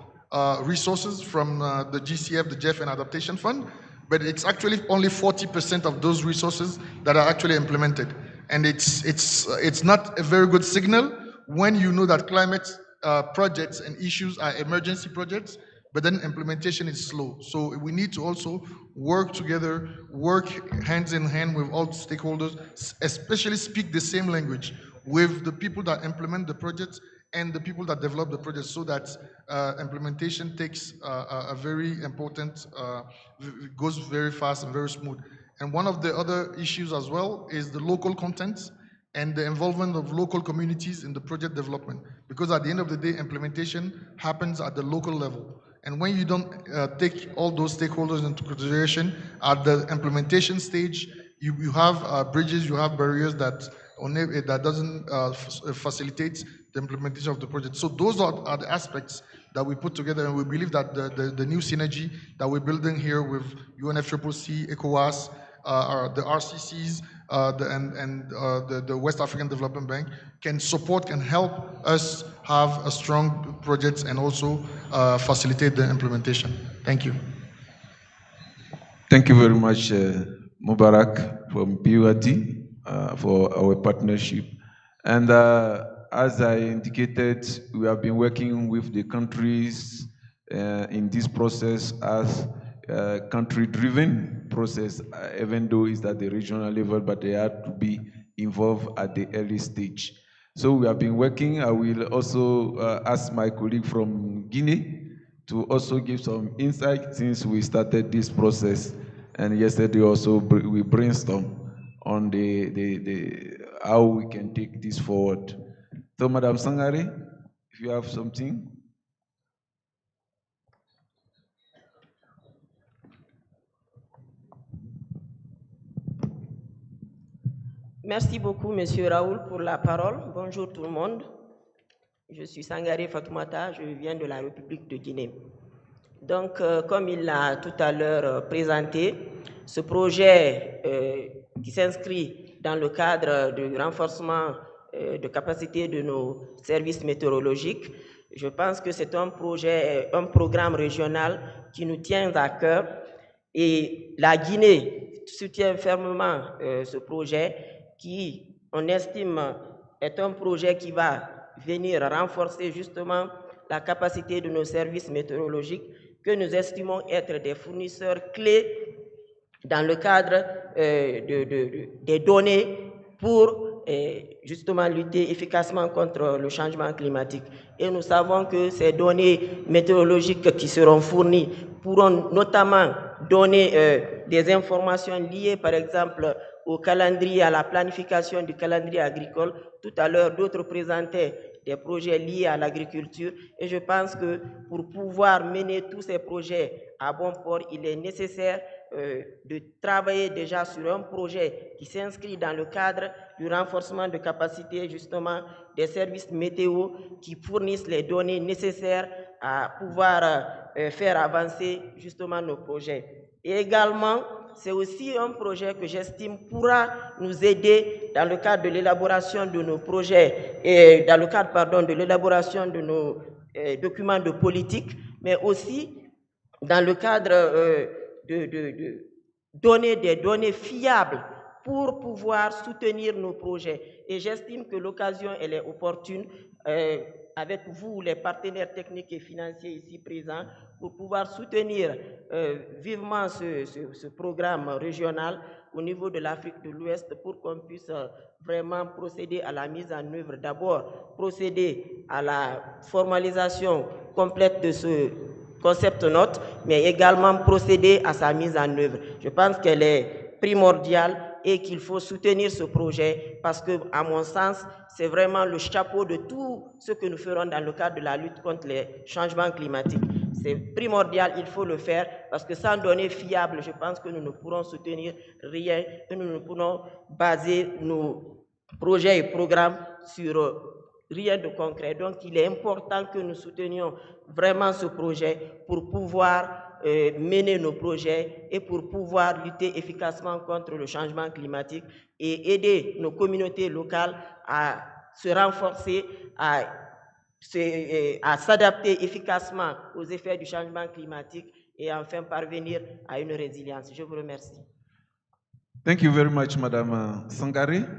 Speaker 13: resources from the GCF, the GEF, and Adaptation Fund, but it's actually only 40% of those resources that are actually implemented. And it's not a very good signal when you know that climate projects and issues are emergency projects, but then implementation is slow. So we need to also work together, work hands in hand with all stakeholders, especially speak the same language with the people that implement the projects and the people that develop the project, so that implementation takes a very important, goes very fast and very smooth. And one of the other issues as well is the local content and the involvement of local communities in the project development. Because at the end of the day, implementation happens at the local level. And when you don't take all those stakeholders into consideration at the implementation stage, you have bridges, you have barriers that doesn't facilitate the implementation of the project. So those are the aspects that we put together, and we believe that the new synergy that we're building here with UNFCCC, ECOWAS, the RCCs, the West African Development Bank can support, can help us have a strong project and also facilitate the implementation. Thank you.
Speaker 11: Thank you very much, Mubarak from PURT, for our partnership. And as I indicated, we have been working with the countries in this process as a country-driven process, even though it's at the regional level, but they have to be involved at the early stage. So we have been working. I will also ask my colleague from Guinea to also give some insight since we started this process. And yesterday also we brainstormed on how we can take this forward. So Madam Sangare, if you have something.
Speaker 14: Merci beaucoup, Monsieur Raoul, pour la parole. Bonjour tout le monde. Je suis Sangare Fatoumata, je viens de la République de Guinée. Donc, comme il l'a tout à l'heure présenté, ce projet qui s'inscrit dans le cadre du renforcement de capacité de nos services météorologiques, je pense que c'est un projet, un programme régional qui nous tient à cœur, et la Guinée soutient fermement ce projet qui, on estime, est un projet qui va venir renforcer justement la capacité de nos services météorologiques que nous estimons être des fournisseurs clés dans le cadre des données pour justement lutter efficacement contre le changement climatique. Et nous savons que ces données météorologiques qui seront fournies pourront notamment donner des informations liées par exemple au calendrier, à la planification du calendrier agricole. Tout à l'heure, d'autres présentaient des projets liés à l'agriculture, et je pense que pour pouvoir mener tous ces projets à bon port, il est nécessaire de travailler déjà sur un projet qui s'inscrit dans le cadre du renforcement de capacité justement des services météo qui fournissent les données nécessaires à pouvoir faire avancer justement nos projets. Et également, c'est aussi un projet que j'estime pourra nous aider dans le cadre de l'élaboration de nos projets et dans le cadre, pardon, de l'élaboration de nos documents de politique, mais aussi dans le cadre de donner des données fiables pour pouvoir soutenir nos projets. Et j'estime que l'occasion, elle est opportune avec vous, les partenaires techniques et financiers ici présents, pour pouvoir soutenir vivement ce programme régional au niveau de l'Afrique de l'Ouest pour qu'on puisse vraiment procéder à la mise en œuvre. D'abord, procéder à la formalisation complète de ce concept note, mais également procéder à sa mise en œuvre. Je pense qu'elle est primordiale et qu'il faut soutenir ce projet parce que, à mon sens, c'est vraiment le chapeau de tout ce que nous ferons dans le cadre de la lutte contre les changements climatiques. C'est primordial, il faut le faire parce que sans données fiables, je pense que nous ne pourrons soutenir rien et nous ne pourrons baser nos projets et programmes sur rien de concret. Donc, il est important que nous soutenions vraiment ce projet pour pouvoir mener nos projets et pour pouvoir lutter efficacement contre le changement climatique et aider nos communautés locales à se renforcer, à s'adapter efficacement aux effets du changement climatique et enfin parvenir à une résilience. Je vous remercie.
Speaker 11: Thank you very much, Madam Sangare.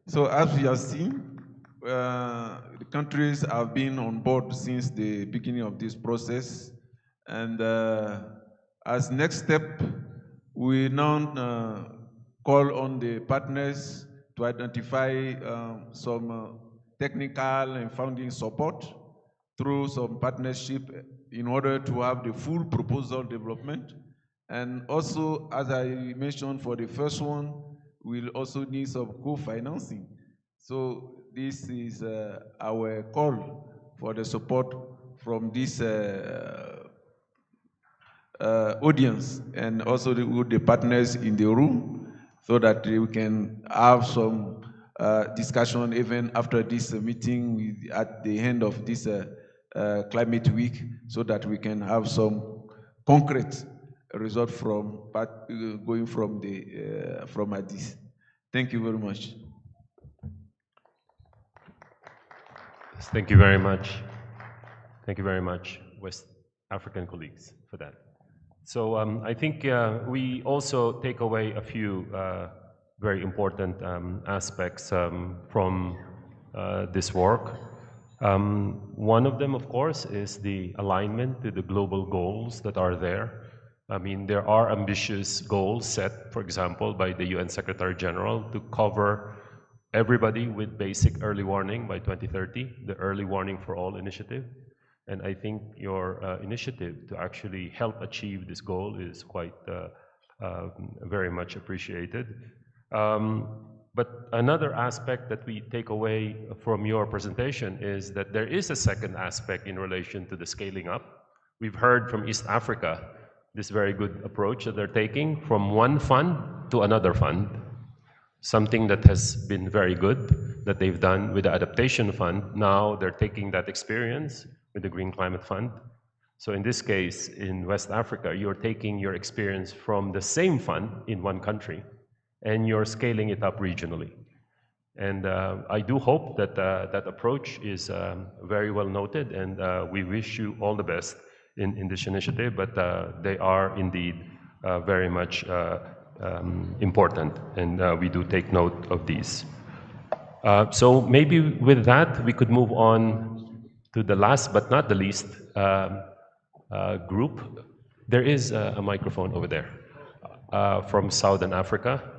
Speaker 11: So as we have seen, the countries have been on board since the beginning of this process. And as next step, we now call on the partners to identify some technical and funding support through some partnership in order to have the full proposal development. And also, as I mentioned for the first one, we'll also need some co-financing. So this is our call for the support from this audience and also the partners in the room so that we can have some discussion even after this meeting at the end of this climate week so that we can have some concrete result from going from Addis. Thank you very much.
Speaker 5: Thank you very much. Thank you very much, West African colleagues, for that. So I think we also take away a few very important aspects from this work. One of them, of course, is the alignment to the global goals that are there. I mean, there are ambitious goals set, for example, by the UN Secretary General to cover everybody with basic early warning by 2030, the Early Warning for All initiative. And I think your initiative to actually help achieve this goal is quite very much appreciated. But another aspect that we take away from your presentation is that there is a second aspect in relation to the scaling up. We've heard from East Africa this very good approach that they're taking from one fund to another fund, something that has been very good that they've done with the Adaptation Fund. Now they're taking that experience with the Green Climate Fund. So in this case, in West Africa, you're taking your experience from the same fund in one country and you're scaling it up regionally. And I do hope that that approach is very well noted, and we wish you all the best in this initiative, but they are indeed very much important, and we do take note of these. So maybe with that, we could move on to the last but not the least group. There is a microphone over there from Southern Africa.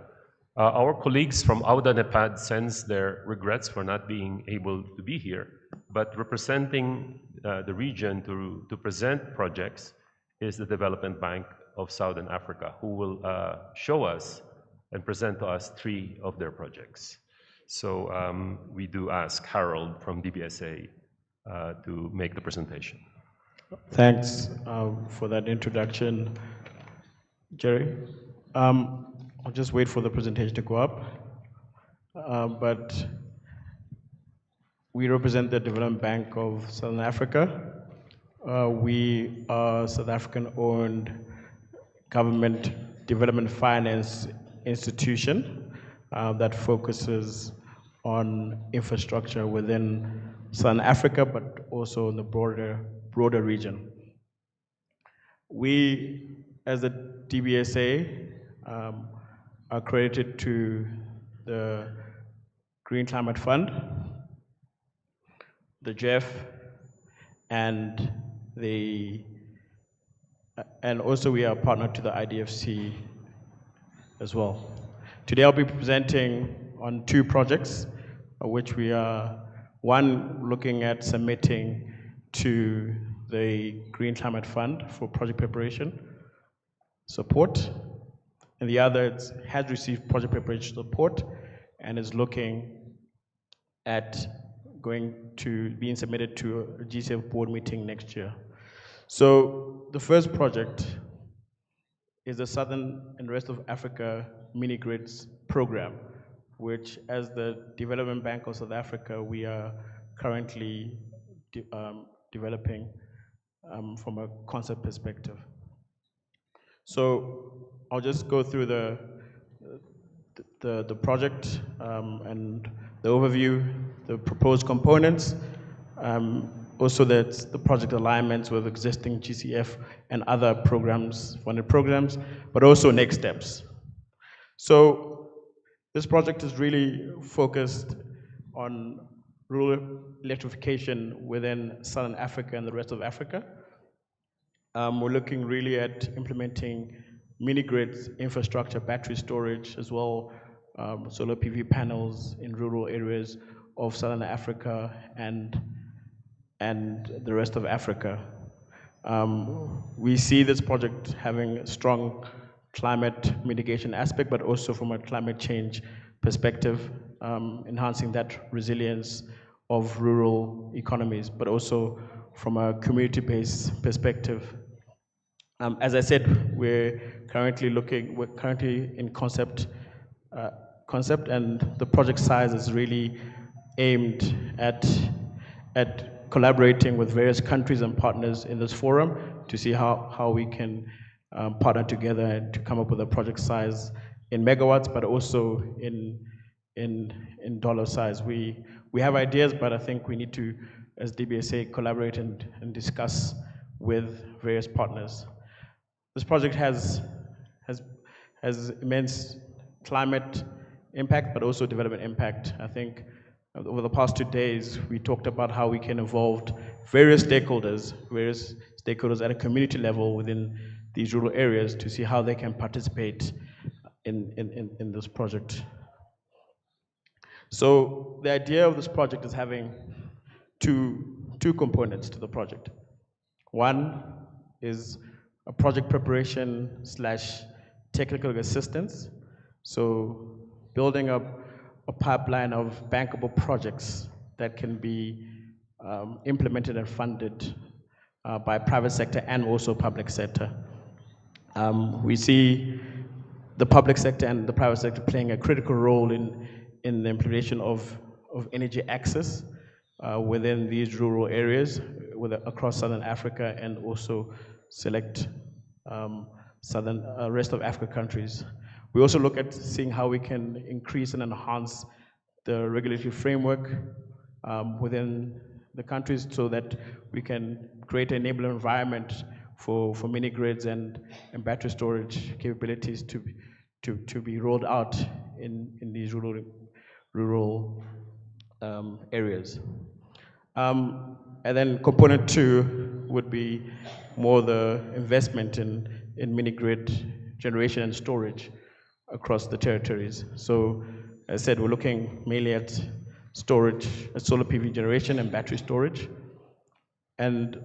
Speaker 5: Our colleagues from Auda Nepad sends their regrets for not being able to be here, but representing the region to present projects is the Development Bank of Southern Africa, who will show us and present to us 3 of their projects. So we do ask Harold from DBSA to make the presentation.
Speaker 9: Thanks for that introduction. Jerry, I'll just wait for the presentation to go up. But we represent the Development Bank of Southern Africa. We are a South African-owned government development finance institution that focuses on infrastructure within Southern Africa, but also in the broader region. We, as the DBSA, are credited to the Green Climate Fund, the GEF, and also we are partnered to the IDFC as well. Today I'll be presenting on 2 projects, which we are, one, looking at submitting to the Green Climate Fund for project preparation support, and the other has received project preparation support and is looking at being submitted to a GCF board meeting next year. So the first project is the Southern and Rest of Africa mini-grids program, which, as the Development Bank of South Africa, we are currently developing from a concept perspective. So I'll just go through the project and the overview, the proposed components, also the project alignments with existing GCF and other funded programs, but also next steps. So this project is really focused on rural electrification within Southern Africa and the rest of Africa. We're looking really at implementing mini-grids, infrastructure, battery storage, as well solar PV panels in rural areas of Southern Africa and the rest of Africa. We see this project having a strong climate mitigation aspect, but also from a climate change perspective, enhancing that resilience of rural economies, but also from a community-based perspective. As I said, we're currently in concept, and the project size is really aimed at collaborating with various countries and partners in this forum to see how we can partner together and to come up with a project size in megawatts, but also in dollar size. We have ideas, but I think we need to, as DBSA, collaborate and discuss with various partners. This project has immense climate impact, but also development impact. I think over the past 2 days, we talked about how we can involve various stakeholders at a community level within these rural areas to see how they can participate in this project. So the idea of this project is having two components to the project. One is a project preparation / technical assistance. So building up a pipeline of bankable projects that can be implemented and funded by private sector and also public sector. We see the public sector and the private sector playing a critical role in the implementation of energy access within these rural areas across Southern Africa and also select rest of Africa countries. We also look at seeing how we can increase and enhance the regulatory framework within the countries so that we can create an enabling environment for mini grids and battery storage capabilities to be rolled out in these rural areas. And then component 2 would be more the investment in mini grid generation and storage across the territories. So as I said, we're looking mainly at storage, solar PV generation and battery storage, and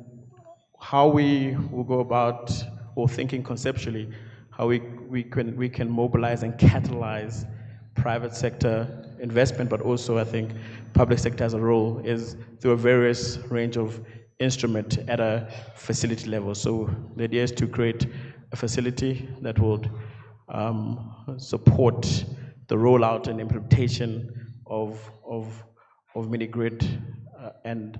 Speaker 9: how we will go about, or thinking conceptually, how we can mobilize and catalyze private sector investment, but also I think public sector has a role, is through a various range of instrument at a facility level. So the idea is to create a facility that would support the rollout and implementation of mini-grid and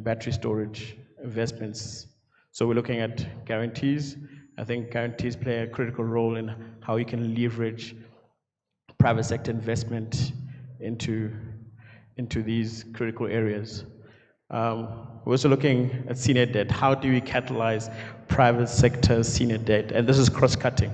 Speaker 9: battery storage investments. So we're looking at guarantees. I think guarantees play a critical role in how you can leverage private sector investment into these critical areas. We're also looking at senior debt. How do we catalyze private sector senior debt? And this is cross-cutting.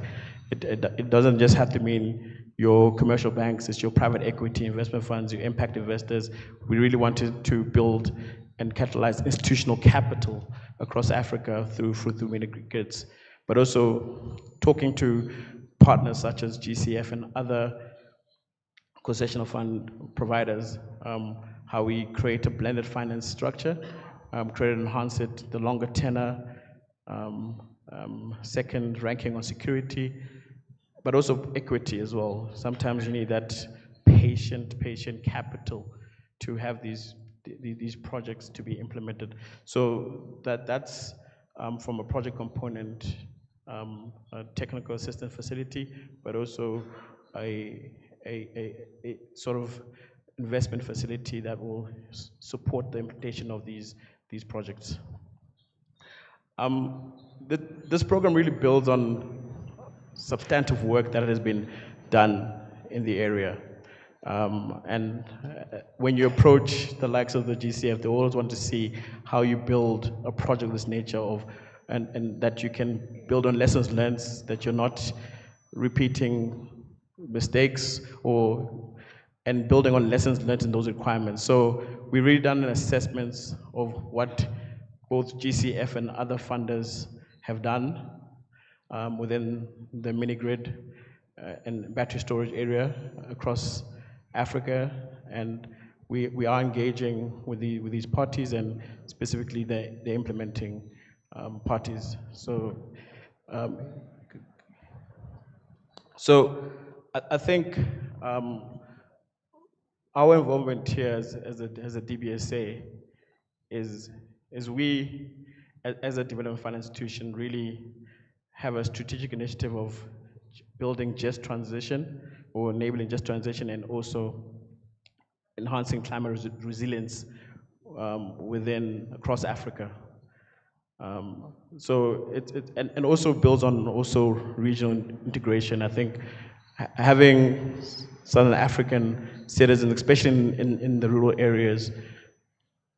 Speaker 9: It doesn't just have to mean your commercial banks, it's your private equity investment funds, your impact investors. We really wanted to build and catalyze institutional capital across Africa through mini-grids, but also talking to partners such as GCF and other concessional fund providers, how we create a blended finance structure, create and enhance it, the longer tenor, second ranking on security, but also equity as well. Sometimes you need that patient capital to have these projects to be implemented. So that's from a project component, a technical assistance facility, but also a sort of investment facility that will support the implementation of these projects. This program really builds on substantive work that has been done in the area. When you approach the likes of the GCF, they always want to see how you build a project of this nature and that you can build on lessons learned, that you're not repeating mistakes and building on lessons learned in those requirements. So we really done an assessment of what both GCF and other funders have done within the mini-grid and battery storage area across Africa, and we are engaging with these parties and specifically the implementing parties. So I think our involvement here as a DBSA is we, as a development finance institution, really have a strategic initiative of building just transition or enabling just transition and also enhancing climate resilience across Africa. So it also builds on also regional integration. I think having Southern African citizens, especially in the rural areas,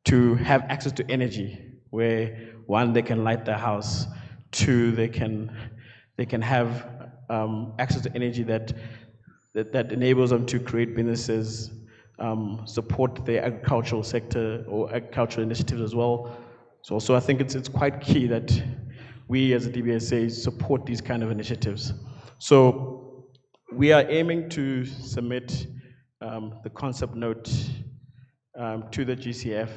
Speaker 9: to have access to energy, where one, they can light their house, two, they can have access to energy that enables them to create businesses, support the agricultural sector or agricultural initiatives as well. So I think it's quite key that we as a DBSA support these kind of initiatives. So we are aiming to submit the concept note to the GCF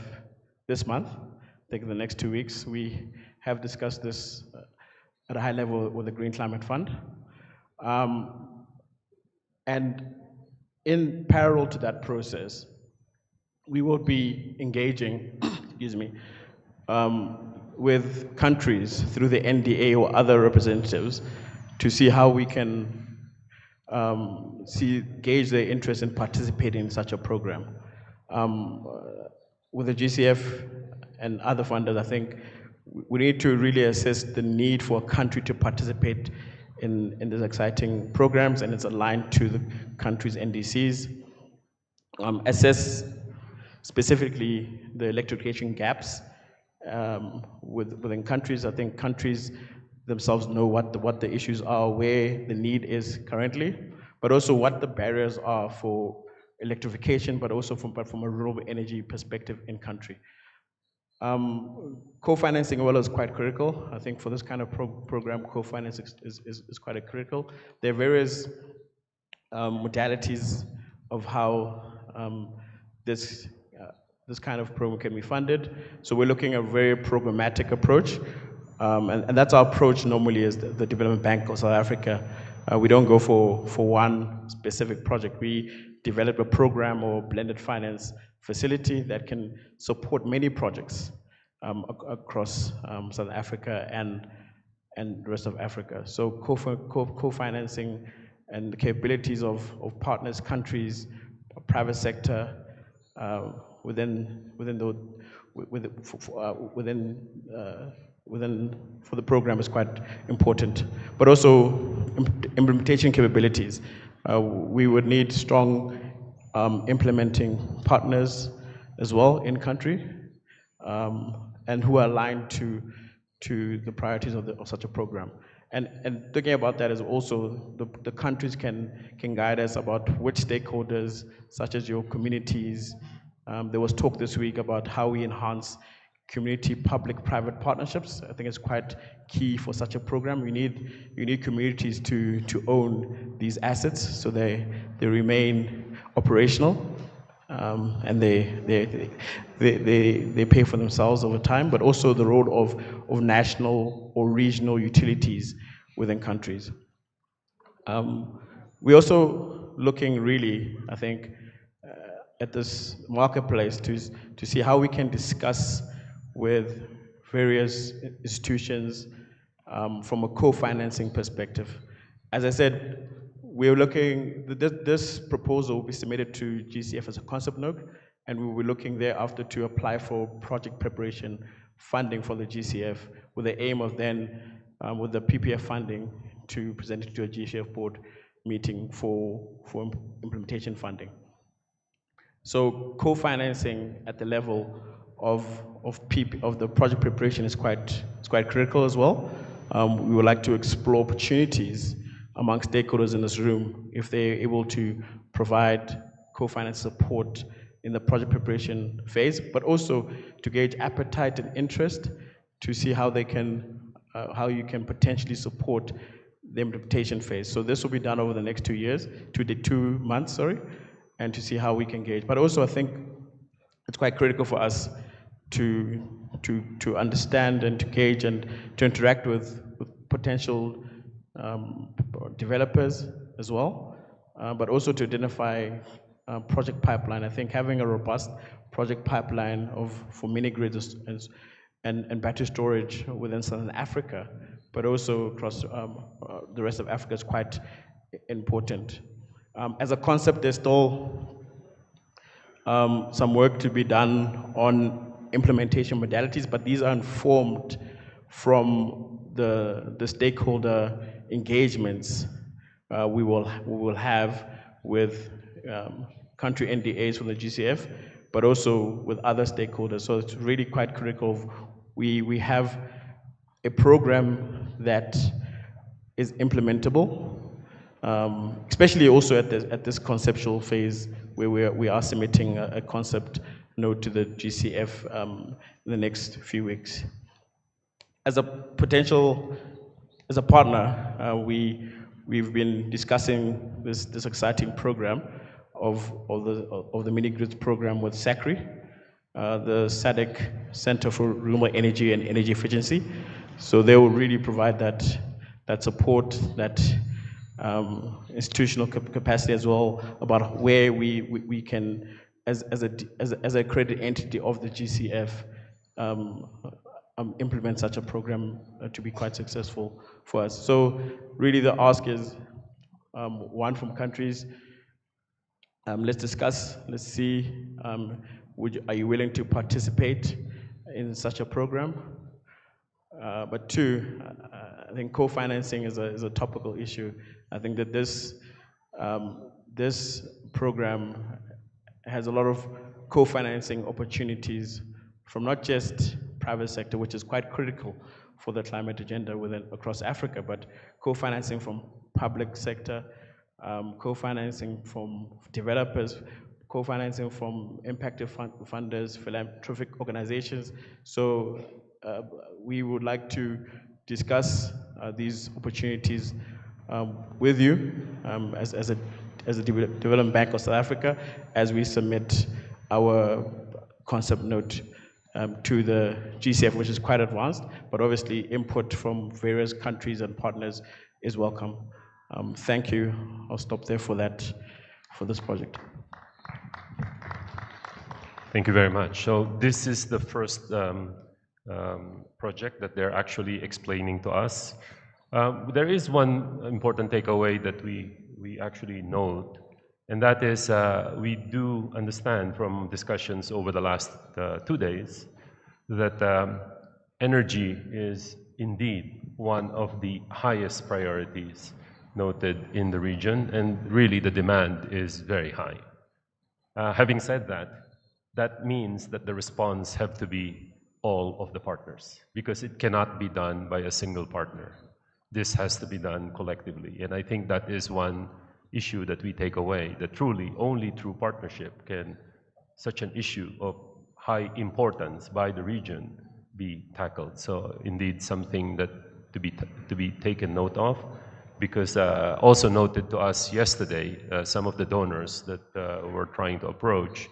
Speaker 9: this month. I think in the next 2 weeks. We have discussed this at a high level with the Green Climate Fund. And in parallel to that process, we will be engaging, excuse me, with countries through the NDA or other representatives to see how we can gauge their interest in participating in such a program. With the GCF and other funders, I think we need to really assess the need for a country to participate in these exciting programs, and it's aligned to the country's NDCs. Assess specifically the electrification gaps within countries. I think countries themselves know what the issues are, where the need is currently, but also what the barriers are for electrification, but also from a renewable energy perspective in country. Co-financing is quite critical. I think for this kind of program, co-finance is quite critical. There are various modalities of how this kind of program can be funded. So we're looking at a very programmatic approach. And that's our approach normally as the Development Bank of South Africa. We don't go for one specific project. We develop a program or blended finance facility that can support many projects across South Africa and the rest of Africa. So co-financing and the capabilities of partners, countries, private sector for the program is quite important. But also implementation capabilities. We would need strong implementing partners as well in country, and who are aligned to the priorities of such a program. And thinking about that is also the countries can guide us about which stakeholders, such as your communities. There was talk this week about how we enhance community public-private partnerships. I think it's quite key for such a program. You need communities to own these assets so they remain operational, and they pay for themselves over time, but also the role of national or regional utilities within countries. We're also looking really, I think, at this marketplace to see how we can discuss with various institutions from a co-financing perspective. As I said, we're looking, this proposal will be submitted to GCF as a concept note, and we will be looking thereafter to apply for project preparation funding for the GCF with the aim of then, with the PPF funding, to present it to a GCF board meeting for implementation funding. So co-financing at the level of the project preparation is quite critical as well. We would like to explore opportunities among stakeholders in this room if they're able to provide co-finance support in the project preparation phase, but also to gauge appetite and interest to see how they can, how you can potentially support the implementation phase. So this will be done over the next 2 years, 2 months, sorry, and to see how we can gauge. But also I think it's quite critical for us to understand and to gauge and to interact with potential developers as well, but also to identify project pipeline. I think having a robust project pipeline for mini grids and battery storage within Southern Africa, but also across the rest of Africa is quite important. As a concept, there's still some work to be done on implementation modalities, but these are informed from the stakeholder engagements we will have with country NDAs from the GCF, but also with other stakeholders. So it's really quite critical. We have a program that is implementable, especially also at this conceptual phase where we are submitting a concept note to the GCF in the next few weeks. As a partner, we've been discussing this exciting program of the mini grids program with SACRI, the SADC Center for Renewable Energy and Energy Efficiency. So they will really provide that support, that institutional capacity as well, about where we can, as a accredited entity of the GCF, implement such a program to be quite successful for us. So really the ask is, one, from countries, let's discuss, let's see, are you willing to participate in such a program? But two, I think co-financing is a topical issue. I think that this program has a lot of co-financing opportunities from not just private sector, which is quite critical for the climate agenda across Africa, but co-financing from public sector, co-financing from developers, co-financing from impacted funders, philanthropic organizations. So we would like to discuss these opportunities with you as a Development Bank of South Africa, as we submit our concept note to the GCF, which is quite advanced, but obviously input from various countries and partners is welcome. Thank you. I'll stop there for this project.
Speaker 5: Thank you very much. So this is the first project that they're actually explaining to us. There is one important takeaway that we actually note, and that is we do understand from discussions over the last 2 days that energy is indeed one of the highest priorities noted in the region, and really the demand is very high. Having said that, that means that the response have to be all of the partners, because it cannot be done by a single partner. This has to be done collectively, and I think that is one issue that we take away, that truly only through partnership can such an issue of high importance by the region be tackled. So indeed something that to be taken note of, because also noted to us yesterday, some of the donors that we're trying to approach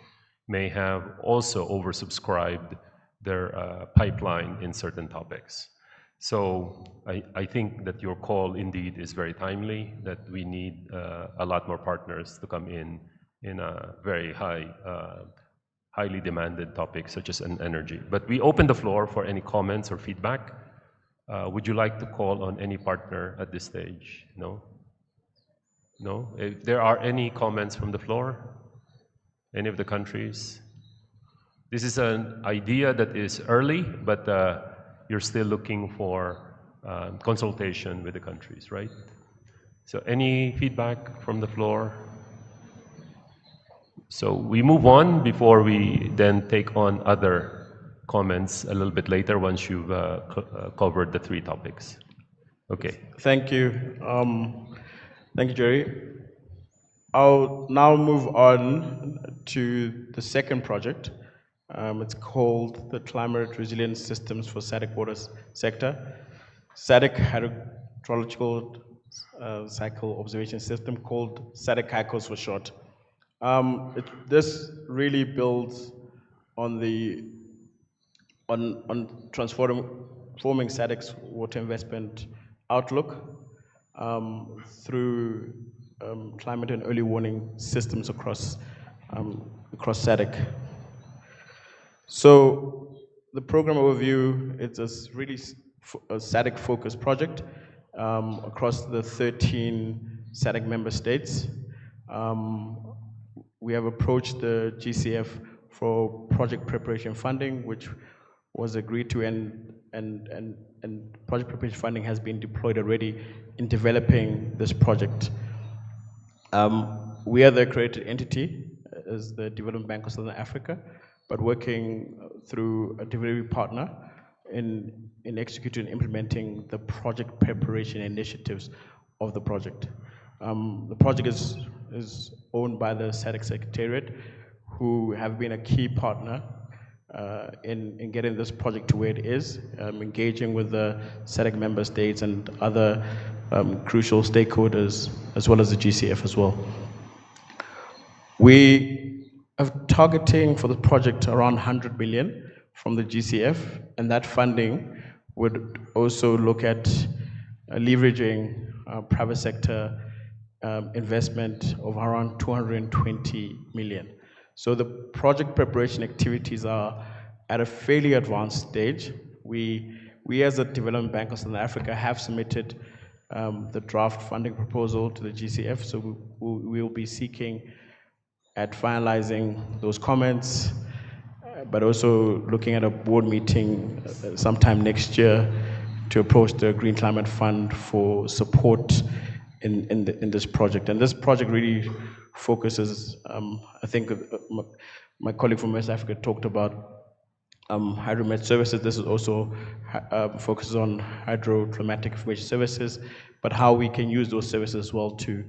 Speaker 5: may have also oversubscribed their pipeline in certain topics. So I think that your call indeed is very timely, that we need a lot more partners to come in a very highly demanded topic such as energy. But we open the floor for any comments or feedback. Would you like to call on any partner at this stage? No? No? If there are any comments from the floor, any of the countries? This is an idea that is early, but you're still looking for consultation with the countries, right? So any feedback from the floor? So we move on before we then take on other comments a little bit later once you've covered the 3 topics. Okay.
Speaker 15: Thank you. Thank you, Jerry. I'll now move on to the second project. It's called the Climate Resilience Systems for SADC Water Sector. SADC Hydrological Cycle Observation System, called SADC HYCOS for short. This really builds on transforming SADC's water investment outlook through climate and early warning systems across SADC. So the program overview, it's a really a SADC-focused project across the 13 SADC member states. We have approached the GCF for project preparation funding, which was agreed to, and project preparation funding has been deployed already in developing this project. We are the accredited entity as the Development Bank of Southern Africa, but working through a delivery partner in executing and implementing the project preparation initiatives of the project. The project is owned by the SADC Secretariat, who have been a key partner in getting this project to where it is, engaging with the SADC member states and other crucial stakeholders, as well as the GCF as well. We are targeting for the project around 100 million from the GCF, and that funding would also look at leveraging private sector investment of around 220 million. So the project preparation activities are at a fairly advanced stage. We as a Development Bank of Southern Africa have submitted the draft funding proposal to the GCF, so we will be seeking at finalizing those comments, but also looking at a board meeting sometime next year to approach the Green Climate Fund for support in this project. And this project really focuses, I think my colleague from West Africa talked about hydromet services. This is also focuses on hydroclimatic information services, but how we can use those services as well to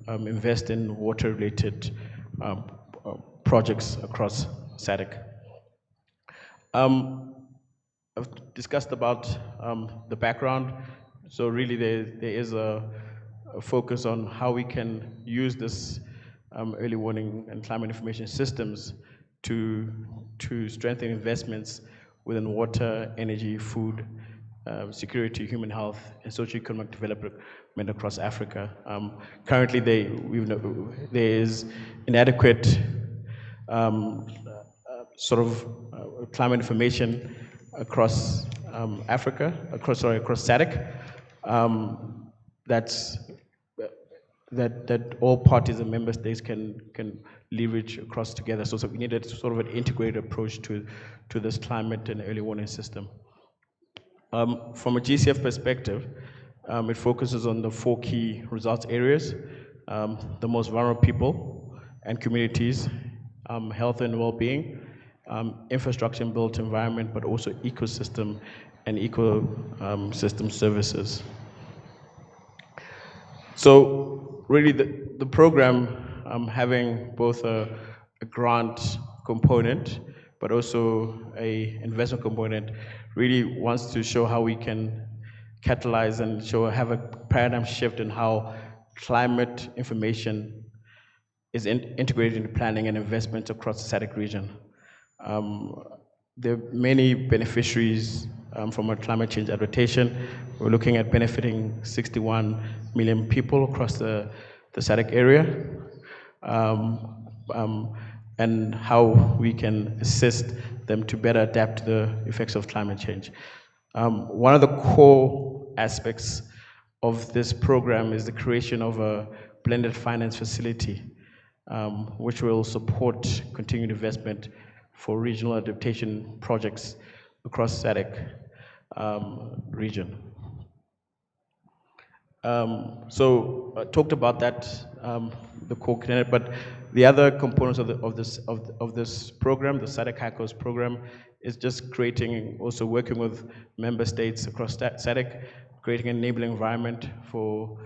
Speaker 15: invest in water-related projects across SADC. I've discussed about the background. So really there is a focus on how we can use this early warning and climate information systems to strengthen investments within water, energy, food, security, human health, and socioeconomic development across Africa. Currently, there is inadequate sort of climate information across Africa, across SADC. That all parties and member states can leverage across together. So we needed sort of an integrated approach to this climate and early warning system. From a GCF perspective, it focuses on the 4 key results areas: the most vulnerable people and communities, health and well-being, infrastructure and built environment, but also ecosystem and ecosystem services. So really the program having both a grant component but also a investment component really wants to show how we can catalyze and have a paradigm shift in how climate information is integrated into planning and investment across the SADC region. There are many beneficiaries from a climate change adaptation. We're looking at benefiting 61 million people across the SADC area, and how we can assist them to better adapt to the effects of climate change. One of the core aspects of this program is the creation of a blended finance facility, which will support continued investment for regional adaptation projects across SADC region. So I talked about that, the core connect, but the other components of this program, the SADC HACOS program, is just also working with member states across SADC, creating an enabling environment for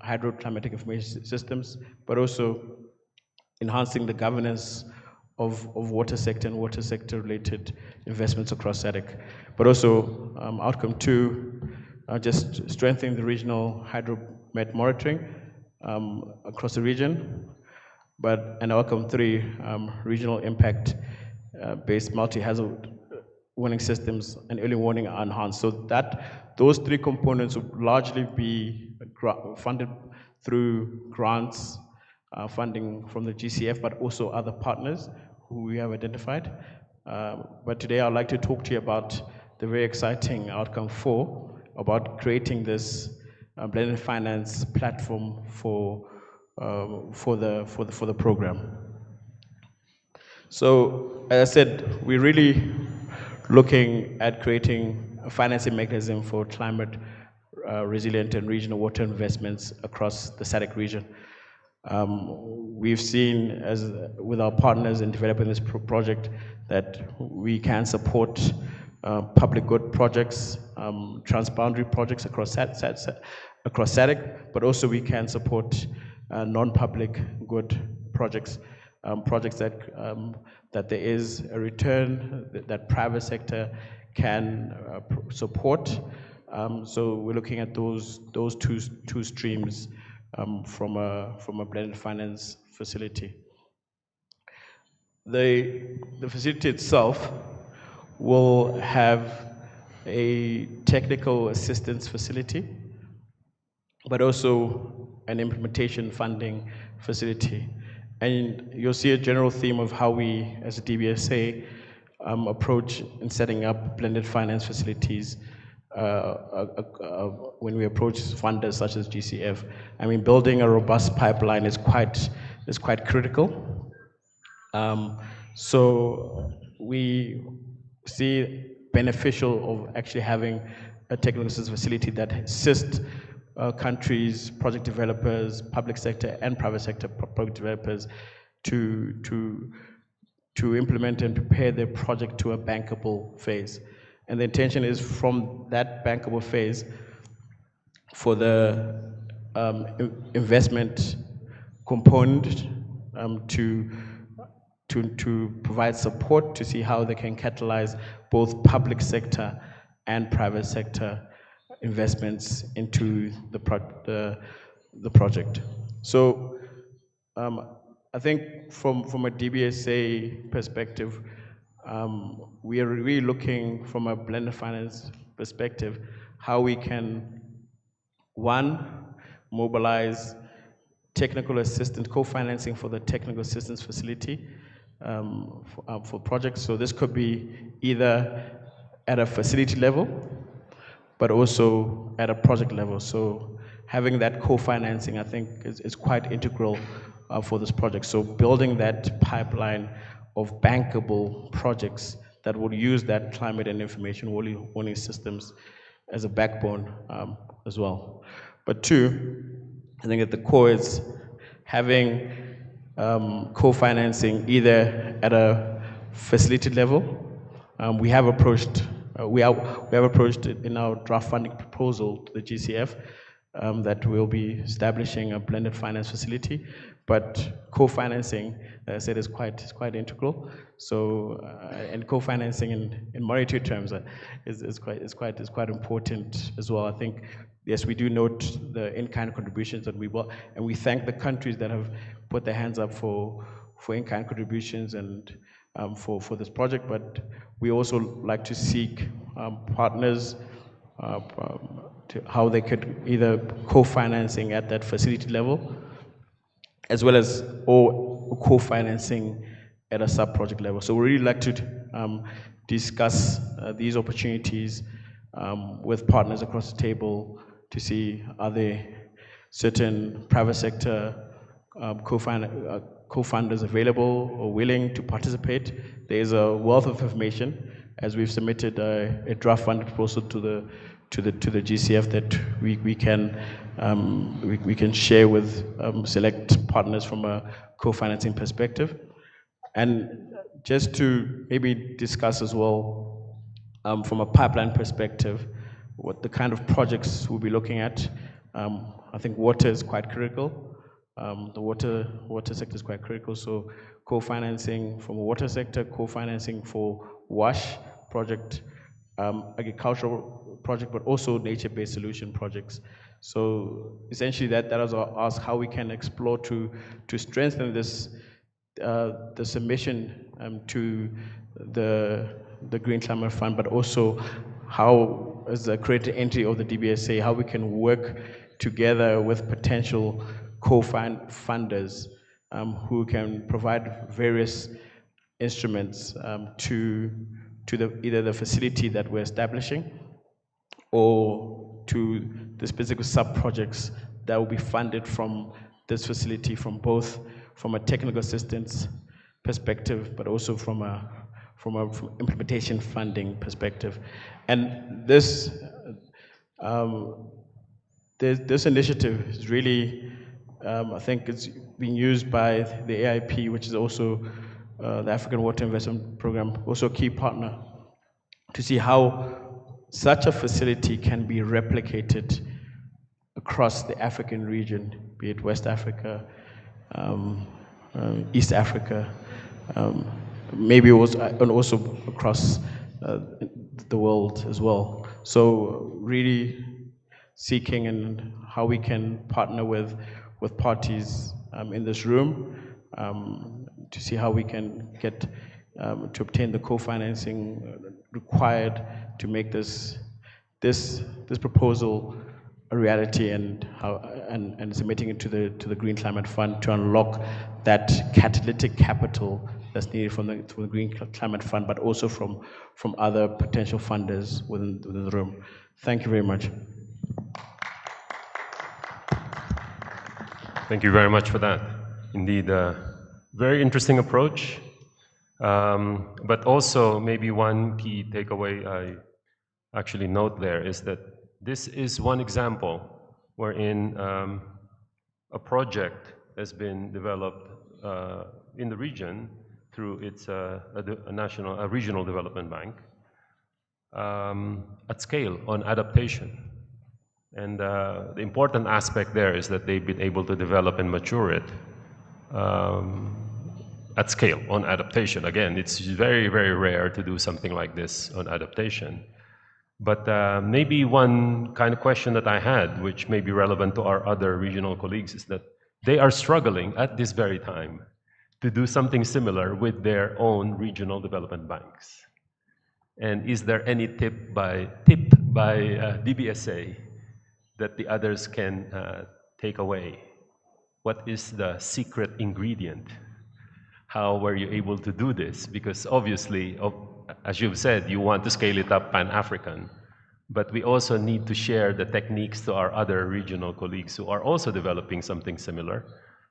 Speaker 15: hydroclimatic information systems, but also enhancing the governance of water sector and water sector related investments across SADC. But also outcome 2, just strengthening the regional hydromet monitoring across the region. And outcome 3, regional impact based multi-hazard warning systems and early warning are enhanced. So those 3 components will largely be funded through grants, funding from the GCF, but also other partners who we have identified. But today I'd like to talk to you about the very exciting outcome 4, about creating this blended finance platform for the program. So as I said, we're really looking at creating a financing mechanism for climate resilient and regional water investments across the SADC region. We've seen, with our partners in developing this project, that we can support public good projects, transboundary projects across SADC, but also we can support non-public good projects, projects that there is a return that private sector can support. So we're looking at those two streams from a blended finance facility. The facility itself will have a technical assistance facility, but also an implementation funding facility. And you'll see a general theme of how we, as a DBSA, approach in setting up blended finance facilities when we approach funders such as GCF. I mean, building a robust pipeline is quite critical. So we see beneficial of actually having a technical assistance facility that assists countries, project developers, public sector and private sector project developers to implement and prepare their project to a bankable phase. And the intention is from that bankable phase for the investment component to provide support to see how they can catalyze both public sector and private sector investments into the project. So I think from a DBSA perspective, we are really looking from a blended finance perspective how we can, one, mobilize technical assistance, co-financing for the technical assistance facility, for projects. So this could be either at a facility level, but also at a project level. So having that co-financing, I think, is quite integral for this project. So building that pipeline of bankable projects that will use that climate and information warning systems as a backbone as well. But two, I think at the core is having co-financing either at a facility level. We have approached it in our draft funding proposal to the GCF that we'll be establishing a blended finance facility, but co-financing, as I said, is quite integral. So, and co-financing in monetary terms is quite important as well. I think, yes, we do note the in-kind contributions that and we thank the countries that have put their hands up for in-kind contributions and for this project, but we also like to seek partners to how they could either co-financing at that facility level, as well as or co-financing at a sub-project level. So we really like to discuss these opportunities with partners across the table to see are there certain private sector co-funders available or willing to participate. There is a wealth of information as we've submitted a draft funding proposal to the GCF that we can share with select partners from a co-financing perspective. And just to maybe discuss as well from a pipeline perspective, what the kind of projects we'll be looking at. I think water is quite critical. The water sector is quite critical. So co-financing from a water sector, co-financing for WASH project, agricultural project, but also nature-based solution projects. So essentially that is ask how we can explore to strengthen this the submission to the Green Climate Fund, but also how, as a creative entity of the DBSA, how we can work together with potential co-funders who can provide various instruments to either the facility that we're establishing or to the specific sub-projects that will be funded from this facility, from a technical assistance perspective, but also from implementation funding perspective. And this initiative is really, I think it's being used by the AIP, which is also the African Water Investment Program, also a key partner, to see how such a facility can be replicated across the African region, be it West Africa, East Africa, maybe also across the world as well. So really seeking and how we can partner with parties in this room to see how we can get to obtain the co-financing required to make this proposal a reality, and submitting it to the Green Climate Fund to unlock that catalytic capital that's needed from the Green Climate Fund, but also from other potential funders within the room. Thank you very much.
Speaker 5: Thank you very much for that. Indeed, very interesting approach. But also maybe one key takeaway I actually note there is that this is one example wherein a project has been developed in the region through its a regional development bank at scale on adaptation. And the important aspect there is that they've been able to develop and mature it at scale on adaptation. Again, it's very, very rare to do something like this on adaptation. But maybe one kind of question that I had, which may be relevant to our other regional colleagues, is that they are struggling at this very time to do something similar with their own regional development banks. And is there any tip by DBSA that the others can take away? What is the secret ingredient How were you able to do this? Because obviously, as you've said, you want to scale it up Pan-African, but we also need to share the techniques to our other regional colleagues who are also developing something similar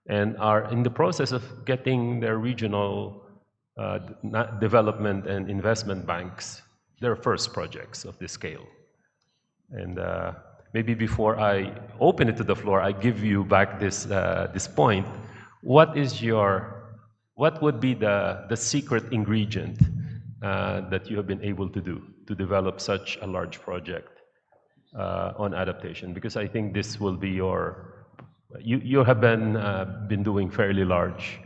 Speaker 5: and are in the process of getting their regional development and investment banks their first projects of this scale. And maybe before I open it to the floor, I give you back this point. What would be the secret ingredient that you have been able to do to develop such a large project on adaptation? Because I think this will be you have been doing fairly large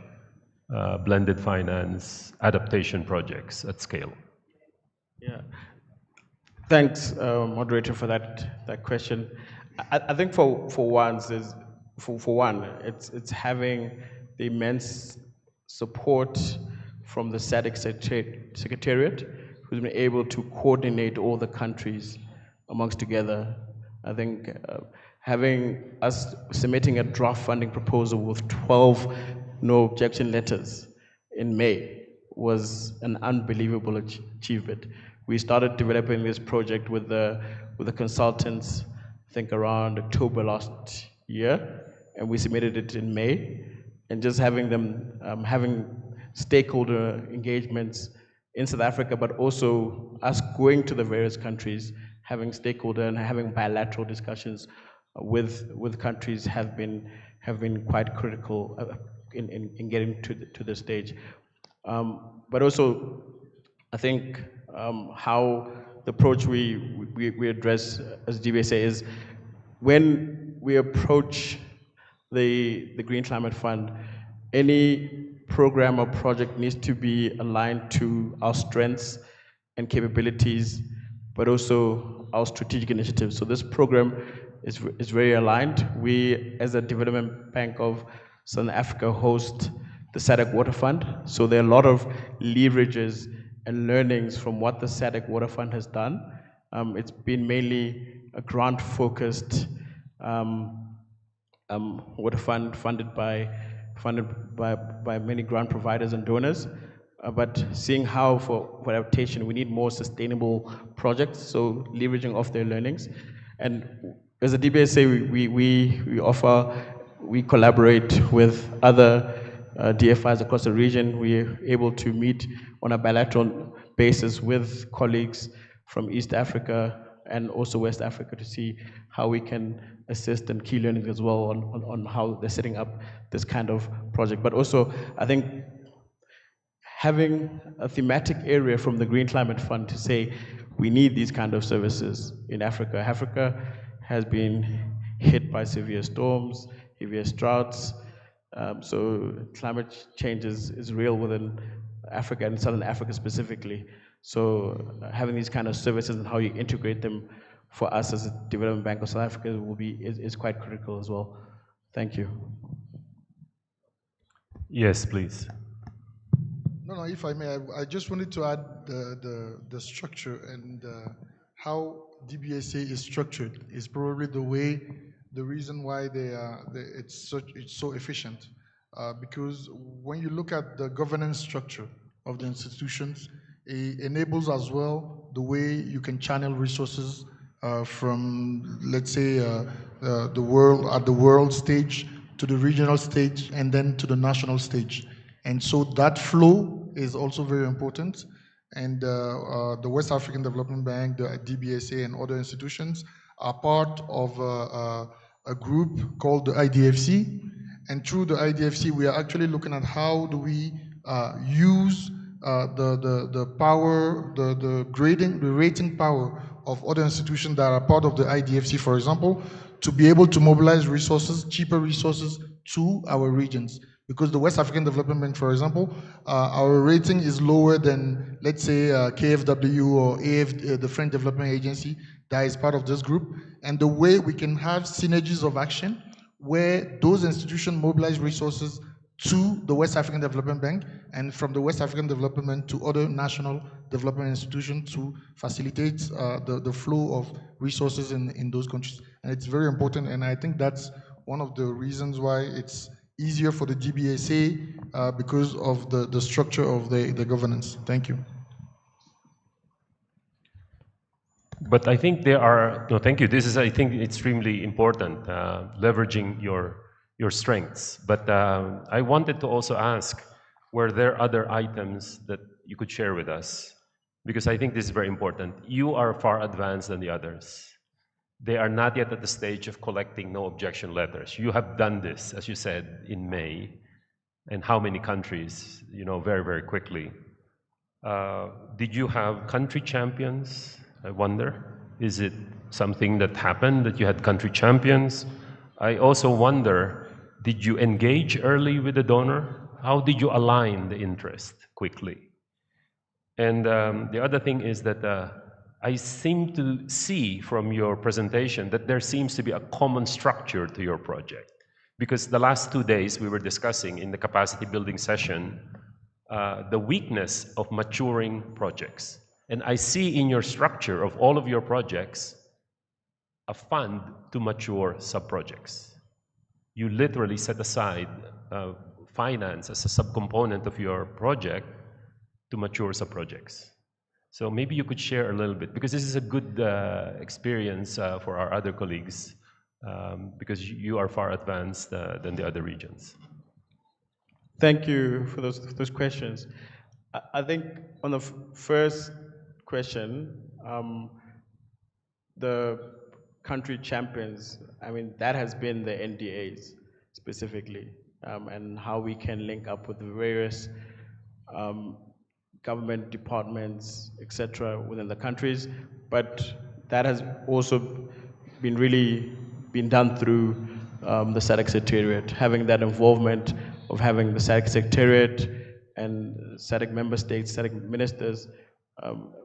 Speaker 5: blended finance adaptation projects at scale.
Speaker 15: Yeah. Thanks, moderator, for that question. I think for one, it's having the immense support from the SADC Secretariat, who's been able to coordinate all the countries amongst together. I think having us submitting a draft funding proposal with 12 no objection letters in May was an unbelievable achievement. We started developing this project with the consultants, I think around October last year, and we submitted it in May. And just having them, having stakeholder engagements in South Africa, but also us going to the various countries, having stakeholder and having bilateral discussions with countries have been quite critical in getting to this stage. But also, I think how the approach we address as DBSA is when we approach the Green Climate Fund, any program or project needs to be aligned to our strengths and capabilities, but also our strategic initiatives. So this program is very aligned. We, as a development bank of Southern Africa, host the SADC Water Fund. So there are a lot of leverages and learnings from what the SADC Water Fund has done. It's been mainly a grant-focused water fund funded by many grant providers and donors. But seeing how for adaptation we need more sustainable projects, so leveraging off their learnings. And as a DBSA, we collaborate with other DFIs across the region. We're able to meet on a bilateral basis with colleagues from East Africa and also West Africa to see how we can assist and key learnings as well on how they're setting up this kind of project. But also, I think having a thematic area from the Green Climate Fund to say we need these kind of services in Africa. Africa has been hit by severe storms, severe droughts, so climate change is real within Africa and Southern Africa specifically. So having these kind of services and how you integrate them for us as a development bank of South Africa is quite critical as well. Thank you.
Speaker 5: Yes, please.
Speaker 13: No, if I may, I just wanted to add the structure and how DBSA is structured is probably the reason why it's so efficient. Because when you look at the governance structure of the institutions, it enables as well the way you can channel resources from, let's say, the world stage to the regional stage and then to the national stage. And so that flow is also very important. And the West African Development Bank, the DBSA, and other institutions are part of a group called the IDFC. And through the IDFC, we are actually looking at how do we use the power, the rating power of other institutions that are part of the IDFC, for example, to be able to mobilize resources, cheaper resources, to our regions. Because the West African Development Bank, for example, our rating is lower than, let's say, KFW or the French Development Agency that is part of this group. And the way we can have synergies of action where those institutions mobilize resources to the West African Development Bank and from the West African Development Bank to other national development institutions to facilitate the flow of resources in those countries. And it's very important, and I think that's one of the reasons why it's easier for the GBSA because of the structure of the governance. Thank you.
Speaker 5: But I think there are, no, thank you. This is, I think, extremely important, leveraging your strengths. But I wanted to also ask, were there other items that you could share with us? Because I think this is very important. You are far advanced than the others. They are not yet at the stage of collecting no objection letters. You have done this, as you said, in May, and how many countries, you know, very, very quickly. Did you have country champions? I wonder, is it something that happened that you had country champions? I also wonder, did you engage early with the donor? How did you align the interest quickly? And the other thing is that I seem to see from your presentation that there seems to be a common structure to your project. Because the last 2 days we were discussing in the capacity building session the weakness of maturing projects. And I see in your structure of all of your projects a fund to mature sub-projects. You literally set aside finance as a subcomponent of your project to mature sub-projects. So maybe you could share a little bit, because this is a good experience for our other colleagues, because you are far advanced than the other regions.
Speaker 15: Thank you for those questions. I think on the first question, the country champions, I mean, that has been the NDAs specifically, and how we can link up with the various government departments, etc., within the countries. But that has also been done through the SADC Secretariat, having that involvement of having the SADC Secretariat and SADC member states, SADC ministers,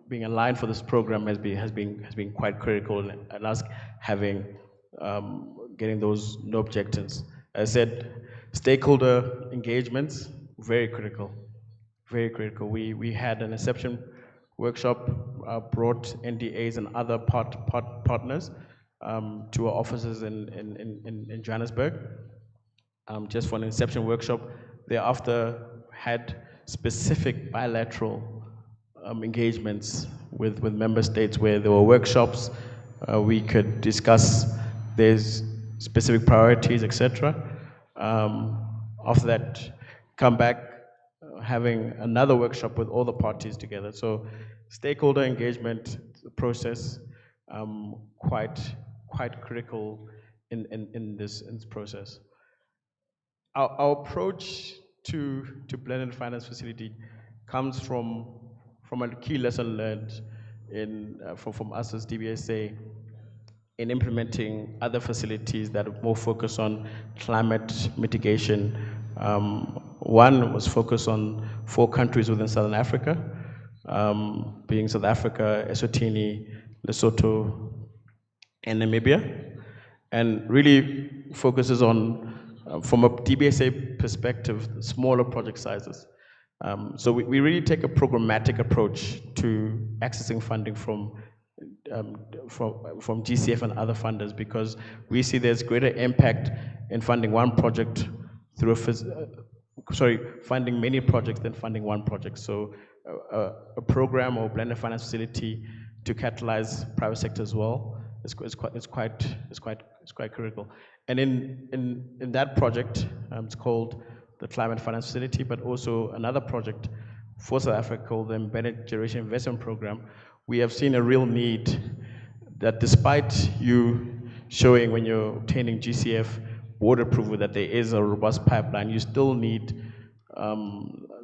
Speaker 15: being aligned for this program has been quite critical, and us getting those no objections. As I said, stakeholder engagements, very critical, very critical. We had an inception workshop, brought NDAs and other partners to our offices in Johannesburg, just for an inception workshop. Thereafter had specific bilateral engagements with member states where there were workshops. We could discuss their specific priorities, etc. After that, come back, having another workshop with all the parties together. So stakeholder engagement process, quite critical in this process. Our approach to blended finance facility comes from a key lesson learned from us as DBSA in implementing other facilities that are more focused on climate mitigation. One was focused on 4 countries within Southern Africa, being South Africa, Eswatini, Lesotho, and Namibia, and really focuses on, from a DBSA perspective, smaller project sizes. So we really take a programmatic approach to accessing funding from GCF and other funders, because we see there's greater impact in funding one project through funding many projects than funding one project. So a program or blended finance facility to catalyze private sector as well is quite critical. And in that project, it's called the Climate Finance Facility, but also another project for South Africa called the Embedded Generation Investment Program. We have seen a real need that, despite you showing when you're obtaining GCF board approval that there is a robust pipeline, you still need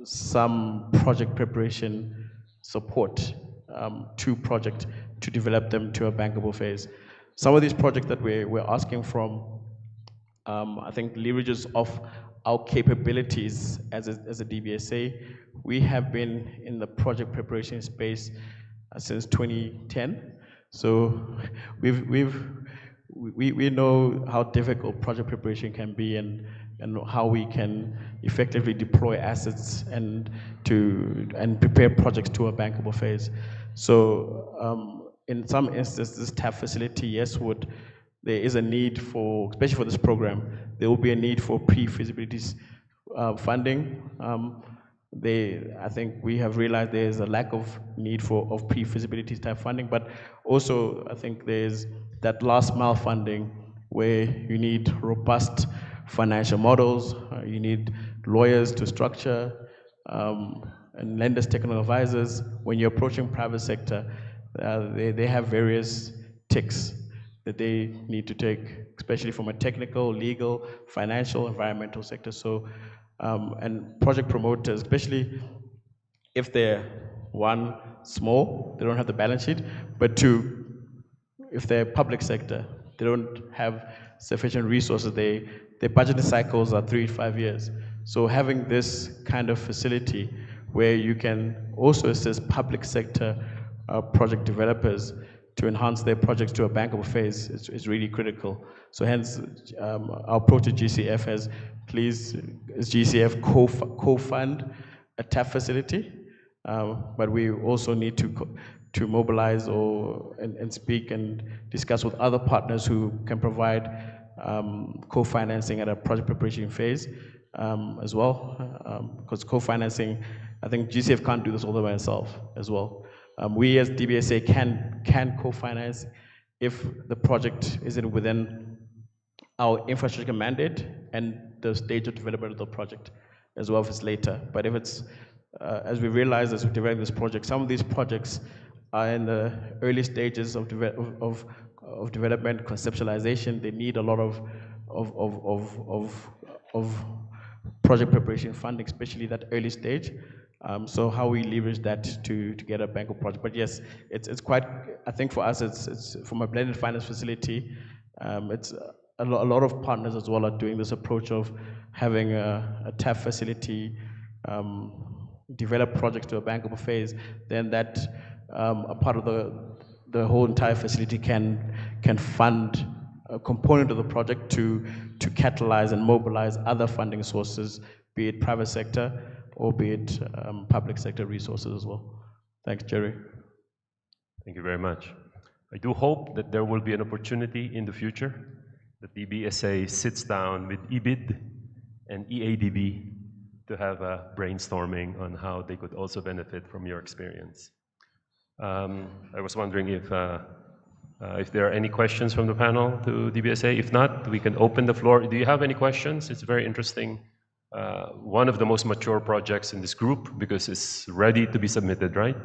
Speaker 15: some project preparation support to project to develop them to a bankable phase. Some of these projects that we're asking from, I think, leverages off our capabilities as a DBSA. We have been in the project preparation space since 2010, so we know how difficult project preparation can be, and how we can effectively deploy assets and prepare projects to a bankable phase. So in some instances, this TAP facility, yes, would there is a need for, especially for this program, there will be a need for pre-feasibility funding. I think we have realized there's a lack of need of pre-feasibility type funding, but also I think there's that last mile funding where you need robust financial models, you need lawyers to structure, and lenders, technical advisors. When you're approaching private sector, they have various ticks that they need to take, especially from a technical, legal, financial, environmental sector. So, and project promoters, especially if they're, one, small, they don't have the balance sheet, but two, if they're public sector, they don't have sufficient resources. Their budgeting cycles are 3 to 5 years. So having this kind of facility where you can also assist public sector project developers to enhance their projects to a bankable phase is really critical. So hence, our approach to GCF has, please, is GCF co-fund a TAF facility, but we also need to mobilize and speak and discuss with other partners who can provide co-financing at a project preparation phase as well, because co-financing, I think GCF can't do this all by itself as well. We as DBSA can co-finance if the project isn't within our infrastructure mandate and the stage of development of the project, as well if it's later. But if it's, as we realize as we develop this project, some of these projects are in the early stages of development, conceptualization. They need a lot of project preparation funding, especially that early stage. So how we leverage that to get a bankable project. But yes, it's quite, I think for us, it's from a blended finance facility, it's a lot of partners as well are doing this approach of having a TAF facility, develop projects to a bankable phase, then that a part of the whole entire facility can fund a component of the project to catalyze and mobilize other funding sources, be it private sector or be it public sector resources as well. Thanks, Jerry.
Speaker 5: Thank you very much. I do hope that there will be an opportunity in the future that DBSA sits down with EBID and EADB to have a brainstorming on how they could also benefit from your experience. I was wondering if there are any questions from the panel to DBSA. If not, we can open the floor. Do you have any questions? It's very interesting. One of the most mature projects in this group because it's ready to be submitted, right?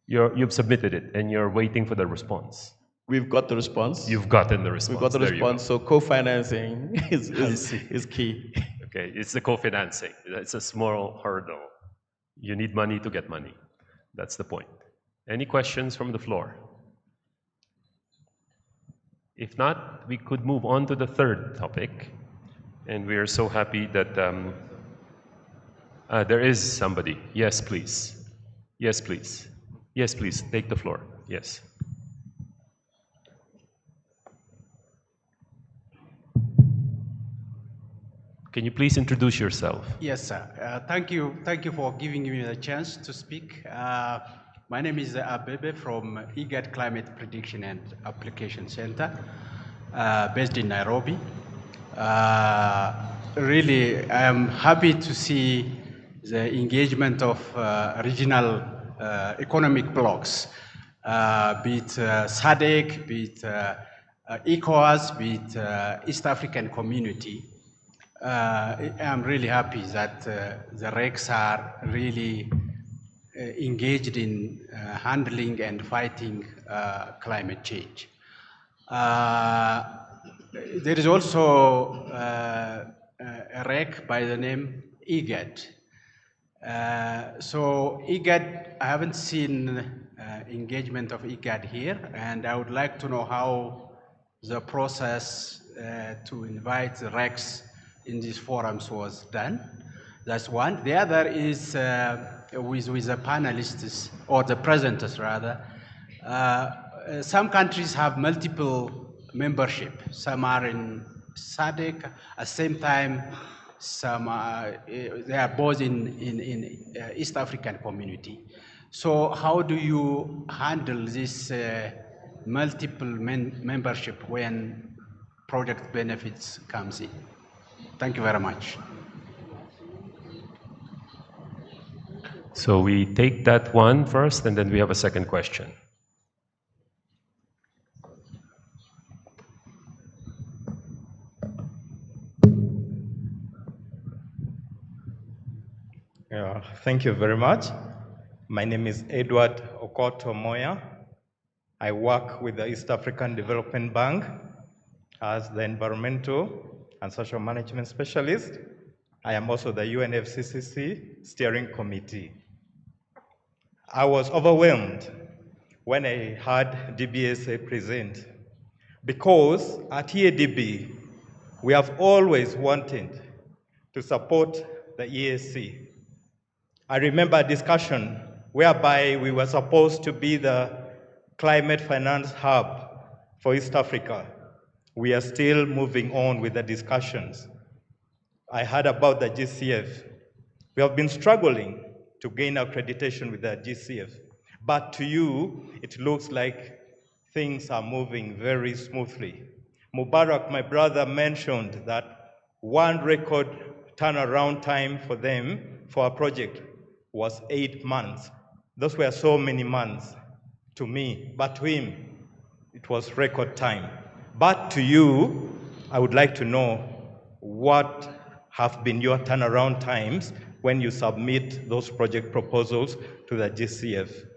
Speaker 5: You've submitted it and you're waiting for the response.
Speaker 15: We've got the response.
Speaker 5: You've gotten the response.
Speaker 15: We've got the response, so co-financing is key.
Speaker 5: Okay, it's the co-financing. It's a small hurdle. You need money to get money. That's the point. Any questions from the floor? If not, we could move on to the third topic. And we are so happy that there is somebody. Yes, please. Yes, please. Yes, please. Take the floor. Yes. Can you please introduce yourself?
Speaker 16: Yes, sir. Thank you for giving me the chance to speak. My name is Abebe from IGAD Climate Prediction and Application Center, based in Nairobi. Really, I am happy to see the engagement of regional economic blocs, be it SADC, be it ECOWAS, be it East African Community. I'm really happy that the RECs are really engaged in handling and fighting climate change. There is also a REC by the name IGAD. So IGAD, I haven't seen engagement of IGAD here, and I would like to know how the process to invite the RECs in these forums was done. That's one. The other is with the panelists, or the presenters rather. Some countries have multiple membership. Some are in SADC, at the same time, some they are both in East African Community. So how do you handle this multiple membership when project benefits comes in. Thank you very much.
Speaker 5: So we take that one first, and then we have a second question.
Speaker 17: Thank you very much. My name is Edward Okoto Moya. I work with the East African Development Bank as the Environmental and Social Management Specialist. I am also the UNFCCC Steering Committee. I was overwhelmed when I heard DBSA present, because at EADB, we have always wanted to support the EAC. I remember a discussion whereby we were supposed to be the climate finance hub for East Africa. We are still moving on with the discussions. I heard about the GCF. We have been struggling to gain accreditation with the GCF, but to you, it looks like things are moving very smoothly. Mubarak, my brother, mentioned that one record turnaround time for them for a project was 8 months. Those were so many months to me, but to him, it was record time. But to you, I would like to know what have been your turnaround times when you submit those project proposals to the GCF.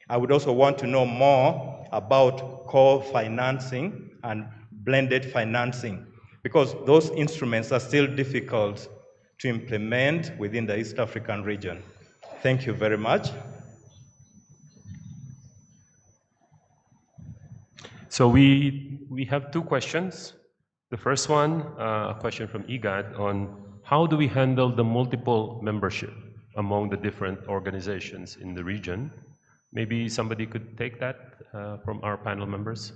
Speaker 17: I would also want to know more about co-financing and blended financing, because those instruments are still difficult to implement within the East African region. Thank you very much.
Speaker 5: So we have two questions. The first one, a question from IGAD on how do we handle the multiple membership among the different organizations in the region? Maybe somebody could take that from our panel members.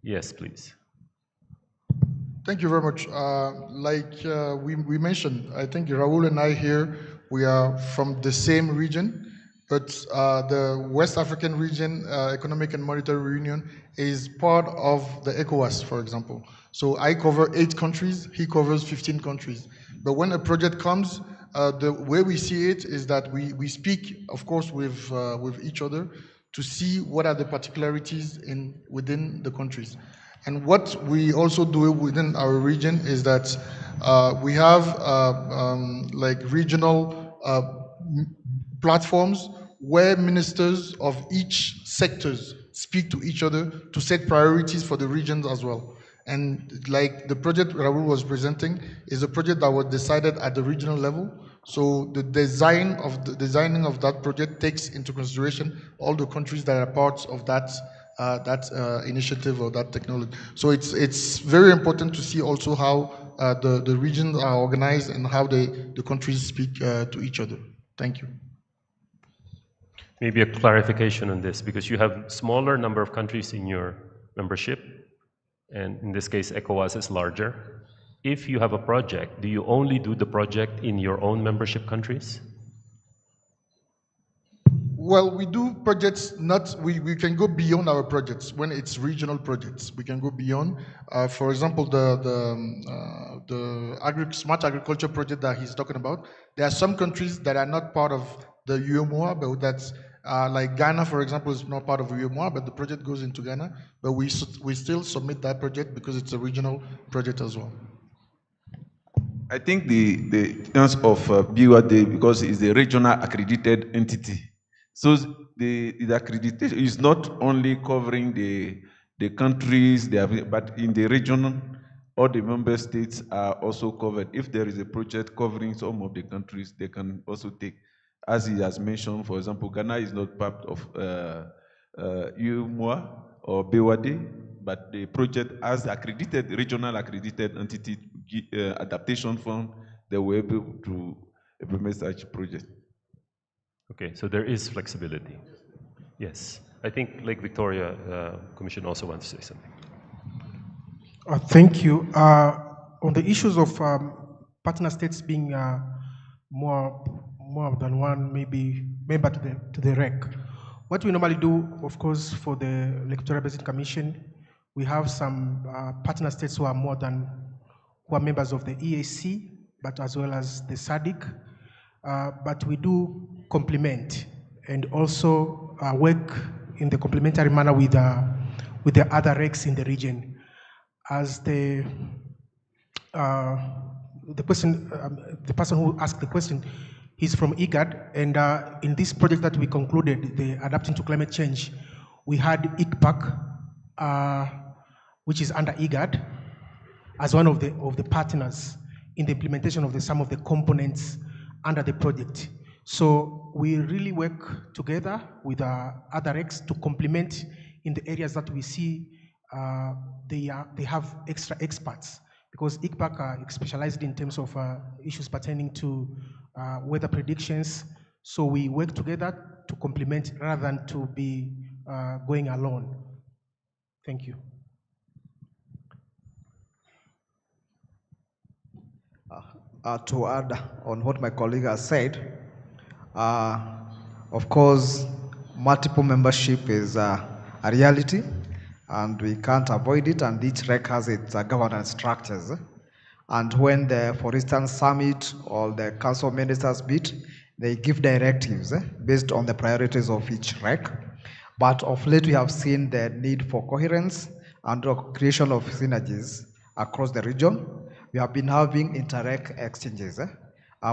Speaker 5: Yes, please.
Speaker 13: Thank you very much. We mentioned, I think Raul and I here, we are from the same region, but the West African region, Economic and Monetary Union, is part of the ECOWAS, for example. So I cover 8 countries, he covers 15 countries. But when a project comes, the way we see it is that we speak, of course, with each other to see what are the particularities within the countries. And what we also do within our region is that we have regional platforms where ministers of each sectors speak to each other to set priorities for the regions as well. And like the project Raul was presenting is a project that was decided at the regional level. So the designing of that project takes into consideration all the countries that are parts of that initiative or that technology. So it's very important to see also how the regions are organized and how the countries speak to each other. Thank you.
Speaker 5: Maybe a clarification on this, because you have smaller number of countries in your membership, and in this case, ECOWAS is larger. If you have a project, do you only do the project in your own membership countries?
Speaker 13: Well, we do projects, we can go beyond our projects when it's regional projects. We can go beyond. For example, the smart agriculture project that he's talking about, there are some countries that are not part of the UEMOA, but that's like Ghana, for example, is not part of UEMOA, but the project goes into Ghana. But we still submit that project because it's a regional project as well.
Speaker 11: I think the terms of BUAD, because it's a regional accredited entity. So the accreditation is not only covering the countries, but in the region, all the member states are also covered. If there is a project covering some of the countries, they can also take. As he has mentioned, for example, Ghana is not part of UEMOA or BUAD, but the project as accredited, regional accredited entity adaptation fund, they were able to implement such project.
Speaker 5: Okay, so there is flexibility. Yes, I think Lake Victoria Commission also wants to say something.
Speaker 7: Thank you. On the issues of partner states being more than one, maybe member to the REC, what we normally do, of course, for the Lake Victoria Basin Commission, We have some partner states who are members of the EAC, but as well as the SADC. But we do complement and also work in the complementary manner with the other RECs in the region. As the person who asked the question, he's from IGAD, and in this project that we concluded, the Adapting to Climate Change, we had ICPAC, which is under IGAD, as one of the partners in the implementation of some of the components under the project. So we really work together with other RECs to complement in the areas that we see they have extra experts, because ICPAC are specialized in terms of issues pertaining to weather predictions. So we work together to complement rather than to be going alone. Thank you.
Speaker 6: To add on what my colleague has said, of course, multiple membership is a reality, and we can't avoid it, and each REC has its governance structures. And when the, for instance, summit or the council of ministers meet, they give directives based on the priorities of each REC. But of late, we have seen the need for coherence and creation of synergies across the region. We have been having inter-REC exchanges.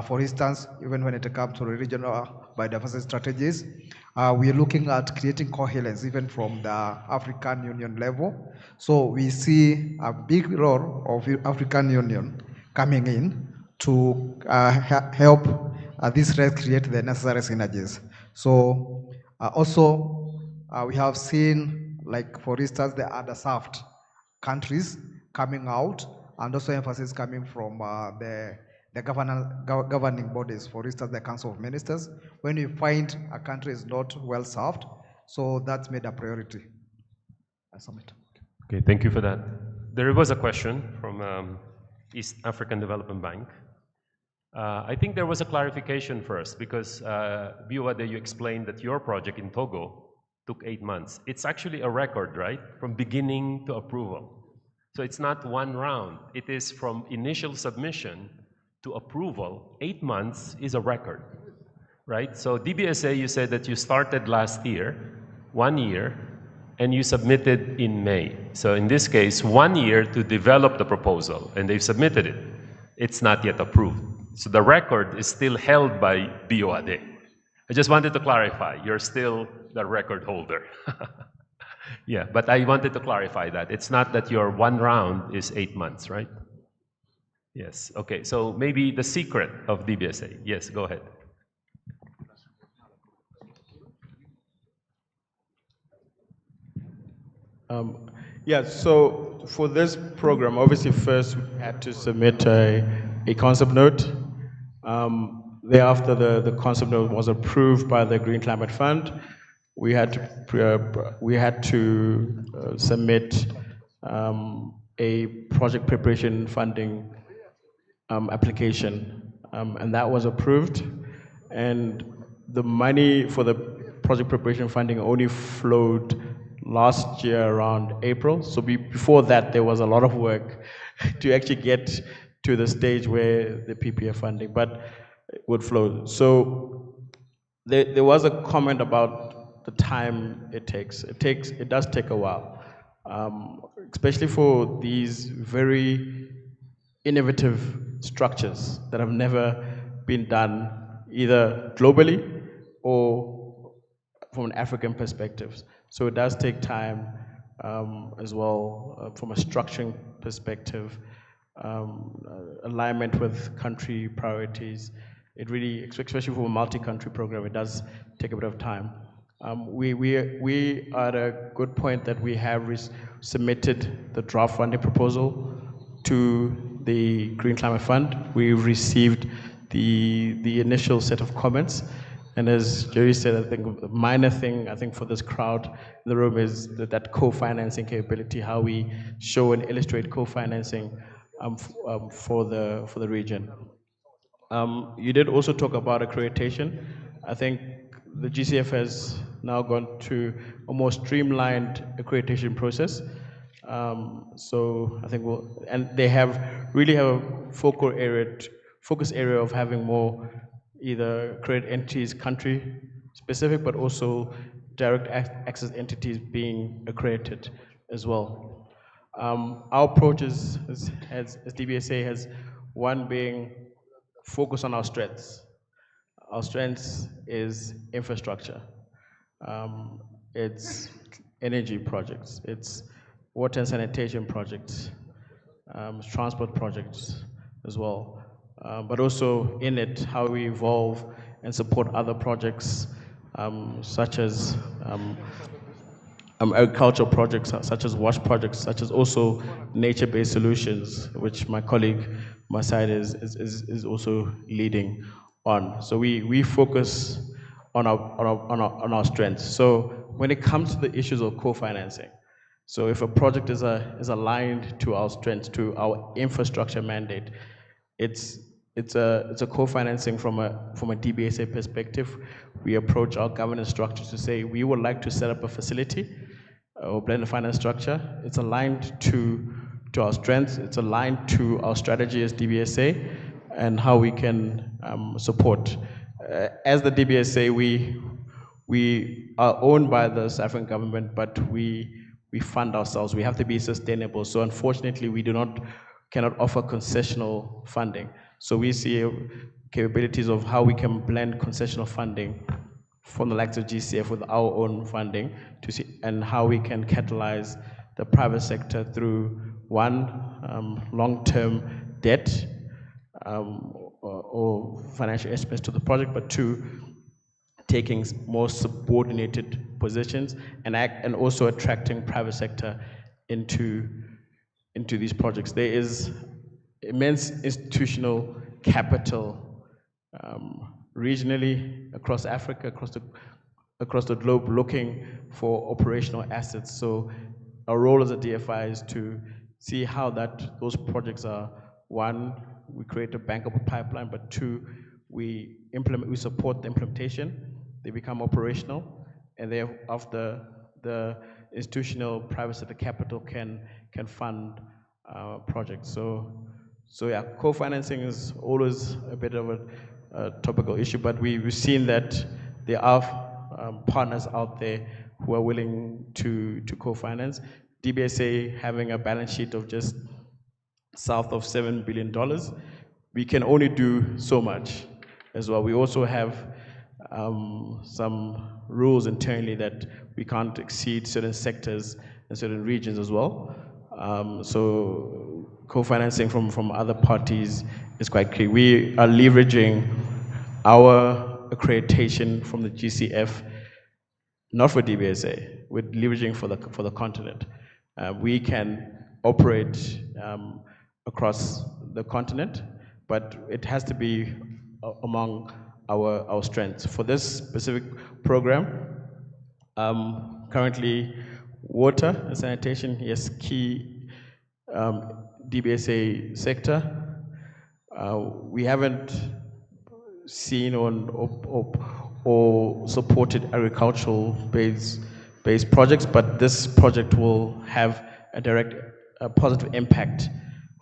Speaker 6: For instance, even when it comes to regional biodiversity strategies, we are looking at creating coherence even from the African Union level. So we see a big role of African Union coming in to help this REC create the necessary synergies. So also we have seen, like for instance, the underserved countries coming out, and also emphasis coming from the governing bodies, for instance, the Council of Ministers, when we find a country is not well served. So that's made a priority.
Speaker 5: Okay, thank you for that. There was a question from East African Development Bank. I think there was a clarification first, because Biwade, you explained that your project in Togo took 8 months. It's actually a record, right? From beginning to approval. So it's not one round. It is from initial submission to approval. 8 months is a record, right? So DBSA, you said that you started last year, 1 year, and you submitted in May. So in this case, 1 year to develop the proposal, and they've submitted it. It's not yet approved. So the record is still held by BOAD. I just wanted to clarify, you're still the record holder. Yeah, but I wanted to clarify that. It's not that your one round is 8 months, right? Yes, okay, so maybe the secret of DBSA. Yes, go ahead.
Speaker 15: Yeah, so for this program, obviously first we had to submit a concept note. Thereafter, the concept note was approved by the Green Climate Fund. We had to submit a project preparation funding application, and that was approved. And the money for the project preparation funding only flowed last year around April. So before that, there was a lot of work to actually get to the stage where the PPF funding would flow. So there was a comment about the time it takes. It does take a while, especially for these very innovative structures that have never been done either globally or from an African perspective. So it does take time as well from a structuring perspective, alignment with country priorities. It really, especially for a multi-country program, it does take a bit of time. We are at a good point that we have submitted the draft funding proposal to the Green Climate Fund. We received the initial set of comments. And as Jerry said, I think the minor thing, I think for this crowd in the room is that co-financing capability, how we show and illustrate co-financing for the region. You did also talk about accreditation. I think the GCF has now gone to a more streamlined accreditation process. So I think and they really have a focus area of having more either credit entities country specific, but also direct access entities being accredited as well. Our approach as DBSA has one being focus on our strengths. Our strengths is infrastructure. It's energy projects. It's water and sanitation projects, transport projects as well. But also in it, how we evolve and support other projects such as agricultural projects, such as WASH projects, such as also nature-based solutions, which my colleague Masaid is also leading on. So we focus on our strengths. So when it comes to the issues of co-financing, so if a project is aligned to our strengths, to our infrastructure mandate, it's a co-financing from a DBSA perspective. We approach our governance structure to say we would like to set up a facility or blended finance structure. It's aligned to our strengths. It's aligned to our strategy as DBSA and how we can support. As the DBSA, we are owned by the South African government, but we fund ourselves. We have to be sustainable. So unfortunately, we cannot offer concessional funding. So we see capabilities of how we can blend concessional funding from the likes of GCF with our own funding to see, and how we can catalyze the private sector through one, long-term debt or financial estimates to the project, but two, taking more subordinated positions and also attracting private sector into these projects. There is immense institutional capital regionally across Africa, across the globe, looking for operational assets. So our role as a DFI is to see how those projects are, one, we create a bankable pipeline, but two, we support the implementation, they become operational, and thereafter the institutional private sector capital can fund projects. So yeah, co-financing is always a bit of a topical issue, but we've seen that there are partners out there who are willing to co-finance. DBSA having a balance sheet of just south of $7 billion, we can only do so much as well. We also have some rules internally that we can't exceed certain sectors and certain regions as well. So co-financing from other parties is quite key. We are leveraging our accreditation from the GCF, not for DBSA, we're leveraging for the continent. We can operate across the continent, but it has to be among our strengths. For this specific program, currently water and sanitation, yes, key DBSA sector. We haven't seen or supported agricultural based projects, but this project will have a direct positive impact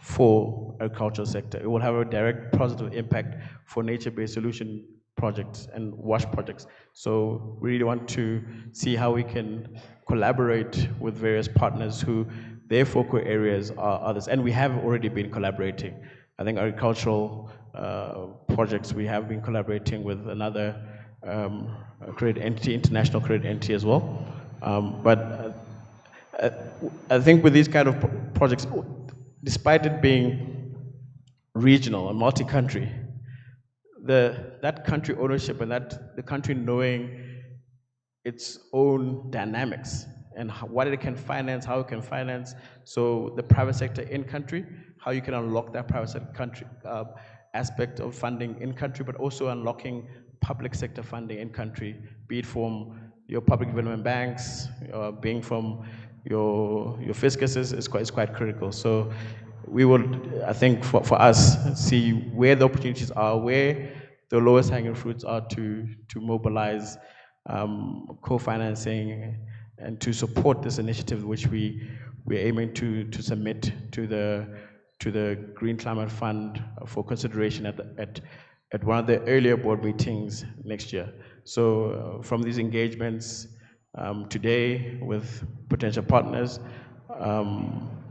Speaker 15: for agricultural sector. It will have a direct positive impact for nature-based solution projects and WASH projects. So we really want to see how we can collaborate with various partners who their focal areas are others. And we have already been collaborating. I think agricultural projects, we have been collaborating with another credit entity, international credit entity as well. But I think with these kind of projects, despite it being regional and multi-country, that country ownership and the country knowing its own dynamics and what it can finance, how it can finance, so the private sector in country, how you can unlock that private sector country aspect of funding in country, but also unlocking public sector funding in country, be it from your public development banks, being from your fiscuses is quite critical. So we would, I think, for us, see where the opportunities are, where the lowest hanging fruits are to mobilize co-financing and to support this initiative, which we we're aiming to submit to the Green Climate Fund for consideration at one of the earlier board meetings next year. So from these engagements today with potential partners,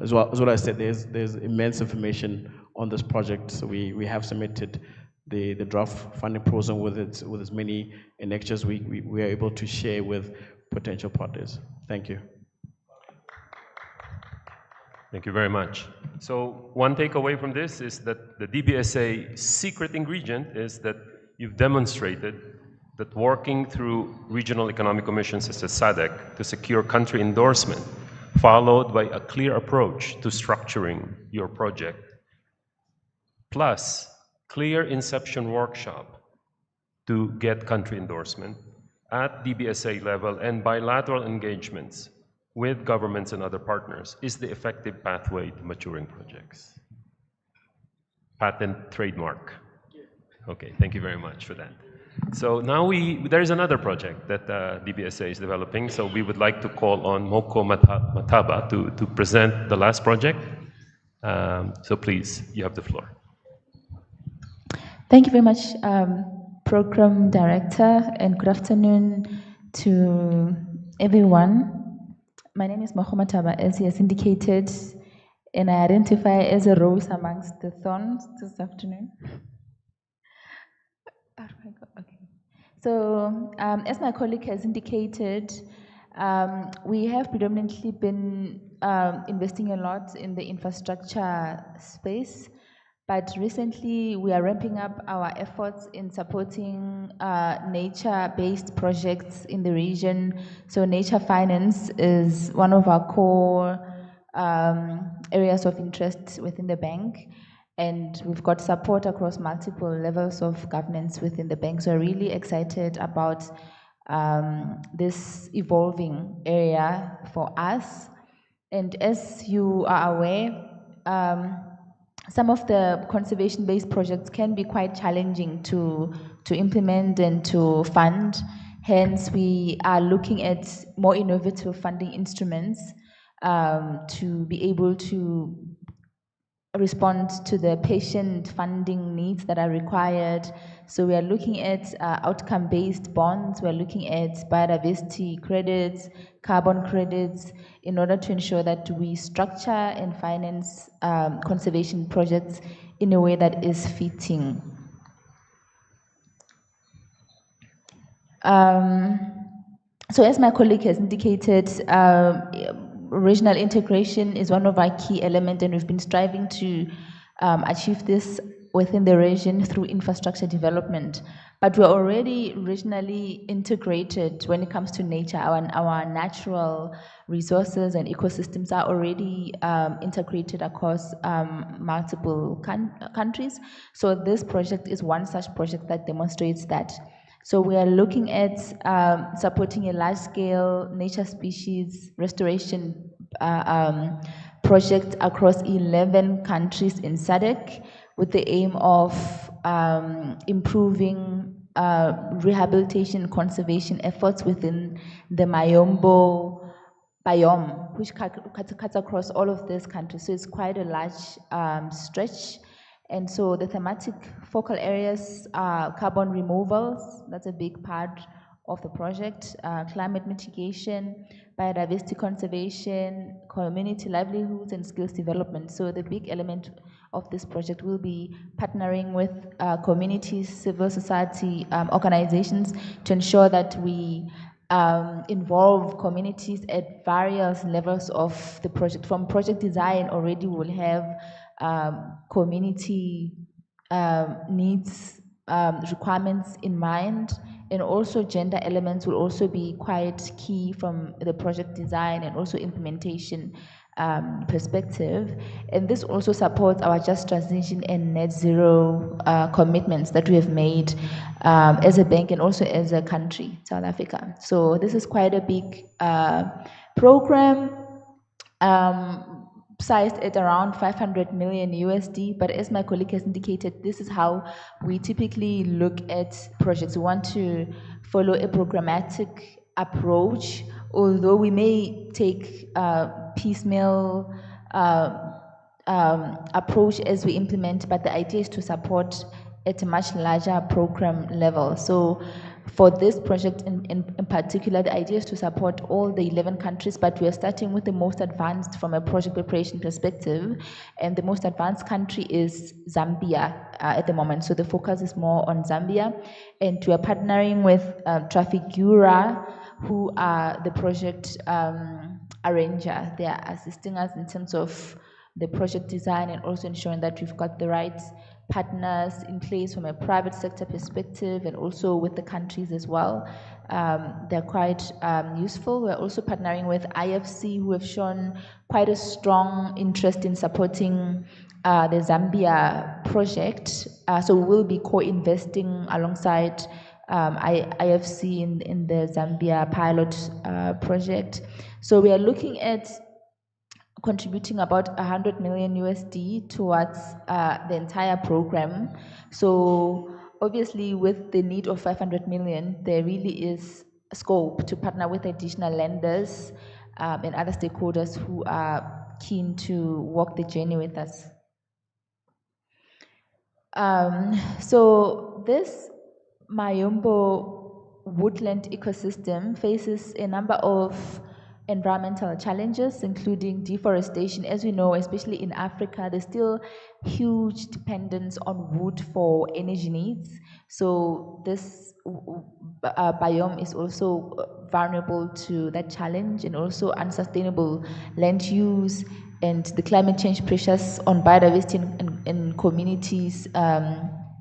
Speaker 15: as well as I said, there's immense information on this project. So we have submitted the draft funding proposal with as many annexures we are able to share with potential partners. Thank you.
Speaker 5: Thank you very much. So one takeaway from this is that the DBSA secret ingredient is that you've demonstrated that working through regional economic commissions such as SADC to secure country endorsement, followed by a clear approach to structuring your project, plus clear inception workshop to get country endorsement at DBSA level and bilateral engagements with governments and other partners is the effective pathway to maturing projects. Patent trademark. Okay, thank you very much for that. So now there is another project that DBSA is developing, so we would like to call on Moko Mataba to present the last project. So please, you have the floor.
Speaker 18: Thank you very much, Program Director, and good afternoon to everyone. My name is Moko Mataba, as he has indicated, and I identify as a rose amongst the thorns this afternoon. Okay. So, as my colleague has indicated, we have predominantly been investing a lot in the infrastructure space, but recently we are ramping up our efforts in supporting nature-based projects in the region. So nature finance is one of our core areas of interest within the bank. And we've got support across multiple levels of governance within the bank. So we're really excited about this evolving area for us. And as you are aware, some of the conservation-based projects can be quite challenging to implement and to fund. Hence, we are looking at more innovative funding instruments to be able to respond to the patient funding needs that are required. So we are looking at outcome-based bonds, we're looking at biodiversity credits, carbon credits, in order to ensure that we structure and finance conservation projects in a way that is fitting. So as my colleague has indicated, regional integration is one of our key elements, and we've been striving to achieve this within the region through infrastructure development. But we're already regionally integrated when it comes to nature. Our natural resources and ecosystems are already integrated across multiple countries. So this project is one such project that demonstrates that. So we are looking at supporting a large-scale nature species restoration project across 11 countries in SADC with the aim of improving rehabilitation conservation efforts within the Mayombo biome, which cuts across all of these countries. So it's quite a large stretch. And so the thematic focal areas are carbon removals, that's a big part of the project, climate mitigation, biodiversity conservation, community livelihoods, and skills development. So the big element of this project will be partnering with communities, civil society organizations to ensure that we involve communities at various levels of the project. From project design already we'll have community needs, requirements in mind, and also gender elements will also be quite key from the project design and also implementation perspective. And this also supports our just transition and net zero commitments that we have made as a bank and also as a country, South Africa. So this is quite a big program. Sized at around 500 million USD, but as my colleague has indicated, this is how we typically look at projects. We want to follow a programmatic approach although we may take piecemeal approach as we implement, but the idea is to support at a much larger program level. So for this project in particular, the idea is to support all the 11 countries, but we are starting with the most advanced from a project preparation perspective, and the most advanced country is Zambia at the moment. So the focus is more on Zambia, and we are partnering with Trafigura, who are the project arranger. They are assisting us in terms of the project design and also ensuring that we've got the right partners in place from a private sector perspective and also with the countries as well. They're quite useful. We're also partnering with IFC, who have shown quite a strong interest in supporting the Zambia project. So we will be co-investing alongside IFC in the Zambia pilot project. So we are looking at contributing about 100 million USD towards the entire program. So obviously with the need of 500 million, there really is scope to partner with additional lenders and other stakeholders who are keen to walk the journey with us. So this Mayombo woodland ecosystem faces a number of environmental challenges, including deforestation. As we know, especially in Africa, there's still huge dependence on wood for energy needs. So this biome is also vulnerable to that challenge, and also unsustainable land use and the climate change pressures on biodiversity in communities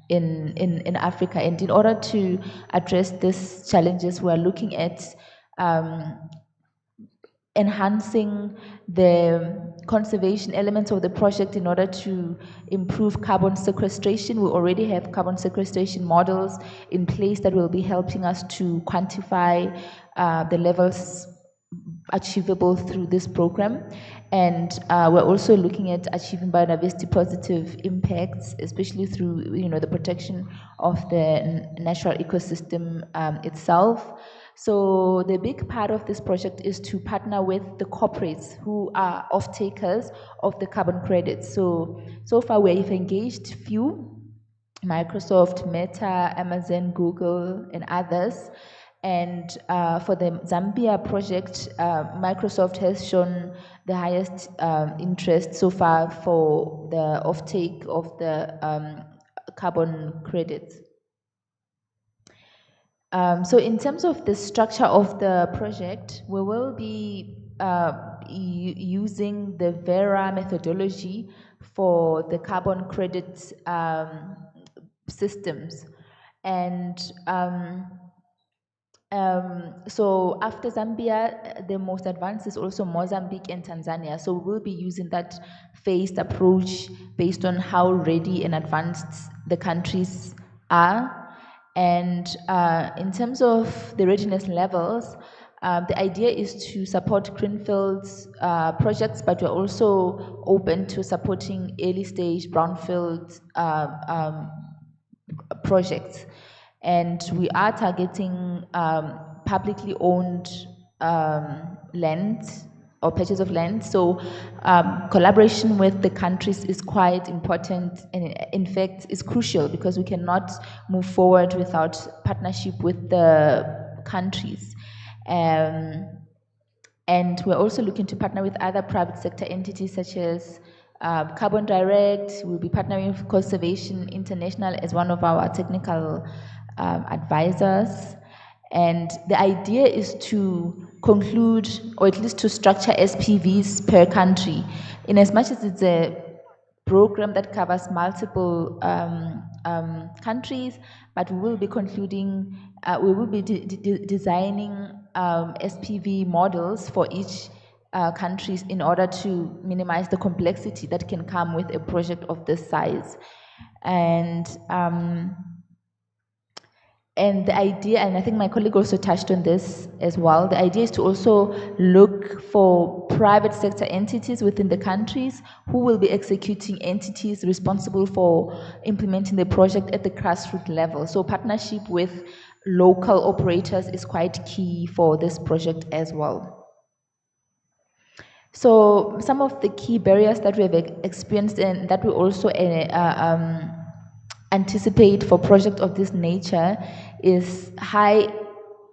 Speaker 18: in Africa. And in order to address these challenges, we are looking at enhancing the conservation elements of the project in order to improve carbon sequestration. We already have carbon sequestration models in place that will be helping us to quantify the levels achievable through this program. And we're also looking at achieving biodiversity positive impacts, especially through the protection of the natural ecosystem itself. So the big part of this project is to partner with the corporates who are off-takers of the carbon credits. So far we've engaged few, Microsoft, Meta, Amazon, Google, and others. And for the Zambia project, Microsoft has shown the highest interest so far for the off-take of the carbon credits. So in terms of the structure of the project, we will be using the Vera methodology for the carbon credit systems. And so after Zambia, the most advanced is also Mozambique and Tanzania. So we will be using that phased approach based on how ready and advanced the countries are. And in terms of the readiness levels, the idea is to support greenfields projects, but we're also open to supporting early stage brownfield projects. And we are targeting publicly owned land or patches of land. So collaboration with the countries is quite important, and in fact is crucial, because we cannot move forward without partnership with the countries. And we're also looking to partner with other private sector entities such as Carbon Direct. We'll be partnering with Conservation International as one of our technical advisors. And the idea is to conclude, or at least to structure SPVs per country, in as much as it's a program that covers multiple countries, but we will be concluding, we will be designing SPV models for each countries in order to minimize the complexity that can come with a project of this size. And the idea, and I think my colleague also touched on this as well, the idea is to also look for private sector entities within the countries who will be executing entities responsible for implementing the project at the grassroots level. So partnership with local operators is quite key for this project as well. So some of the key barriers that we have experienced and that we also anticipate for projects of this nature is high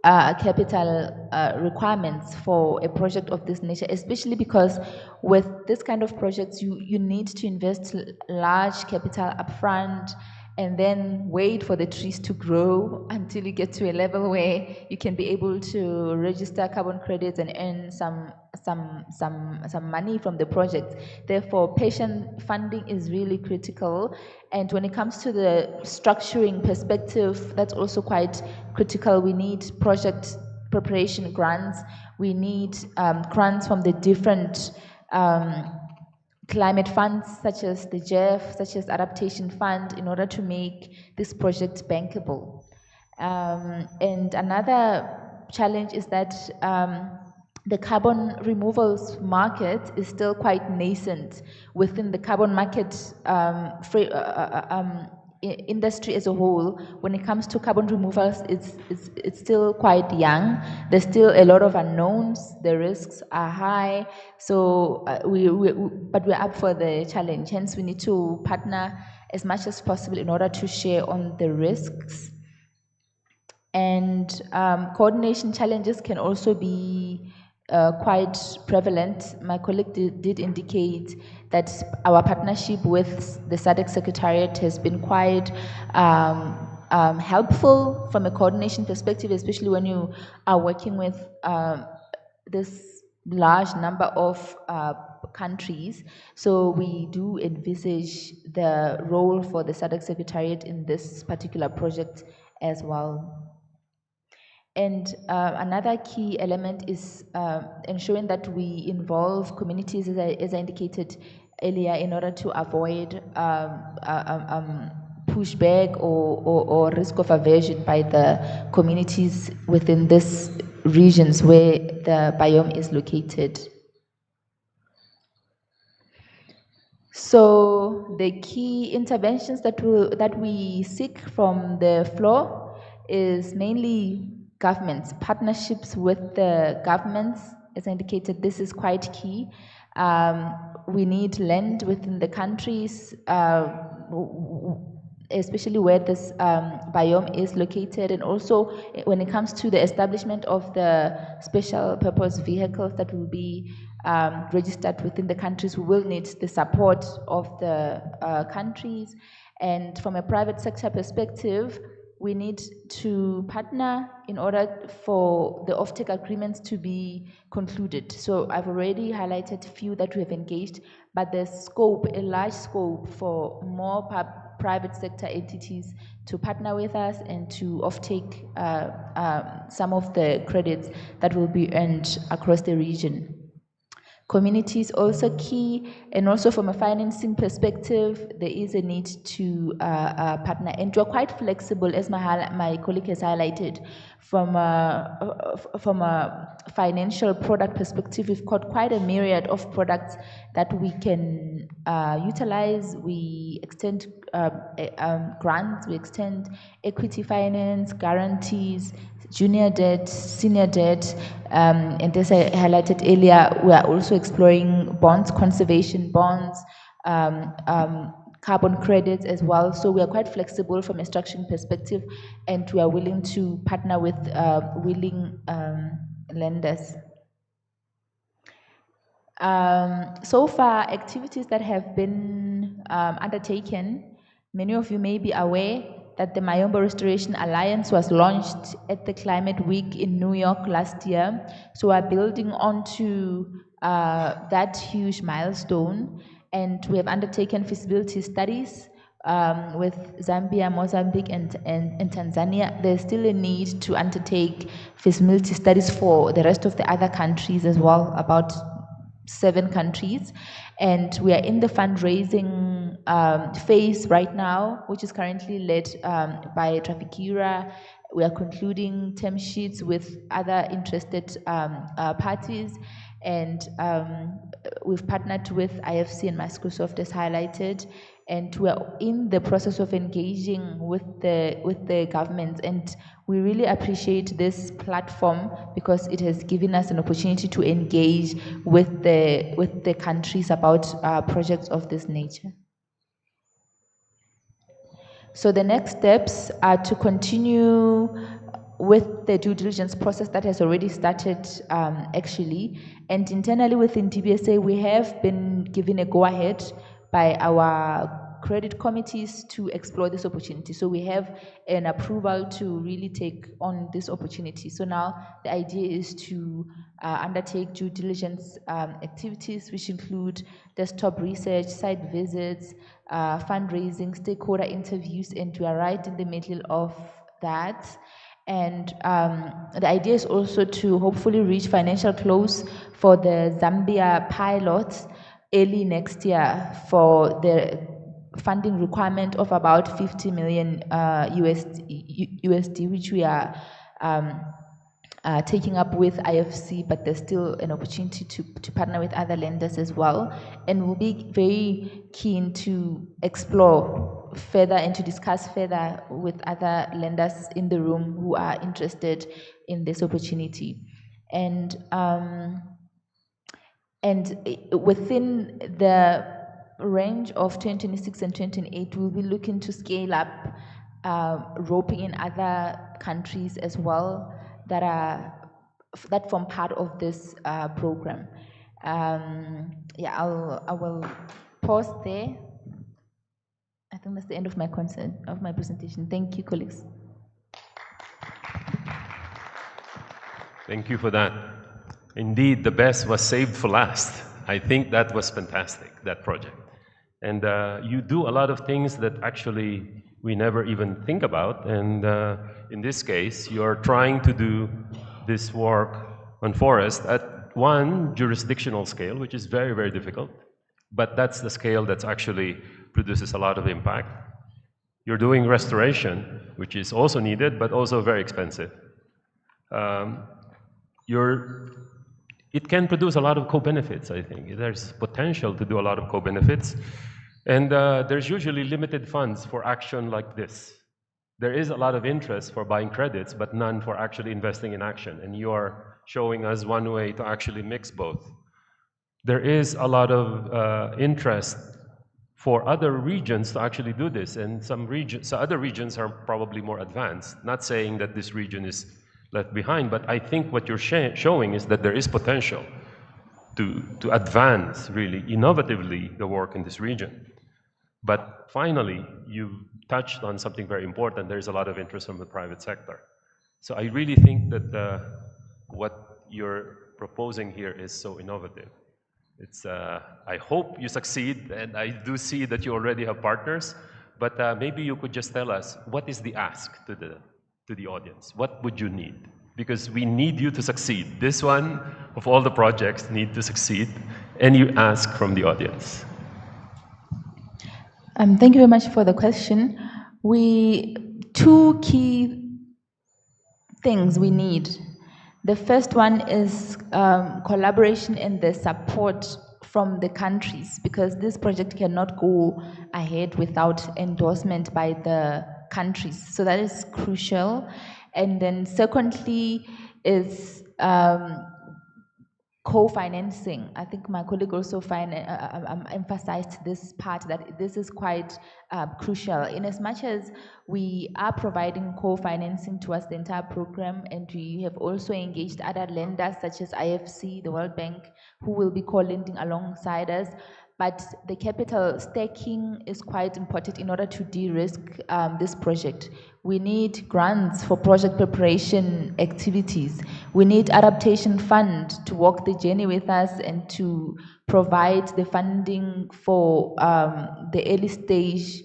Speaker 18: capital requirements for a project of this nature, especially because with this kind of projects, you need to invest large capital upfront and then wait for the trees to grow until you get to a level where you can be able to register carbon credits and earn some money from the project. Therefore, patient funding is really critical. And when it comes to the structuring perspective, that's also quite critical. We need project preparation grants. We need grants from the different climate funds, such as the GEF, such as Adaptation Fund, in order to make this project bankable. And another challenge is that the carbon removals market is still quite nascent within the carbon market industry as a whole. When it comes to carbon removals, it's still quite young. There's still a lot of unknowns. The risks are high. So but we're up for the challenge. Hence, we need to partner as much as possible in order to share on the risks. And coordination challenges can also be quite prevalent. My colleague did indicate that our partnership with the SADC Secretariat has been quite helpful from a coordination perspective, especially when you are working with this large number of countries. So we do envisage the role for the SADC Secretariat in this particular project as well. And another key element is ensuring that we involve communities, as I indicated earlier, in order to avoid pushback or risk of aversion by the communities within these regions where the biome is located. So the key interventions that we seek from the floor is mainly governments, partnerships with the governments. As indicated, this is quite key. We need land within the countries, especially where this biome is located, and also when it comes to the establishment of the special purpose vehicles that will be registered within the countries, we will need the support of the countries. And from a private sector perspective, we need to partner in order for the offtake agreements to be concluded. So I've already highlighted a few that we have engaged, but there's scope, a large scope for more private sector entities to partner with us and to offtake some of the credits that will be earned across the region. Community is also key, and also from a financing perspective, there is a need to partner. And we're quite flexible, as my colleague has highlighted. From a financial product perspective, we've got quite a myriad of products that we can utilize. We extend grants, we extend equity finance, guarantees, junior debt, senior debt, and as I highlighted earlier, we are also exploring bonds, conservation bonds, carbon credits as well. So we are quite flexible from a structuring perspective, and we are willing to partner with willing lenders. So far, activities that have been undertaken, many of you may be aware that the Mayombo Restoration Alliance was launched at the Climate Week in New York last year. So we're building onto that huge milestone, and we have undertaken feasibility studies with Zambia, Mozambique, and Tanzania. There's still a need to undertake feasibility studies for the rest of the other countries as well, about 7 countries. And we are in the fundraising phase right now, which is currently led by Trafigura. We are concluding term sheets with other interested parties, and we've partnered with IFC and Microsoft as highlighted, and we're in the process of engaging with the governments, and we really appreciate this platform because it has given us an opportunity to engage with the countries about projects of this nature. So the next steps are to continue with the due diligence process that has already started actually, and internally within DBSA we have been given a go-ahead by our credit committees to explore this opportunity. So we have an approval to really take on this opportunity. So now the idea is to undertake due diligence activities, which include desktop research, site visits, fundraising, stakeholder interviews, and we are right in the middle of that. And the idea is also to hopefully reach financial close for the Zambia pilot early next year for the funding requirement of about 50 million USD, which we are taking up with IFC, but there's still an opportunity to partner with other lenders as well. And we'll be very keen to explore further and to discuss further with other lenders in the room who are interested in this opportunity. And within the range of 2026 and 2028, we'll be looking to scale up, roping in other countries as well that form part of this program. Yeah, I will pause there. I think that's the end of my presentation. Thank you, colleagues.
Speaker 5: Thank you for that. Indeed, the best was saved for last. I think that was fantastic, that project. And you do a lot of things that actually we never even think about. And in this case, you're trying to do this work on forest at one jurisdictional scale, which is very, very difficult. But that's the scale that actually produces a lot of impact. You're doing restoration, which is also needed, but also very expensive. It can produce a lot of co-benefits, I think. There's potential to do a lot of co-benefits. And there's usually limited funds for action like this. There is a lot of interest for buying credits, but none for actually investing in action. And you are showing us one way to actually mix both. There is a lot of interest for other regions to actually do this. And some other regions are probably more advanced. Not saying that this region is left behind, but I think what you're showing is that there is potential to advance really innovatively the work in this region. But finally, you touched on something very important. There's a lot of interest from the private sector. So I really think that what you're proposing here is so innovative. It's, I hope you succeed, and I do see that you already have partners, but maybe you could just tell us, what is the ask to the audience? What would you need? Because we need you to succeed. This one, of all the projects, need to succeed, and you ask from the audience.
Speaker 18: Thank you very much for the question. Two key things we need. The first one is collaboration and the support from the countries, because this project cannot go ahead without endorsement by the countries. So that is crucial. And then secondly is co-financing. I think my colleague also emphasized this part, that this is quite crucial, in as much as we are providing co-financing towards the entire program, and we have also engaged other lenders such as IFC, the World Bank, who will be co-lending alongside us. But the capital staking is quite important in order to de-risk this project. We need grants for project preparation activities. We need adaptation fund to walk the journey with us and to provide the funding for the early stage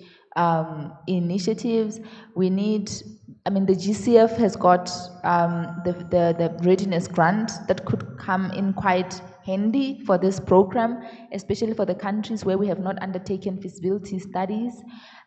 Speaker 18: initiatives. We need, I mean, the GCF has got the readiness grant that could come in quite handy for this program, especially for the countries where we have not undertaken feasibility studies.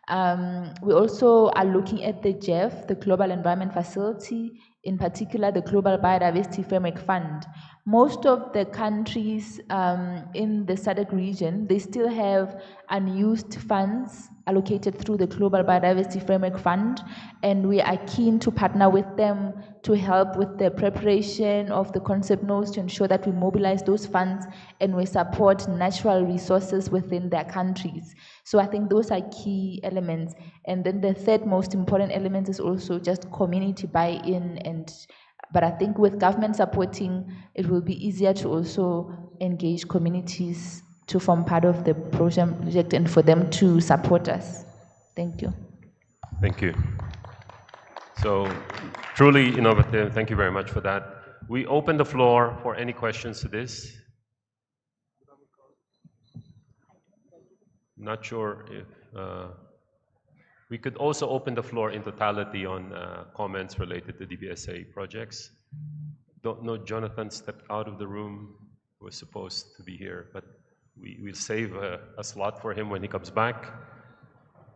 Speaker 18: We also are looking at the GEF, the Global Environment Facility, in particular the Global Biodiversity Framework Fund. Most of the countries in the SADC region, they still have unused funds allocated through the Global Biodiversity Framework Fund, and we are keen to partner with them to help with the preparation of the concept notes to ensure that we mobilize those funds and we support natural resources within their countries. So I think those are key elements. And then the third most important element is also just community buy-in, but I think with government supporting, it will be easier to also engage communities to form part of the project and for them to support us. Thank you.
Speaker 5: Thank you. So truly innovative. Thank you very much for that. We open the floor for any questions to this. Not sure if we could also open the floor in totality on comments related to DBSA projects. Don't know, Jonathan stepped out of the room, was supposed to be here, but we'll save a slot for him when he comes back.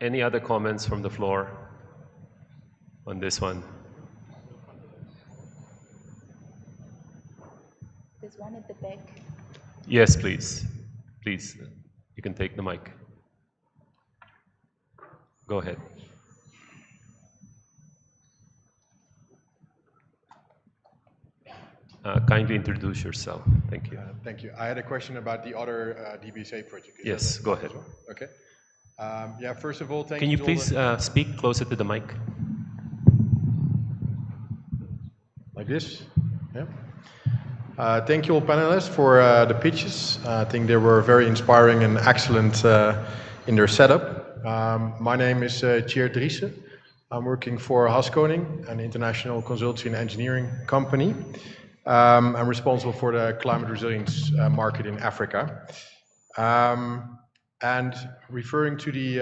Speaker 5: Any other comments from the floor on this one?
Speaker 18: There's one at the back.
Speaker 5: Yes, please. Please, you can take the mic. Go ahead. Kindly introduce yourself. Thank you.
Speaker 19: Thank you. I had a question about the other DBSA project.
Speaker 5: Yes, go ahead.
Speaker 19: Okay. Yeah, first of all, thank
Speaker 5: you.
Speaker 19: You
Speaker 5: Can you please speak closer to the mic?
Speaker 19: Like this? Yeah. Thank you all panelists for the pitches. I think they were very inspiring and excellent in their setup. My name is Tjeerd Driessen. I'm working for Haskoning, an international consultancy and engineering company. I'm responsible for the climate resilience market in Africa. And referring to the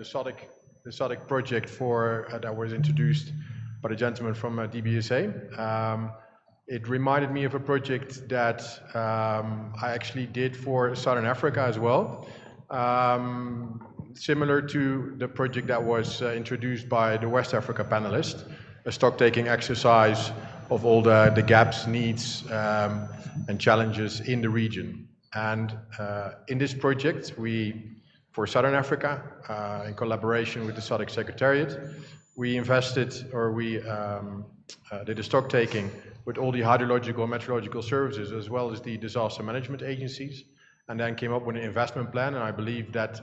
Speaker 19: SADC project that was introduced by the gentleman from DBSA, it reminded me of a project that I actually did for Southern Africa as well. Similar to the project that was introduced by the West Africa panelist, a stock-taking exercise of all the gaps, needs, and challenges in the region. And in this project, for Southern Africa, in collaboration with the SADC Secretariat, we invested, or we did a stock-taking with all the hydrological and meteorological services, as well as the disaster management agencies, and then came up with an investment plan. And I believe that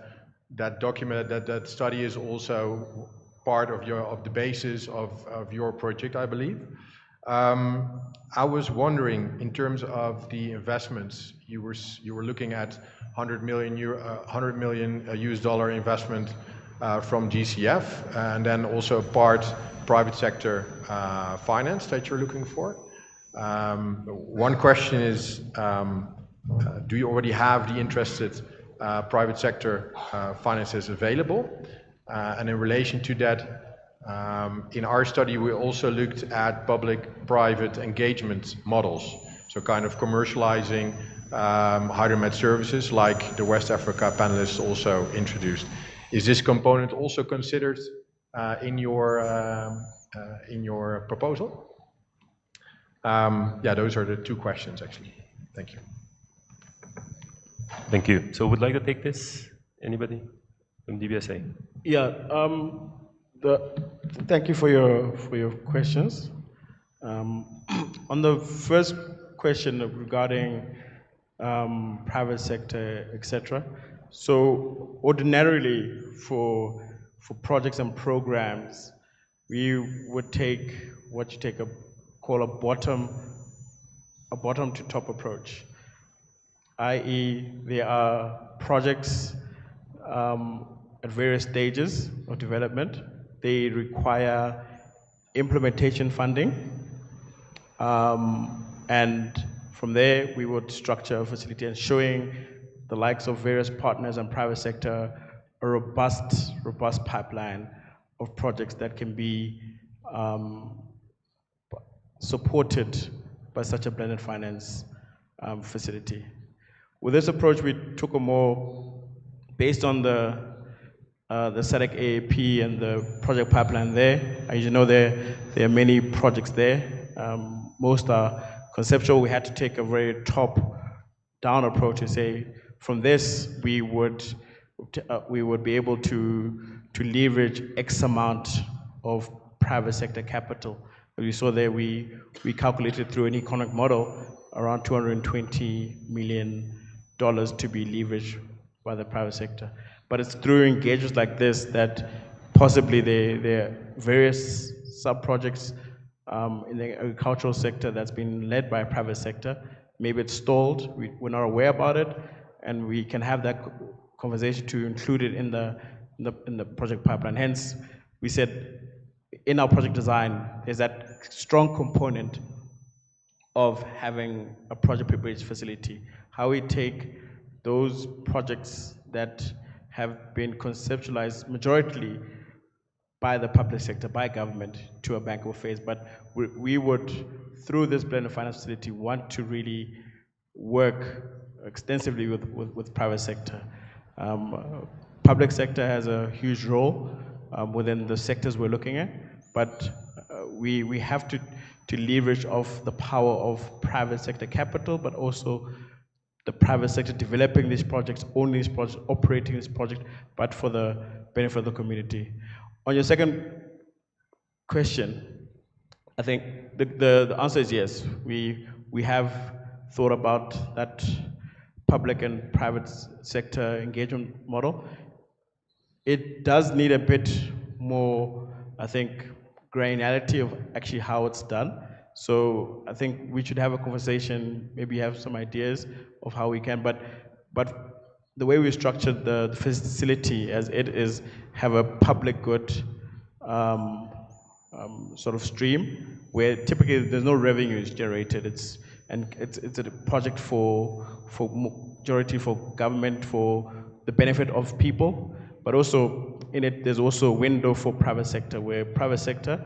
Speaker 19: document, that study is also part of the basis of your project, I believe. I was wondering, in terms of the investments, you were looking at $100 million US dollar investment from GCF, and then also part private sector finance that you're looking for. One question is, do you already have the interested private sector finances available? And in relation to that, in our study, we also looked at public-private engagement models, so kind of commercializing hydromet services like the West Africa panelists also introduced. Is this component also considered in your proposal? Yeah, those are the two questions, actually. Thank you.
Speaker 5: Thank you. So would like to take this? Anybody from DBSA?
Speaker 15: Yeah. Thank you for your questions. On the first question regarding private sector, etc. So ordinarily for projects and programs, we would take what you call a bottom to top approach, i.e. there are projects at various stages of development. They require implementation funding, and from there we would structure a facility and showing the likes of various partners and private sector a robust pipeline of projects that can be supported by such a blended finance facility. With this approach, we took a more, based on the the SADC AAP and the project pipeline there. As you know, there are many projects there. Most are conceptual. We had to take a very top-down approach to say, from this, we would be able to leverage X amount of private sector capital. As you saw there, we calculated through an economic model around $220 million to be leveraged by the private sector. But it's through engagements like this that possibly there are various sub-projects in the agricultural sector that's been led by private sector. Maybe it's stalled, we're not aware about it, and we can have that conversation to include it in the project pipeline. Hence, we said in our project design, there's that strong component of having a project preparedness facility. How we take those projects that have been conceptualized majority by the public sector, by government, to a bankable phase. But we would, through this blended finance facility, want to really work extensively with private sector. Public sector has a huge role within the sectors we're looking at, but we have to leverage off the power of private sector capital, but also the private sector developing these projects, owning these projects, operating this project, but for the benefit of the community. On your second question, I think the answer is yes. We have thought about that public and private sector engagement model. It does need a bit more, I think, granularity of actually how it's done. So I think we should have a conversation, maybe have some ideas of how we can, but the way we structured the facility as it is, have a public good sort of stream, where typically there's no revenues generated. It's a project for majority for government, for the benefit of people, but also in it, there's also a window for private sector, where private sector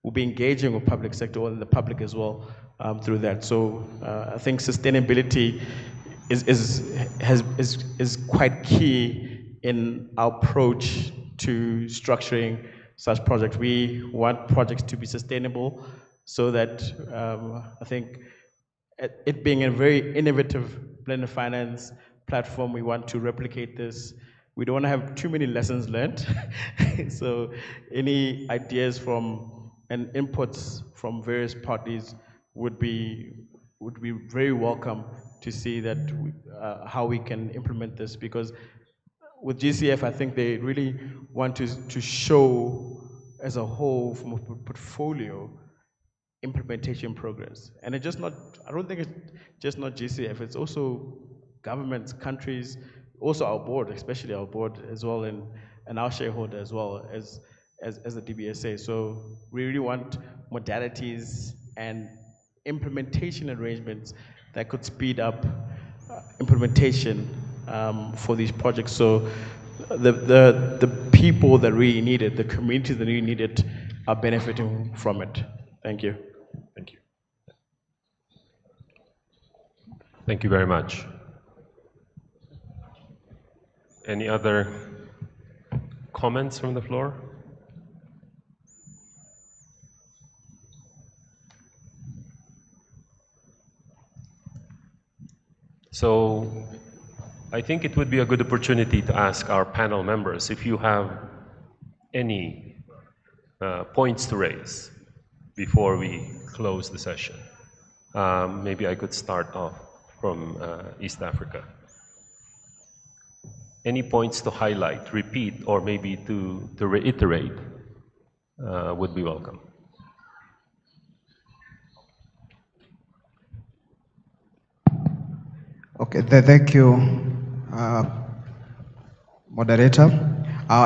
Speaker 15: will be engaging with public sector and the public as well through that. So I think sustainability is quite key in our approach to structuring such projects. We want projects to be sustainable, so that I think it being a very innovative blended finance platform, we want to replicate this. We don't want to have too many lessons learned. So any ideas from and inputs from various parties would be very welcome to see that how we can implement this, because with GCF, I think they really want to show as a whole from a portfolio implementation progress. And it's just not, I don't think it's just not GCF, it's also governments, countries, also our board, especially our board as well, and our shareholder as well as the DBSA. So we really want modalities and implementation arrangements that could speed up implementation for these projects. So the people that really need it, the communities that really need it, are benefiting from it. Thank you.
Speaker 5: Thank you. Thank you very much. Any other comments from the floor? So I think it would be a good opportunity to ask our panel members if you have any points to raise before we close the session. Maybe I could start off from East Africa. Any points to highlight, repeat, or maybe to reiterate would be welcome.
Speaker 6: Okay, thank you, moderator.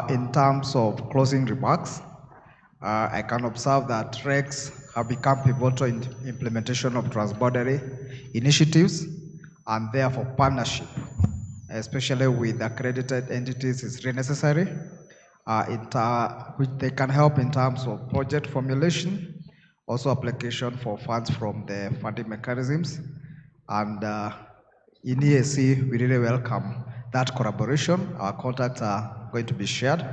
Speaker 6: In terms of closing remarks, I can observe that RECs have become pivotal in implementation of transboundary initiatives, and therefore partnership, especially with accredited entities, is really necessary, which they can help in terms of project formulation, also application for funds from the funding mechanisms, and in EAC, we really welcome that collaboration. Our contacts are going to be shared,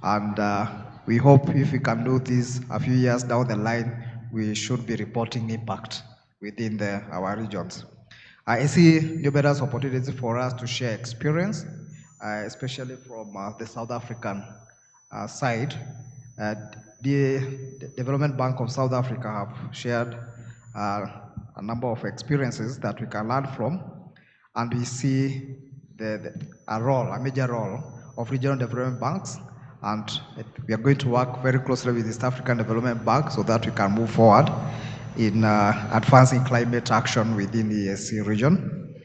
Speaker 6: and we hope if we can do this a few years down the line, we should be reporting impact within our regions. I see numerous opportunities for us to share experience, especially from the South African side. The Development Bank of South Africa have shared a number of experiences that we can learn from, and we see a major role of regional development banks, and we are going to work very closely with the East African Development Bank so that we can move forward in advancing climate action within the EAC region.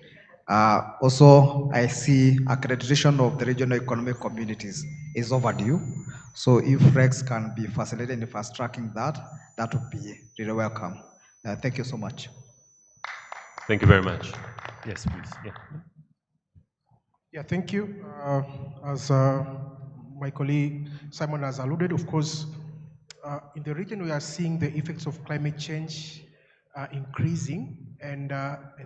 Speaker 6: Also, I see accreditation of the regional economic communities is overdue. So if REX can be facilitating and fast tracking that, that would be really welcome. Thank you so much.
Speaker 5: Thank you very much. Yes, please. Yeah.
Speaker 7: Yeah, thank you. As my colleague Simon has alluded, of course, in the region we are seeing the effects of climate change increasing, and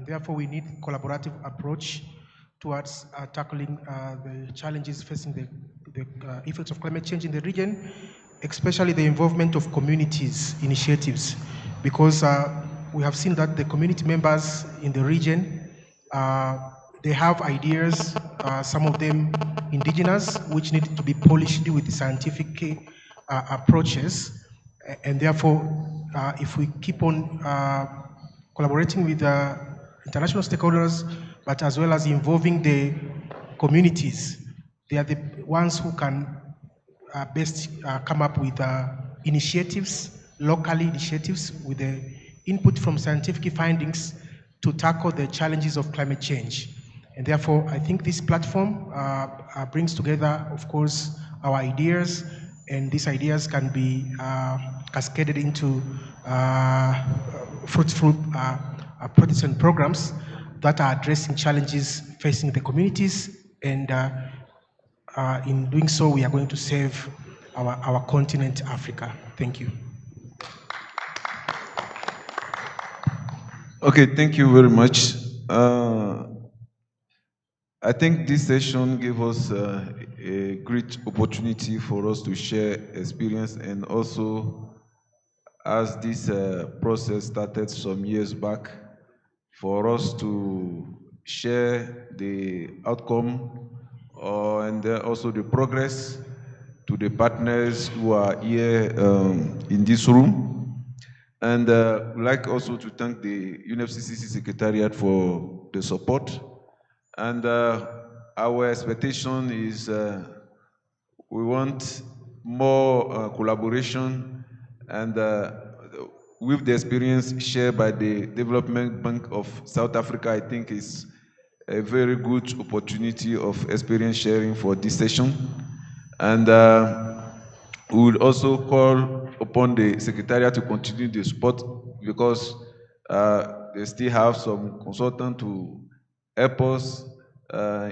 Speaker 7: therefore we need a collaborative approach towards tackling the challenges facing the effects of climate change in the region, especially the involvement of communities initiatives, because we have seen that the community members in the region, they have ideas, some of them indigenous, which need to be polished with scientific approaches, and therefore if we keep on collaborating with international stakeholders, but as well as involving the communities, they are the ones who can best come up with initiatives, local initiatives with the input from scientific findings to tackle the challenges of climate change. And therefore, I think this platform brings together, of course, our ideas, and these ideas can be cascaded into fruitful projects and programs that are addressing challenges facing the communities, and in doing so, we are going to save our continent, Africa. Thank you.
Speaker 11: Okay, thank you very much. I think this session gave us a great opportunity for us to share experience, and also, as this process started some years back, for us to share the outcome and also the progress to the partners who are here in this room. And I'd like also to thank the UNFCCC Secretariat for the support. And our expectation is we want more collaboration, and with the experience shared by the Development Bank of South Africa, I think is a very good opportunity of experience sharing for this session. And we will also call upon the Secretariat to continue the support, because they still have some consultants to help us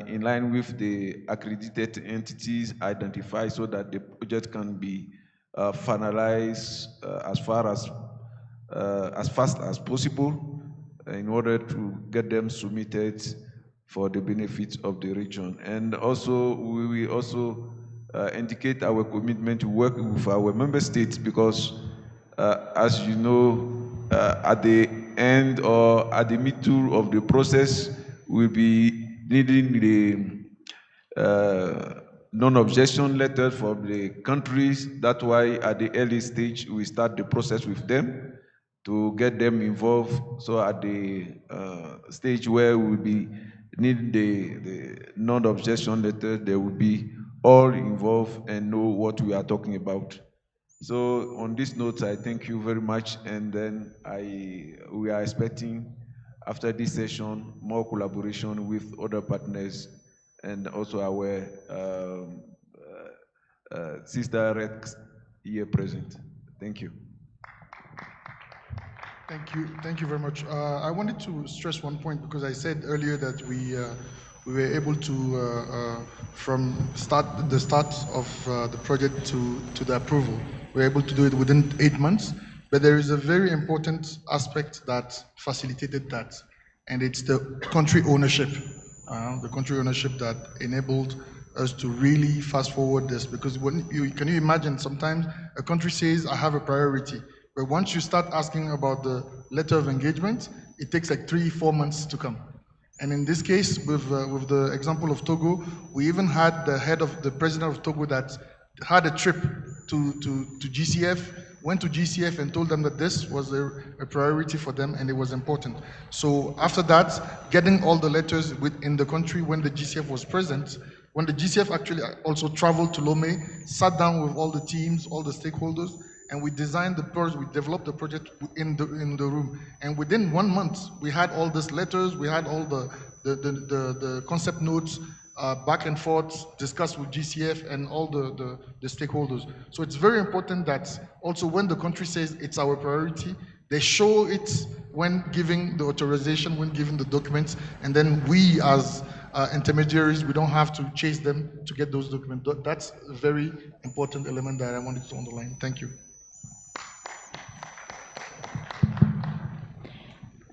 Speaker 11: in line with the accredited entities identified, so that the project can be finalized as fast as possible in order to get them submitted for the benefit of the region. And also, we will also indicate our commitment to work with our member states, because as you know, at the end or at the middle of the process, we'll be needing the non-objection letter from the countries. That's why at the early stage, we start the process with them to get them involved. So at the stage where we'll be needing the non-objection letter, they will be all involved and know what we are talking about. So on this note, I thank you very much, and then we are expecting after this session more collaboration with other partners, and also our sister REX here present. Thank you.
Speaker 13: Thank you very much. I wanted to stress one point, because I said earlier that we were able to, from the start of the project to the approval, we were able to do it within 8 months. But there is a very important aspect that facilitated that, and it's the country ownership the country ownership that enabled us to really fast forward this. Because can you imagine, sometimes a country says, I have a priority, but once you start asking about the letter of engagement, it takes like 3-4 months to come. And in this case, with the example of Togo, we even had the president of Togo that had a trip to GCF, went to GCF and told them that this was a priority for them and it was important. So after that, getting all the letters in the country when the GCF was present, when the GCF actually also traveled to Lomé, sat down with all the teams, all the stakeholders, and we designed the project, we developed the project in the room. And within 1 month, we had all these letters, we had all the concept notes, back and forth, discussed with GCF and all the stakeholders. So it's very important that also when the country says it's our priority, they show it when giving the authorization, when giving the documents, and then we as intermediaries, we don't have to chase them to get those documents. That's a very important element that I wanted to underline. Thank you.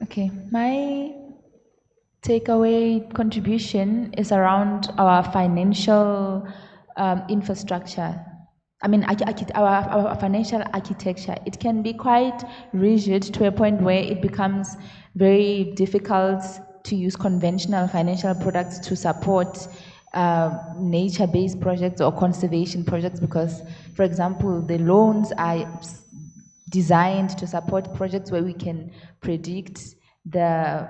Speaker 18: Okay, my takeaway contribution is around our financial infrastructure. I mean, our financial architecture. It can be quite rigid to a point where it becomes very difficult to use conventional financial products to support nature-based projects or conservation projects because, for example, the loans are designed to support projects where we can predict the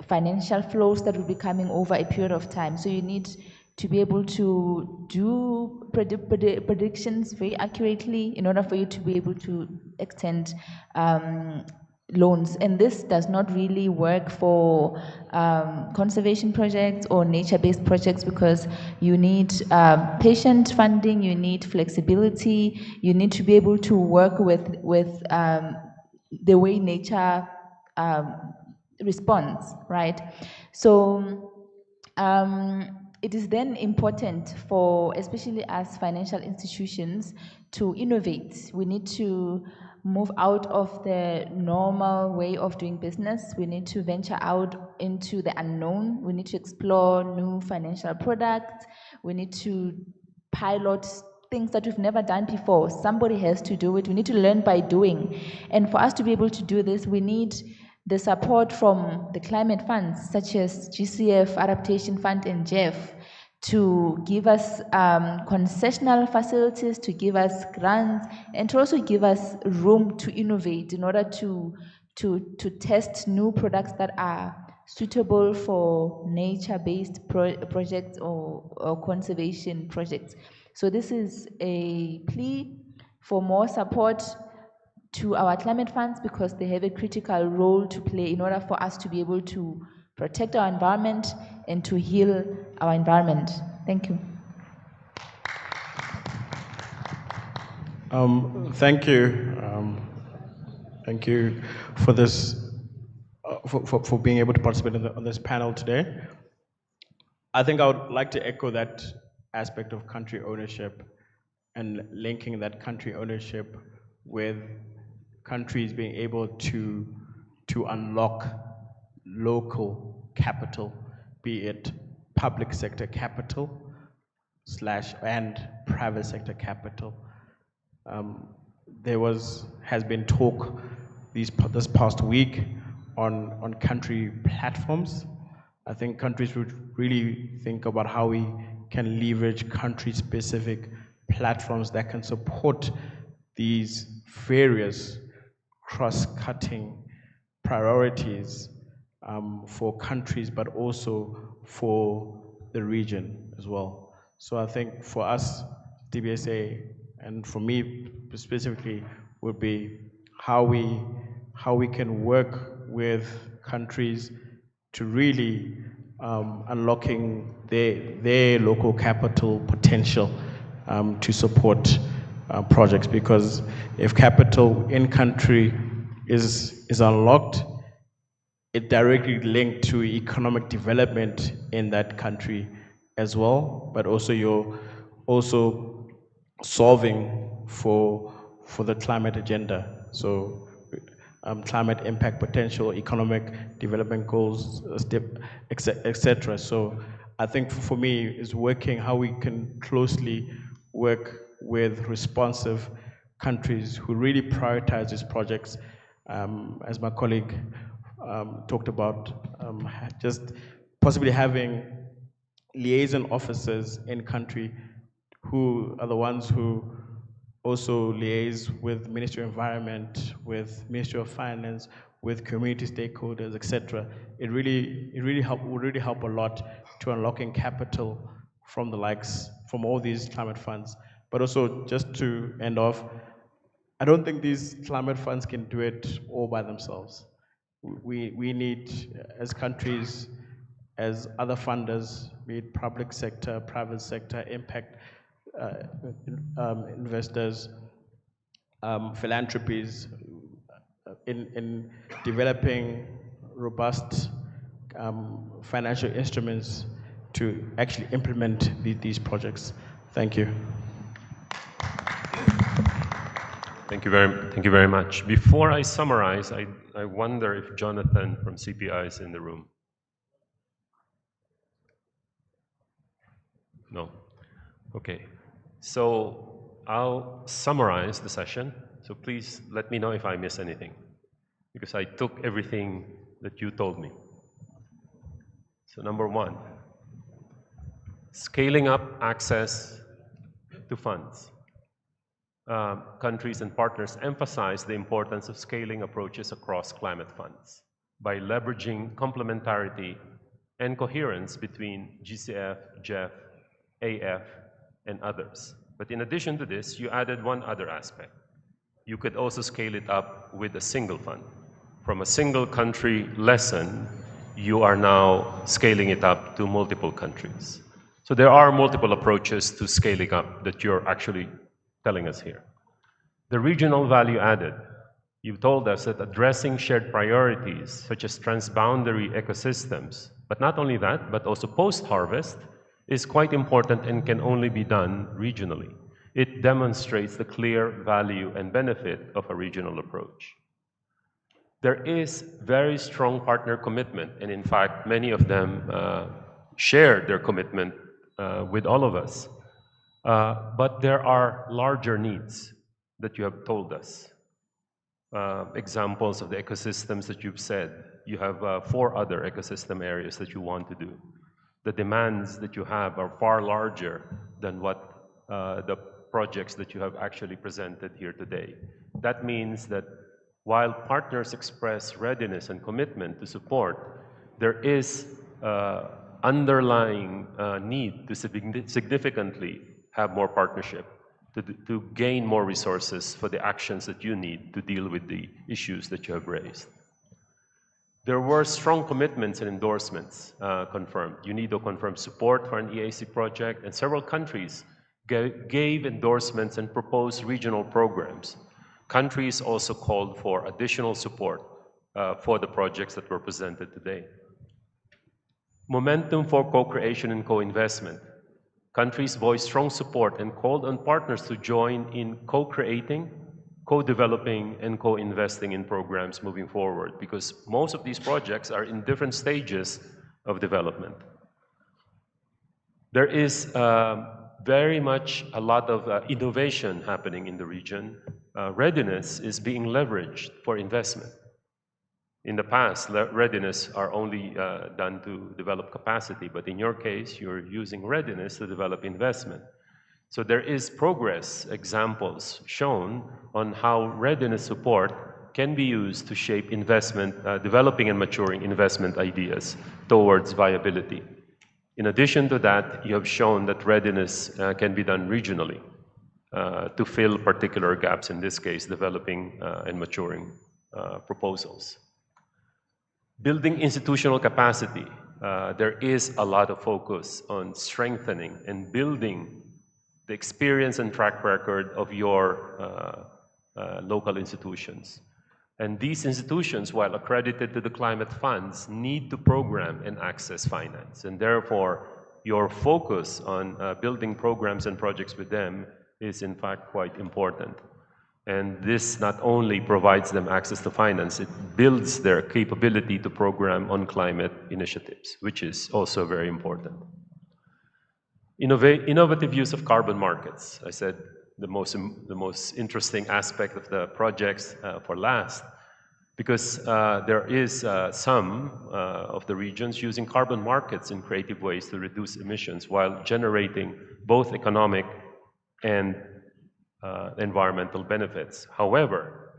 Speaker 18: financial flows that will be coming over a period of time. So you need to be able to do predictions very accurately in order for you to be able to extend loans. And this does not really work for conservation projects or nature-based projects because you need patient funding, you need flexibility, you need to be able to work with the way nature responds, right? So it is then important for, especially as financial institutions, to innovate. We need to move out of the normal way of doing business. We need to venture out into the unknown. We need to explore new financial products. We need to pilot things that we've never done before. Somebody has to do it. We need to learn by doing. And for us to be able to do this, we need the support from the climate funds, such as GCF, Adaptation Fund, and GEF, to give us concessional facilities, to give us grants, and to also give us room to innovate in order to test new products that are suitable for nature-based projects or conservation projects. So this is a plea for more support to our climate funds because they have a critical role to play in order for us to be able to protect our environment and to heal our environment. Thank you.
Speaker 15: Thank you. Thank you for this, for being able to participate on this panel today. I think I would like to echo that aspect of country ownership and linking that country ownership with countries being able to unlock local capital, be it public sector capital and private sector capital. There has been talk this past week on country platforms. I think countries would really think about how we can leverage country-specific platforms that can support these various cross-cutting priorities for countries, but also for the region as well. So I think for us, DBSA, and for me specifically, would be how we can work with countries to really unlocking their local capital potential to support projects, because if capital in country is unlocked, it directly linked to economic development in that country as well, but also you're also solving for the climate agenda. So climate impact potential, economic development goals, etc. So I think for me is working how we can closely work with responsive countries who really prioritize these projects. As my colleague talked about, just possibly having liaison officers in country who are the ones who also liaise with Ministry of Environment, with Ministry of Finance, with community stakeholders, etc. It would really help a lot to unlocking capital from the likes, from all these climate funds. But also, just to end off, I don't think these climate funds can do it all by themselves. We need, as countries, as other funders, be it public sector, private sector, impact investors, philanthropies, in developing robust financial instruments to actually implement these projects. Thank you.
Speaker 5: Thank you very much. Before I summarize, I wonder if Jonathan from CPI is in the room. No? Okay. So I'll summarize the session. So please let me know if I miss anything, because I took everything that you told me. So number one, scaling up access to funds. Countries and partners emphasize the importance of scaling approaches across climate funds by leveraging complementarity and coherence between GCF, GEF, AF, and others. But in addition to this, you added one other aspect. You could also scale it up with a single fund. From a single country lesson, you are now scaling it up to multiple countries. So there are multiple approaches to scaling up that you're actually telling us here. The regional value added. You told us that addressing shared priorities such as transboundary ecosystems, but not only that, but also post-harvest, is quite important and can only be done regionally. It demonstrates the clear value and benefit of a regional approach. There is very strong partner commitment, and in fact, many of them share their commitment with all of us. But there are larger needs that you have told us. Examples of the ecosystems that you've said. You have 4 other ecosystem areas that you want to do. The demands that you have are far larger than what the projects that you have actually presented here today. That means that while partners express readiness and commitment to support, there is underlying need to significantly have more partnership, to gain more resources for the actions that you need to deal with the issues that you have raised. There were strong commitments and endorsements confirmed. UNIDO confirmed support for an EAC project, and several countries gave endorsements and proposed regional programs. Countries also called for additional support for the projects that were presented today. Momentum for co-creation and co-investment. Countries voiced strong support and called on partners to join in co-creating, co-developing, and co-investing in programs moving forward, because most of these projects are in different stages of development. There is very much a lot of innovation happening in the region. Readiness is being leveraged for investment. In the past, readiness are only done to develop capacity, but in your case, you're using readiness to develop investment. So there is progress examples shown on how readiness support can be used to shape investment, developing and maturing investment ideas towards viability. In addition to that, you have shown that readiness can be done regionally to fill particular gaps, in this case, developing and maturing proposals. Building institutional capacity. There is a lot of focus on strengthening and building the experience and track record of your local institutions. And these institutions, while accredited to the climate funds, need to program and access finance. And therefore, your focus on building programs and projects with them is in fact quite important. And this not only provides them access to finance, it builds their capability to program on climate initiatives, which is also very important. Innovative use of carbon markets. I said the most interesting aspect of the projects for last, because there is some of the regions using carbon markets in creative ways to reduce emissions while generating both economic and environmental benefits. However,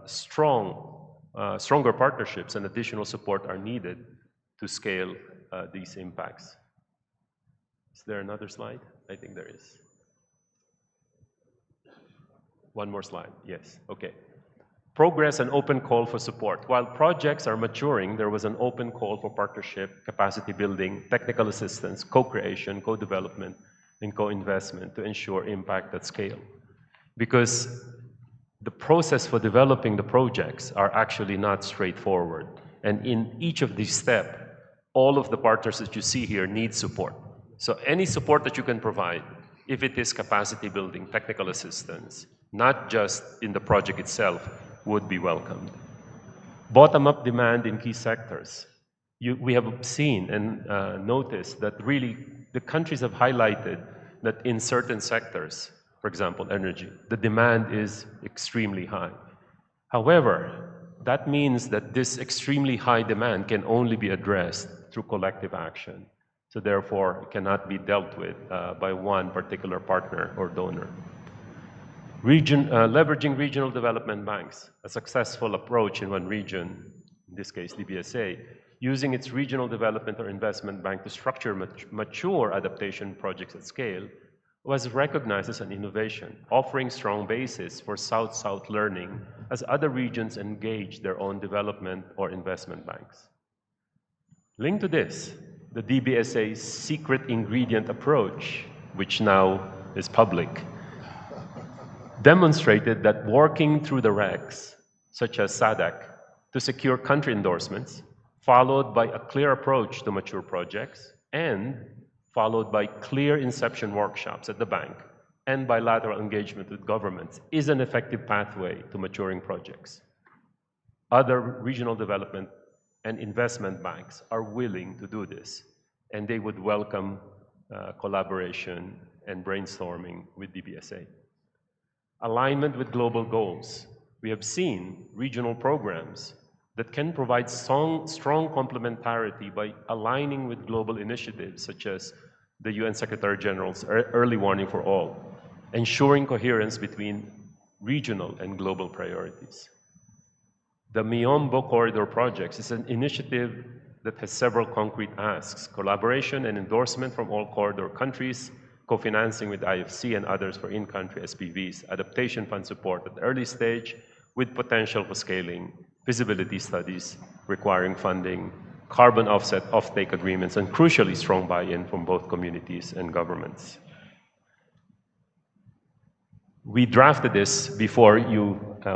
Speaker 5: stronger partnerships and additional support are needed to scale these impacts. Is there another slide? I think there is. One more slide, yes, okay. Progress and open call for support. While projects are maturing, there was an open call for partnership, capacity building, technical assistance, co-creation, co-development, and co-investment to ensure impact at scale. Because the process for developing the projects are actually not straightforward. And in each of these steps, all of the partners that you see here need support. So any support that you can provide, if it is capacity building, technical assistance, not just in the project itself, would be welcomed. Bottom-up demand in key sectors. We have seen and noticed that really the countries have highlighted that in certain sectors, for example, energy, the demand is extremely high. However, that means that this extremely high demand can only be addressed through collective action. So therefore, it cannot be dealt with by one particular partner or donor. Leveraging regional development banks, a successful approach in one region, in this case DBSA, using its regional development or investment bank to structure mature adaptation projects at scale, was recognized as an innovation, offering strong basis for South-South learning as other regions engage their own development or investment banks. Linked to this, the DBSA's secret ingredient approach, which now is public, demonstrated that working through the regs, such as SADC, to secure country endorsements, followed by a clear approach to mature projects, and followed by clear inception workshops at the bank and bilateral engagement with governments, is an effective pathway to maturing projects. Other regional development and investment banks are willing to do this, and they would welcome collaboration and brainstorming with DBSA. Alignment with global goals. We have seen regional programs that can provide strong complementarity by aligning with global initiatives such as the UN Secretary General's Early Warning for All, ensuring coherence between regional and global priorities. The Miombo Corridor Projects is an initiative that has several concrete asks: collaboration and endorsement from all corridor countries, co-financing with IFC and others for in-country SPVs, adaptation fund support at the early stage with potential for scaling, feasibility studies requiring funding, carbon offset offtake agreements, and crucially strong buy-in from both communities and governments. We drafted this before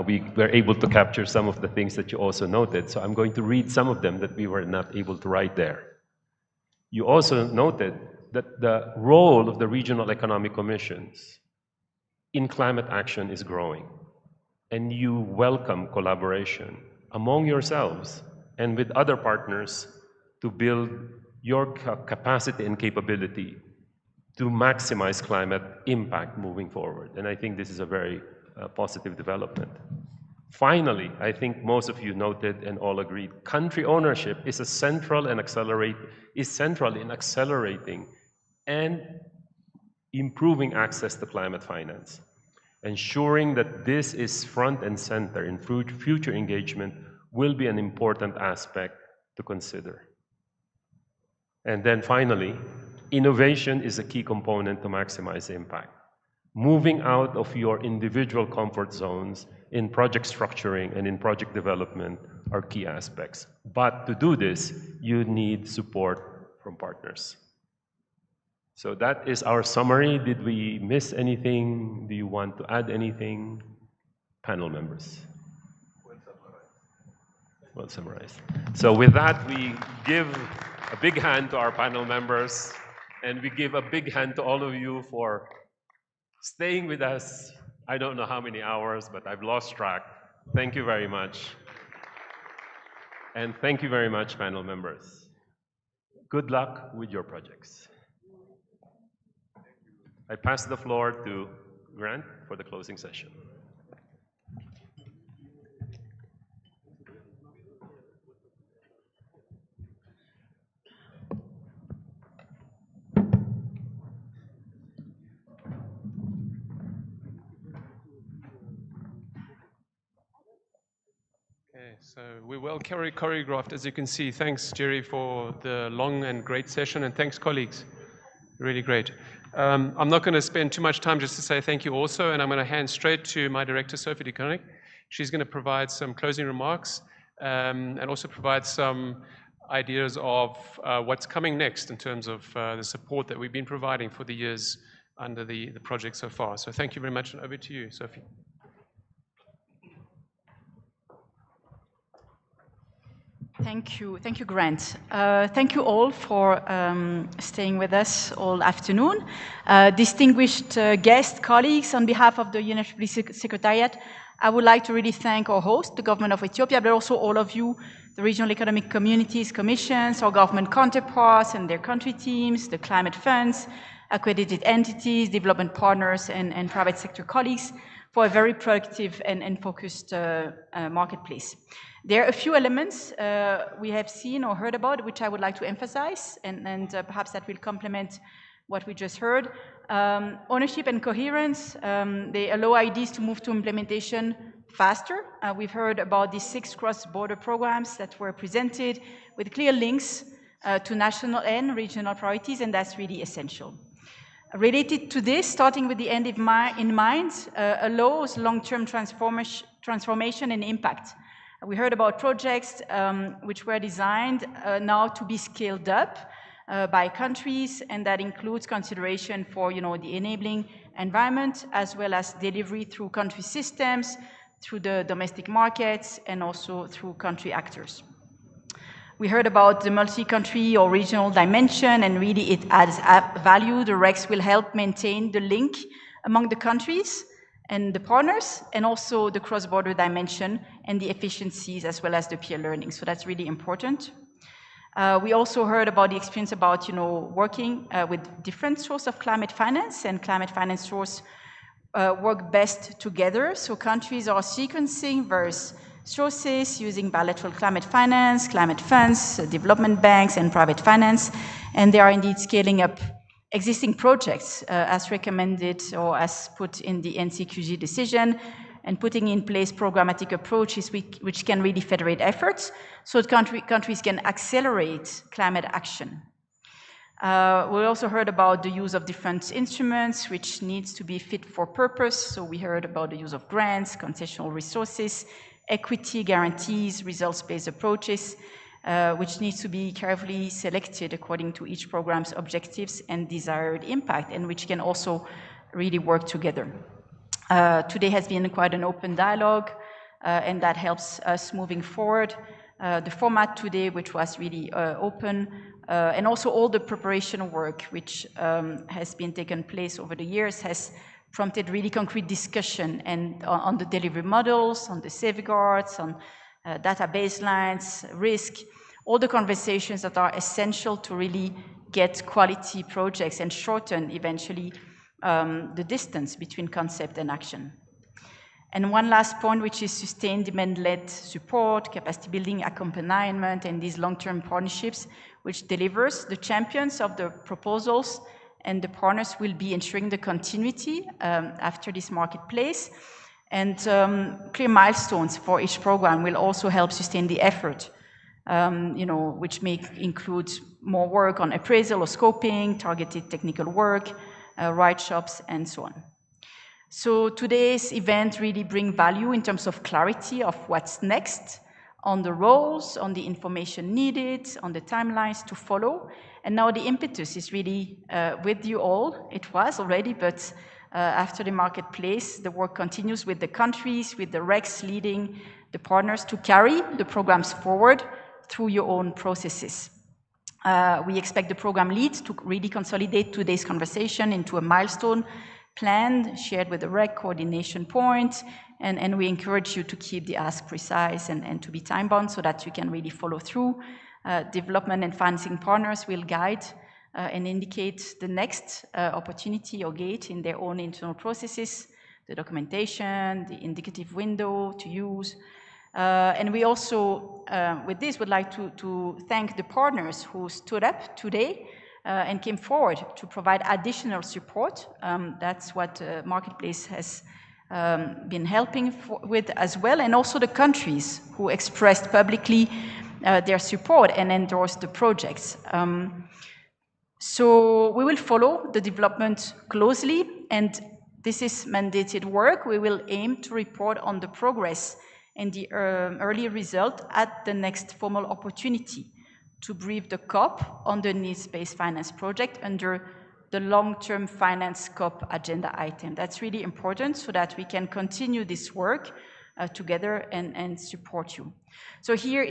Speaker 5: we were able to capture some of the things that you also noted, so I'm going to read some of them that we were not able to write there. You also noted that the role of the regional economic commissions in climate action is growing, and you welcome collaboration among yourselves and with other partners to build your capacity and capability to maximize climate impact moving forward. And I think this is a very positive development. Finally, I think most of you noted and all agreed, country ownership is central in accelerating and improving access to climate finance. Ensuring that this is front and center in future engagement will be an important aspect to consider. And then finally, innovation is a key component to maximize impact. Moving out of your individual comfort zones in project structuring and in project development are key aspects. But to do this, you need support from partners. So that is our summary. Did we miss anything? Do you want to add anything? Panel members. Well summarized. So with that, we give a big hand to our panel members, and we give a big hand to all of you for staying with us I don't know how many hours, but I've lost track. Thank you very much. And thank you very much, panel members. Good luck with your projects. I pass the floor to Grant for the closing session.
Speaker 1: Okay, so we're well choreographed, as you can see. Thanks, Jerry, for the long and great session, and thanks, colleagues. Really great. I'm not going to spend too much time just to say thank you also, and I'm going to hand straight to my director, Sophie de Koning. She's going to provide some closing remarks and also provide some ideas of what's coming next in terms of the support that we've been providing for the years under the project so far. So thank you very much, and over to you, Sophie.
Speaker 20: Thank you, Grant. Thank you all for staying with us all afternoon. Distinguished guests, colleagues, on behalf of the UNFCCC Secretariat, I would like to really thank our host, the government of Ethiopia, but also all of you, the regional economic communities, commissions, our government counterparts and their country teams, the climate funds, accredited entities, development partners, and private sector colleagues for a very productive and focused marketplace. There are a few elements we have seen or heard about which I would like to emphasize, and perhaps that will complement what we just heard. Ownership and coherence, they allow IDs to move to implementation faster. We've heard about these 6 cross-border programs that were presented with clear links to national and regional priorities, and that's really essential. Related to this, starting with the end in mind, allows long-term transformation and impact. We heard about projects which were designed now to be scaled up by countries, and that includes consideration for the enabling environment as well as delivery through country systems, through the domestic markets, and also through country actors. We heard about the multi-country or regional dimension, and really it adds value. The REX will help maintain the link among the countries and the partners, and also the cross-border dimension and the efficiencies as well as the peer learning. So that's really important. We also heard about the experience about working with different sources of climate finance, and climate finance sources work best together. So countries are sequencing various sources using bilateral climate finance, climate funds, development banks, and private finance, and they are indeed scaling up existing projects as recommended or as put in the NCQG decision, and putting in place programmatic approaches which can really federate efforts so that countries can accelerate climate action. We also heard about the use of different instruments which needs to be fit for purpose. So we heard about the use of grants, concessional resources, equity guarantees, results-based approaches, which needs to be carefully selected according to each program's objectives and desired impact, and which can also really work together. Today has been quite an open dialogue, and that helps us moving forward. The format today, which was really open, and also all the preparation work which has been taken place over the years has prompted really concrete discussion and on the delivery models, on the safeguards, on data baselines, risk, all the conversations that are essential to really get quality projects and shorten eventually the distance between concept and action. And one last point, which is sustained demand-led support, capacity building, accompaniment, and these long-term partnerships, which delivers the champions of the proposals, and the partners will be ensuring the continuity after this marketplace. And clear milestones for each program will also help sustain the effort, which may include more work on appraisal or scoping, targeted technical work, write-ups, and so on. So today's event really brings value in terms of clarity of what's next, on the roles, on the information needed, on the timelines to follow. And now the impetus is really with you all. It was already, but after the marketplace, the work continues with the countries, with the REX leading the partners to carry the programs forward through your own processes. We expect the program leads to really consolidate today's conversation into a milestone planned, shared with the REC coordination point, and we encourage you to keep the ask precise and to be time-bound so that you can really follow through. Development and financing partners will guide and indicate the next opportunity or gate in their own internal processes, the documentation, the indicative window to use. And we also, with this, would like to thank the partners who stood up today and came forward to provide additional support. That's what Marketplace has been helping with as well, and also the countries who expressed publicly their support and endorsed the projects. So we will follow the development closely, and this is mandated work. We will aim to report on the progress and the early result at the next formal opportunity to brief the COP on the needs-based finance project under the long-term finance COP agenda item. That's really important so that we can continue this work together and support you. So here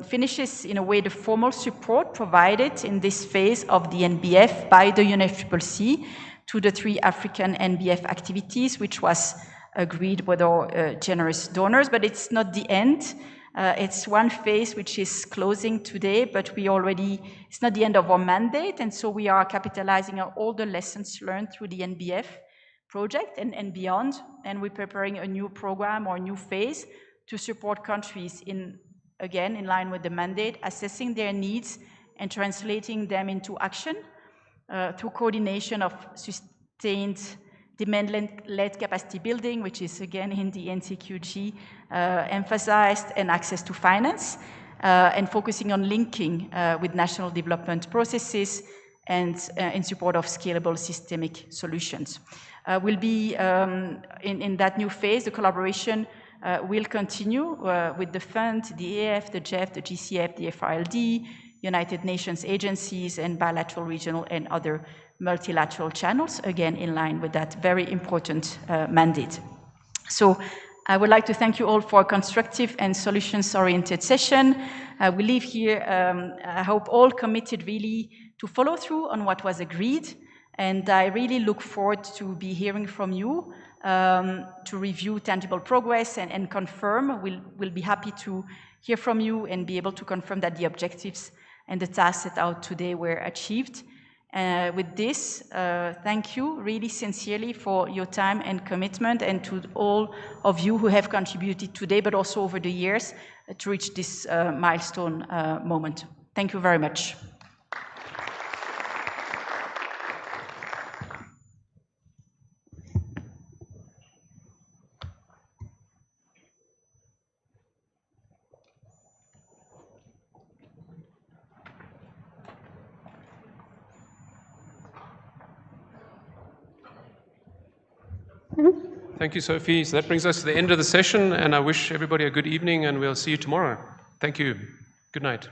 Speaker 20: finishes in a way the formal support provided in this phase of the NBF by the UNFCCC to the 3 African NBF activities, which was agreed with our generous donors, but it's not the end. It's one phase which is closing today, but it's not the end of our mandate, and so we are capitalizing on all the lessons learned through the NBF project and beyond, and we're preparing a new program or a new phase to support countries in line with the mandate, assessing their needs and translating them into action through coordination of sustained demand-led capacity building, which is again in the NCQG emphasized, and access to finance, and focusing on linking with national development processes and in support of scalable systemic solutions. Will be in that new phase, the collaboration will continue with the Fund, the EAF, the GEF, the GCF, the FRLD, United Nations agencies, and bilateral, regional, and other multilateral channels, again in line with that very important mandate. So I would like to thank you all for a constructive and solutions-oriented session. We leave here, I hope, all committed really to follow through on what was agreed, and I really look forward to be hearing from you to review tangible progress and confirm. We'll be happy to hear from you and be able to confirm that the objectives and the tasks set out today were achieved. With this, thank you really sincerely for your time and commitment, and to all of you who have contributed today, but also over the years, to reach this milestone moment. Thank you very much.
Speaker 1: Thank you, Sophie. So that brings us to the end of the session, and I wish everybody a good evening, and we'll see you tomorrow. Thank you. Good night.